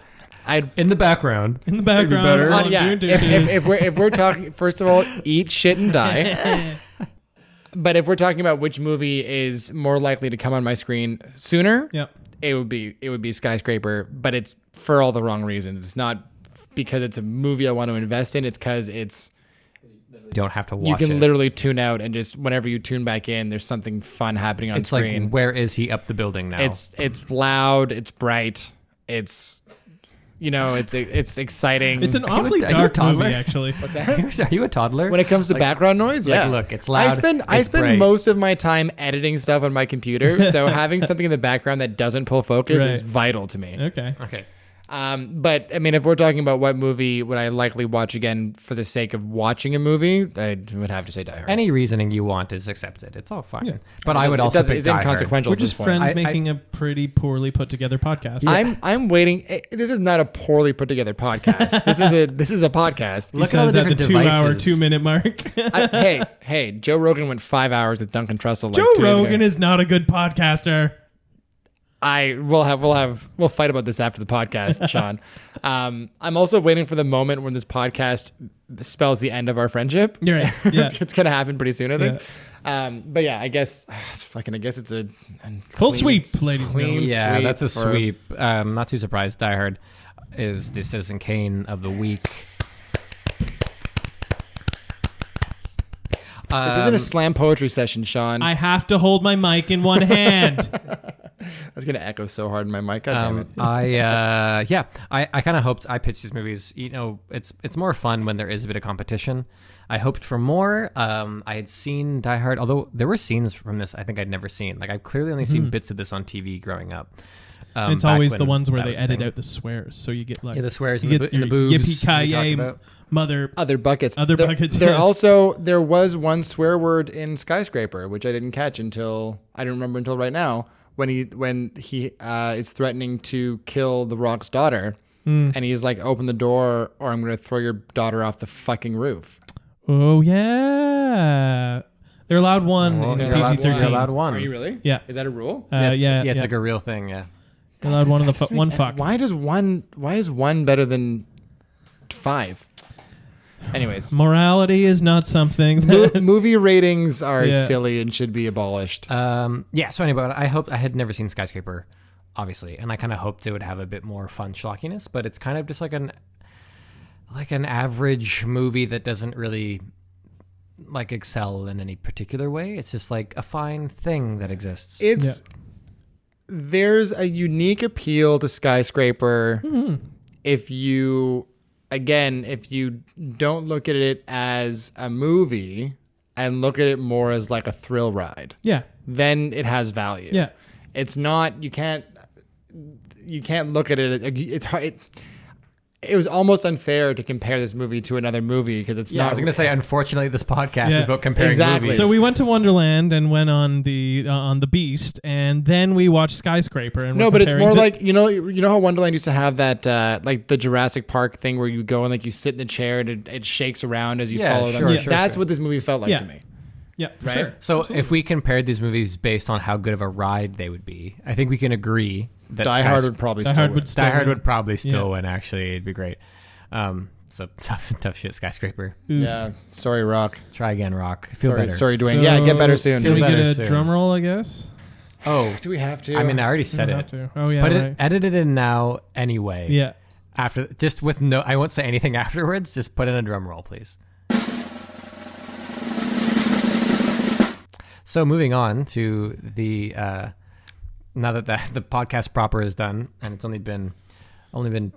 I'd In the background. In the background. better. while I'm yeah. doing dishes. If we're talking, first of all, eat shit and die. But if we're talking about which movie is more likely to come on my screen sooner, Yep. it would be Skyscraper. But it's for all the wrong reasons. It's not because it's a movie I want to invest in. It's because You don't have to watch you can it. literally tune out and just whenever you tune back in, there's something fun happening on It's screen. like, where is he up the building now? It's loud, it's bright, it's it's exciting. It's an awfully are you a dark toddler? movie, actually. What's that? Are you a toddler? When it comes to background noise, yeah. look, it's loud, I it's spend bright. most of my time editing stuff on my computer, so having something in the background that doesn't pull focus is Right. vital to me. Okay. Okay. But I mean, if we're talking about what movie would I likely watch again for the sake of watching a movie, I would have to say Die Hard. Any reasoning you want is accepted. It's all fine. Yeah. But I would also pick it's Die Hard. inconsequential. We're at this just point. friends I- making a pretty poorly put together podcast. I'm waiting. This is not a poorly put together podcast. This is a podcast. He Look at all says the at the different 2 hour, devices. 2 minute mark. Hey, Joe Rogan went 5 hours with Duncan Trussell. Like Joe 2 days ago. Rogan is not a good podcaster. We'll fight about this after the podcast, Sean. I'm also waiting for the moment when this podcast spells the end of our friendship. You're right. Yeah. It's gonna happen pretty soon, I think. But yeah, I guess it's a Full clean- sweep, ladies and clean gentlemen. Yeah, sweep that's a for- sweep. Not too surprised. Die Hard is the Citizen Kane of the week. This isn't a slam poetry session, Sean. I have to hold my mic in one hand. That's gonna echo so hard in my mic. God damn it. I kind of hoped I pitched these movies. You know, it's more fun when there is a bit of competition. I hoped for more. I had seen Die Hard, although there were scenes from this I think I'd never seen. Like I've clearly only seen bits of this on TV growing up. It's back always when the ones where that they was a edit thing. out the swears, so you get like The swears you and get the your boobs. yippee we talked ki about. mother. Other buckets. Other There- buckets, There yeah. also there was one swear word in Skyscraper, which I didn't catch until I didn't remember until right now when he is threatening to kill the Rock's daughter, and he's like, "Open the door, or I'm gonna throw your daughter off the fucking roof." Oh yeah, they're allowed one in You're allowed- PG-13. you're allowed one. Are you really? Yeah. Is that a rule? Yeah, it's like a real thing. Yeah. They're allowed one of the one fuck. Why is one better than 5? Anyways, Morality is not something that movie ratings are Yeah. silly and should be abolished. So anyway, I had never seen Skyscraper, obviously, and I kind of hoped it would have a bit more fun schlockiness, but it's kind of just like an average movie that doesn't really like excel in any particular way. It's just like a fine thing that exists. There's a unique appeal to Skyscraper if you don't look at it as a movie and look at it more as like a thrill ride, yeah, then it has value. yeah. It's not, you can't look at it. It's hard. It was almost unfair to compare this movie to another movie because it's Yeah, not. I was going to say, unfortunately, this podcast Yeah, is about comparing exactly. movies. So we went to Wonderland and went on the Beast, and then we watched Skyscraper. And No, we're but it's comparing more the- like you know how Wonderland used to have that like the Jurassic Park thing where you go and like you sit in the chair and it shakes around as you Yeah, follow them. sure, Yeah. sure, That's sure. what this movie felt like Yeah. to me. yeah, for Right? sure. So if we compared these movies based on how good of a ride they would be, I think we can agree that Die Hard would probably Die still Hard win. would still Die Hard win. would probably still Yeah. win. Actually, it'd be great. So tough shit, Skyscraper. Oof. Yeah. Sorry, Rock. Try again, Rock. Feel Sorry, better. sorry, Dwayne. Yeah, get better soon. Can we Feel get better a soon. drum roll, I guess? Oh, Do we have to? I mean, I already said We it. have to. Oh yeah, Put right. it, edit it in now anyway. Yeah. After, just with no, I won't say anything afterwards. Just put in a drum roll, please. So moving on to the now that the podcast proper is done, and it's only been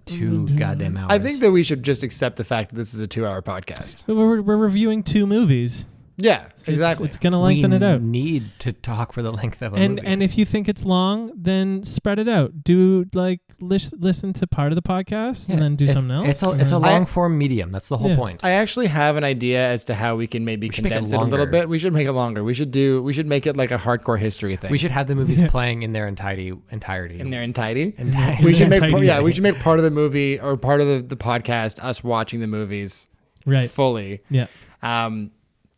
2 goddamn hours. I think that we should just accept the fact that this is a 2-hour podcast. We're reviewing 2 movies. Yeah, It's- exactly. It's gonna lengthen we it out. need to talk for the length of a And movie. and if you think it's long, then spread it out. Do like listen to part of the podcast and then do something else. It's a and then- long form medium. That's the whole Yeah. point. I actually have an idea as to how we can maybe should make it condense it a little longer. bit. We should make it longer. We should make it like a hardcore history thing. We should have the movies Yeah. playing in their entirety. in their entirety. Entirety. We should make Entirety. we should make part of the movie or part of the podcast us watching the movies right. fully. Yeah.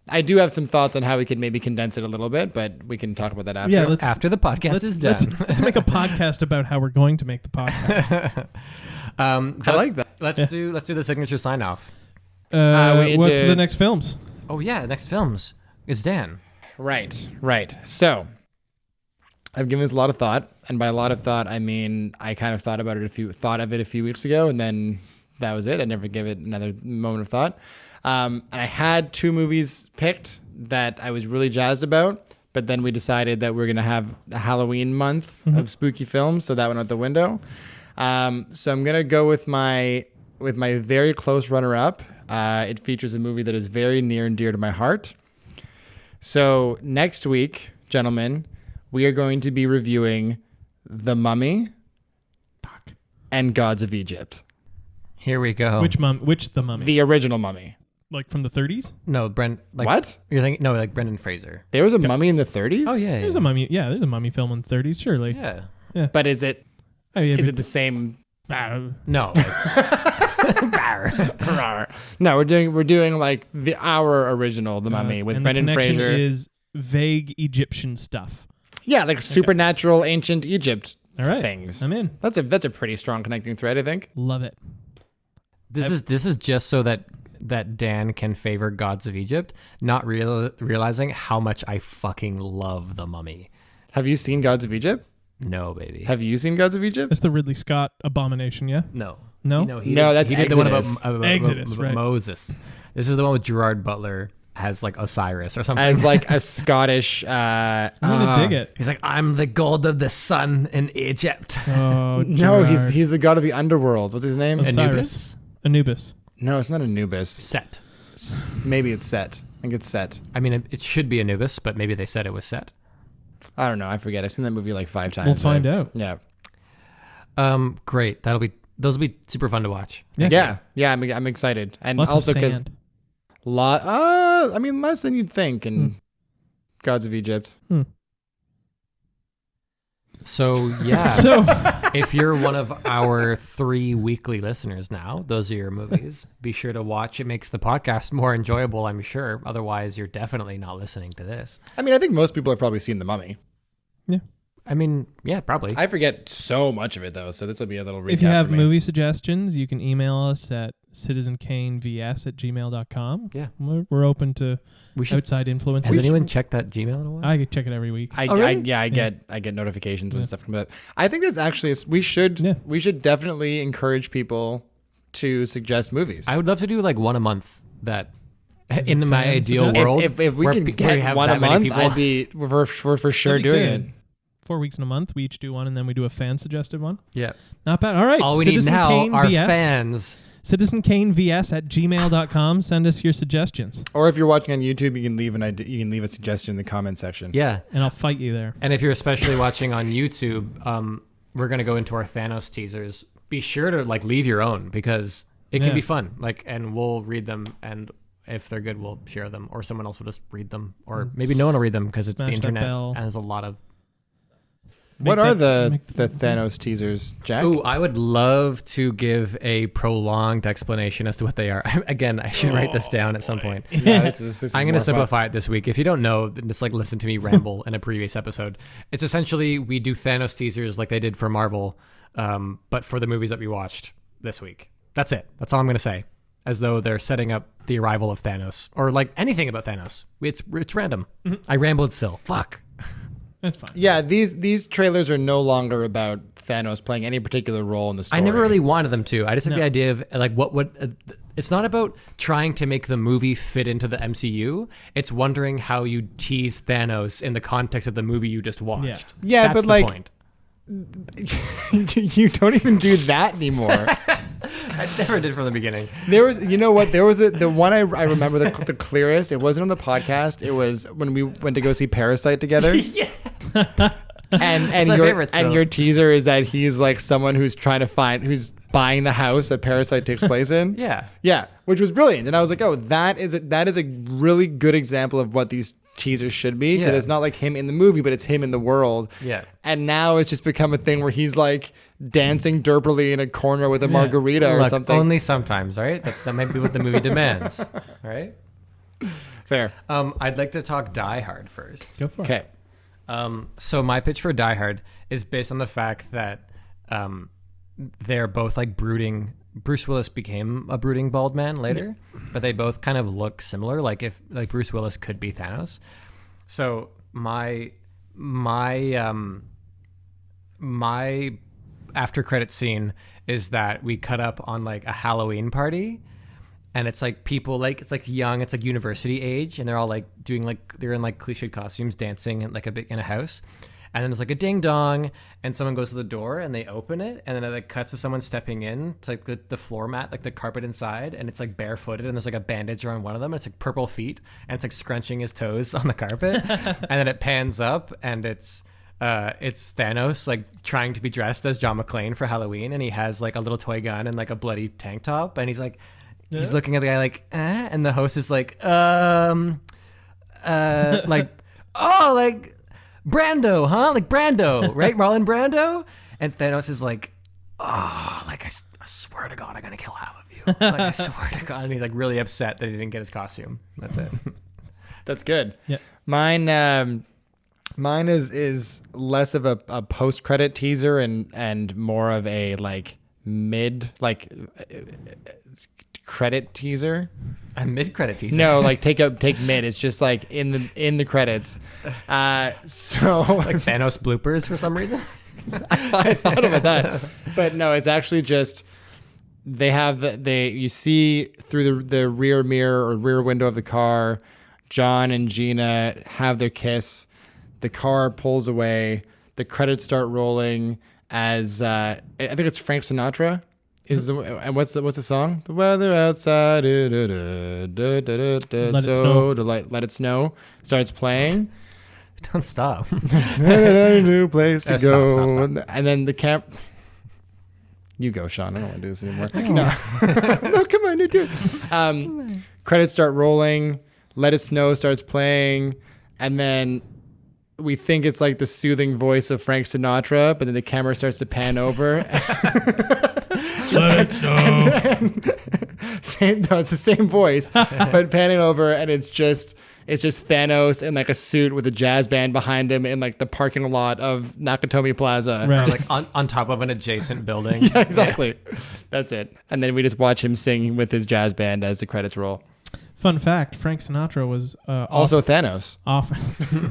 I do have some thoughts on how we could maybe condense it a little bit, but we can talk about that after. Yeah. Let's After the podcast is done. let's make a podcast about how we're going to make the podcast. I like that. Let's do the signature sign off. we need What's to- the next films? Oh yeah, next films. It's Dan. Right. So I've given this a lot of thought, and by a lot of thought, I mean I kind of thought of it a few weeks ago, and then that was it. I never gave it another moment of thought. And I had 2 movies picked that I was really jazzed about, but then we decided that we're gonna have a Halloween month of spooky films, so that went out the window. So I'm gonna go with my very close runner-up. It features a movie that is very near and dear to my heart. So next week, gentlemen, we are going to be reviewing The Mummy and Gods of Egypt. Here we go. Which the Mummy? The original Mummy. Like from the 30s? No, Brent. Like, What? You're thinking? No, like Brendan Fraser. There was a mummy in the 30s? Oh yeah. There's a mummy. Yeah, there's a mummy film in the 30s. Surely. Yeah. But is it Oh, yeah, is it the same? No. It's, No, we're doing like our original The Mummy with and Brendan the connection Fraser. is vague Egyptian stuff. Yeah, like supernatural ancient Egypt All right. things. I'm in. That's a pretty strong connecting thread, I think. Love it. This is just so that Dan can favor Gods of Egypt, not realizing how much I fucking love The Mummy. Have you seen Gods of Egypt? No, baby. Have you seen Gods of Egypt? That's the Ridley Scott abomination, yeah? No. No? That's he did the one Exodus. about Exodus, right. Moses. This is the one with Gerard Butler as like Osiris or something. As like a Scottish. I'm gonna dig it. He's like, I'm the god of the sun in Egypt. Oh, No, Gerard. he's the god of the underworld. What's his name? Osiris. Anubis. No, it's not Anubis. Set. Maybe it's Set. I think it's Set. I mean, it should be Anubis, but maybe they said it was Set. I don't know. I forget. I've seen that movie like 5 times. We'll find out. Yeah. Great. Those will be super fun to watch. Yeah. I'm excited, and Lots also of because sand. less than you'd think in Gods of Egypt. So yeah. So If you're one of our 3 weekly listeners now, those are your movies. Be sure to watch. It makes the podcast more enjoyable, I'm sure. Otherwise, you're definitely not listening to this. I mean, I think most people have probably seen The Mummy. yeah. I mean, yeah, probably. I forget so much of it though, so this will be a little recap. If you have for me. movie suggestions, you can email us at citizencanevs@gmail.com. Yeah. We're open to We should. outside influences. Has anyone checked that Gmail in a while? I could check it every week. I get notifications when stuff comes up. I think that's actually we should definitely encourage people to suggest movies. I would love to do like one a month. That in a my fan ideal suggestion? world, if we where can we get have one that a many month, people. I'd be we're for sure That'd be doing good. it. 4 weeks in a month, we each do one, and then we do a fan suggested one. Yeah. Not bad. All right. All we Citizen need now Kane are VS. fans. CitizenCaneVS@gmail.com. Send us your suggestions, Or if you're watching on YouTube, you can leave a suggestion in the comment section. Yeah. and I'll fight you there. And if you're especially watching on YouTube, we're gonna go into our Thanos teasers. Be sure to like leave your own because it can Yeah. be fun. Like, and we'll read them, and if they're good, we'll share them, or someone else will just read them, or maybe no one will read them because it's the Smash that internet bell. and there's a lot of. What Make are that- the Thanos teasers, Jack? Ooh, I would love to give a prolonged explanation as to what they are. Again, I should write this down at some point. Yeah, this is I'm going to more fun. simplify it this week. If you don't know, then just like listen to me ramble in a previous episode. It's essentially we do Thanos teasers like they did for Marvel, but for the movies that we watched this week. That's it. That's all I'm going to say. As though they're setting up the arrival of Thanos or like anything about Thanos. It's random. I rambled still. Fuck. That's fine. Yeah, these trailers are no longer about Thanos playing any particular role in the story. I never really wanted them to. I just had No. the idea of like what would. It's not about trying to make the movie fit into the MCU. It's wondering how you tease Thanos in the context of the movie you just watched. Yeah, That's but the like- point. You don't even do that anymore. I never did from the beginning. There was, you know what? There was the one I remember the clearest. It wasn't on the podcast. It was when we went to go see Parasite together. Yeah. And my your favorite still. your teaser is that he's like someone who's who's buying the house that Parasite takes place in. Yeah. Yeah, which was brilliant. And I was like, oh, that is a really good example of what these teasers should be, because Yeah. it's not like him in the movie, but it's him in the world. Yeah. And now it's just become a thing where he's like dancing derpily in a corner with a margarita or Look, something. only sometimes, right? That might be what the movie demands, right? Fair. I'd like to talk Die Hard first. Go for it. Okay. So my pitch for Die Hard is based on the fact that they're both like brooding. Bruce Willis became a brooding bald man later, but they both kind of look similar. Like if like Bruce Willis could be Thanos. So my after credit scene is that we cut up on like a Halloween party. And it's like people like, it's like young, it's like university age. And they're all like doing like, they're in like cliched costumes dancing in like in a house. And then there's like a ding dong and someone goes to the door and they open it. And then it like cuts to someone stepping in to like the floor mat, like the carpet inside. And it's like barefooted and there's like a bandage around one of them. And it's like purple feet and it's like scrunching his toes on the carpet. And then it pans up and it's Thanos like trying to be dressed as John McClane for Halloween. And he has like a little toy gun and like a bloody tank top. And he's like, he's looking at the guy like, and the host is like, like, oh, like Brando, huh? Like Brando, right? Marlon Brando. And Thanos is like, oh, like I swear to God, I'm gonna kill half of you. Like I swear to God. And he's like really upset that he didn't get his costume. That's it. That's good. Yeah. Mine, Mine is less of a post-credit teaser and more of a like mid credit teaser. A mid-credit teaser. No, like take mid. It's just like in the credits. So Like Thanos bloopers for some reason. I thought about that, but no, it's actually just you see through the rear mirror or rear window of the car, John and Gina have their kiss. The car pulls away. The credits start rolling as I think it's Frank Sinatra. And what's the song? The weather outside, let it snow starts playing. Don't stop. New place to go. Stop. And then the camp. You go, Sean. I don't want to do this anymore. No, come on, you do it. Credits start rolling. Let It Snow starts playing, and then we think it's like the soothing voice of Frank Sinatra, but then the camera starts to pan over. Let it snow. No, it's the same voice, but panning over, and it's just Thanos in like a suit with a jazz band behind him in like the parking lot of Nakatomi Plaza. Right. Or like on top of an adjacent building. Yeah, exactly. That's it. And then we just watch him sing with his jazz band as the credits roll. Fun fact: Frank Sinatra was Also Thanos.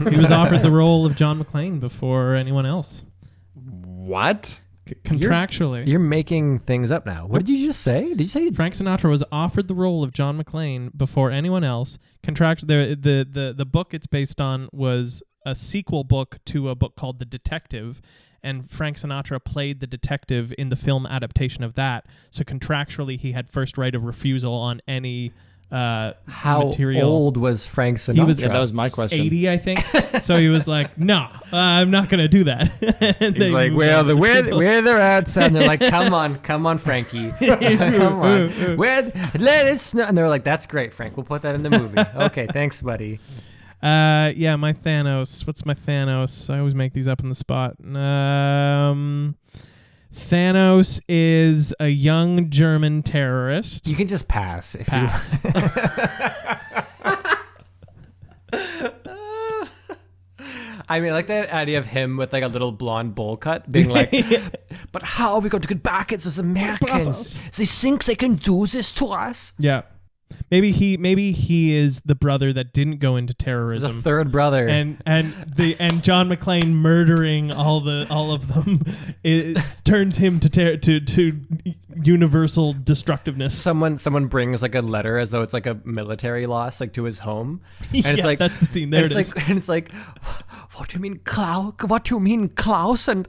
He was offered the role of John McClane before anyone else. What? Contractually, You're making things up now. What did you just say? Did you say Frank Sinatra was offered the role of John McClane before anyone else. The book it's based on was a sequel book to a book called The Detective, and Frank Sinatra played the detective in the film adaptation of that. So contractually, he had first right of refusal on any how material. old was Frank Sinatra? He was Yeah, that was my question. 80, I think. So he was like, "No, I'm not going to do that." And He's they like, moved on to the where sequel. they're at, and they're like, come on, Frankie, come on, let it snow. And they're like, that's great, Frank. We'll put that in the movie. Okay, thanks, buddy. Yeah, my Thanos. What's my Thanos? I always make these up on the spot. Thanos is a young German terrorist. You can just pass. If Pass. I mean, I like the idea of him with like a little blonde bowl cut, being like, "But how are we going to get back at those Americans? They think they can do this to us." Yeah. Maybe he is the brother that didn't go into There's terrorism. a third brother, and John McClane murdering all of them turns him to universal destructiveness. someone brings like a letter as though it's like a military loss, like to his home, and Yeah, it's like that's the scene. There it is. and it's like, what do you mean, Klaus? What do you mean, Klaus? And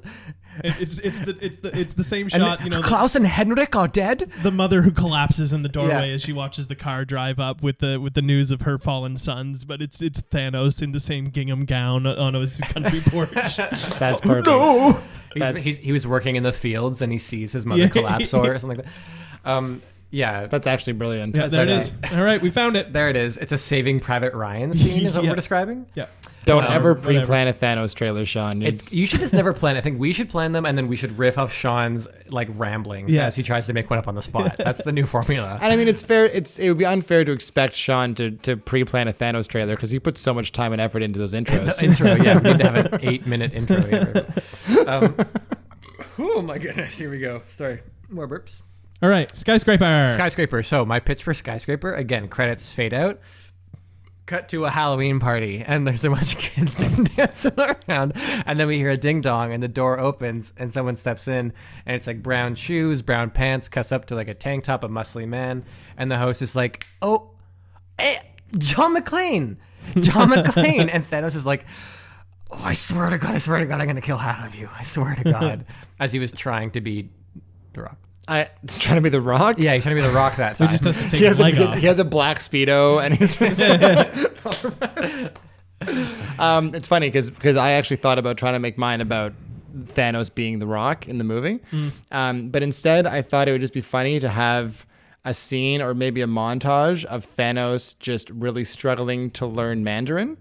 It's the same shot. You know, Klaus and Henrik are dead. the mother who collapses in the doorway Yeah. as she watches the car drive up with the news of her fallen sons. But it's Thanos in the same gingham gown on his country porch. That's perfect. No. He was working in the fields and he sees his mother collapse or something like that. Yeah, That's actually brilliant. Yeah, there it is. All right, we found it. there it is. It's a Saving Private Ryan scene, is what Yeah. we're describing. Yeah. Don't ever whatever. pre-plan a Thanos trailer, Sean. You should just never plan. I think we should plan them, and then we should riff off Sean's like ramblings Yeah. as he tries to make one up on the spot. That's the new formula. And I mean, it's fair. It would be unfair to expect Sean to pre-plan a Thanos trailer because he puts so much time and effort into those intros. The intro, yeah, we need to have an 8-minute intro here. Oh my goodness, here we go. Sorry, more burps. All right, Skyscraper. Skyscraper. So my pitch for Skyscraper, again, credits fade out. Cut to a Halloween party, and there's a bunch of kids dancing around, and then we hear a ding dong, and the door opens, and someone steps in, and it's like brown shoes, brown pants, cuts up to like a tank top, a muscly man, and the host is like, "Oh, hey, John McClane," and Thanos is like, "Oh, I swear to God, I'm gonna kill half of you. I swear to God," as he was trying to be The Rock. Trying to be The Rock? Yeah, he's trying to be The Rock that So time. he just has to take He his leg off. has a black Speedo and he's just it's funny because I actually thought about trying to make mine about Thanos being The Rock in the movie. But instead I thought it would just be funny to have a scene or maybe a montage of Thanos just really struggling to learn Mandarin.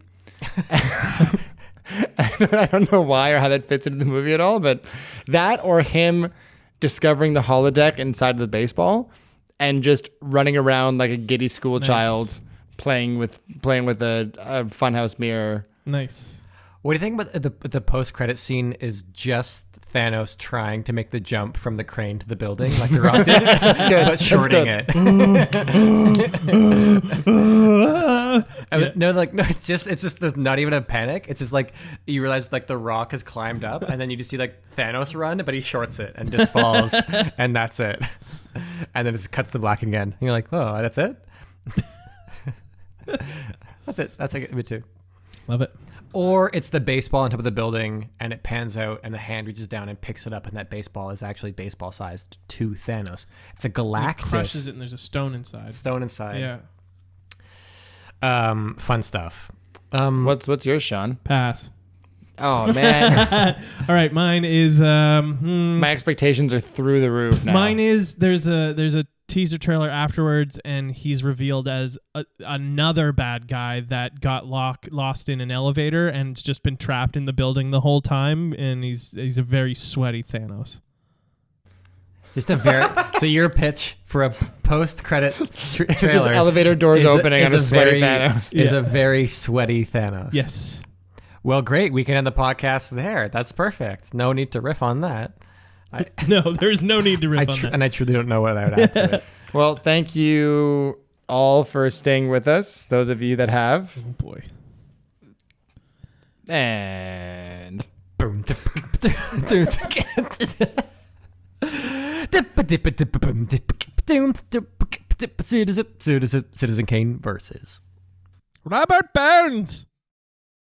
I don't know why or how that fits into the movie at all, but that or him discovering the holodeck inside of the baseball and just running around like a giddy school child playing with a funhouse mirror. Nice. What do you think about the post-credit scene is just Thanos trying to make the jump from the crane to the building like The Rock did, but shorting it. No, it's just there's not even a panic. It's just like you realize like The Rock has climbed up, and then you just see like Thanos run, but he shorts it and just falls, and that's it. And then it just cuts to black again. And you're like, oh, that's it? That's it. That's like me too. Love it. Or it's the baseball on top of the building, and it pans out, and the hand reaches down and picks it up, and that baseball is actually baseball-sized to Thanos. It's a Galactus. He crushes it, and there's a stone inside. Yeah. Fun stuff. What's yours, Sean? Pass. Oh, man. All right, mine is... My expectations are through the roof now. Mine is... There's a teaser trailer afterwards, and he's revealed as another bad guy that got lost in an elevator and's just been trapped in the building the whole time, and he's a very sweaty Thanos. Just a very... So your pitch for a post-credit trailer... Just elevator doors opening on a sweaty Thanos. Is a very sweaty Thanos. Yes. Well, great. We can end the podcast there. That's perfect. No need to riff on that. No, there's no need to riff on that. And I truly don't know what I would add to it. Well, thank you all for staying with us, those of you that have. Oh, boy. And... Citizen Kane versus Robert Burns!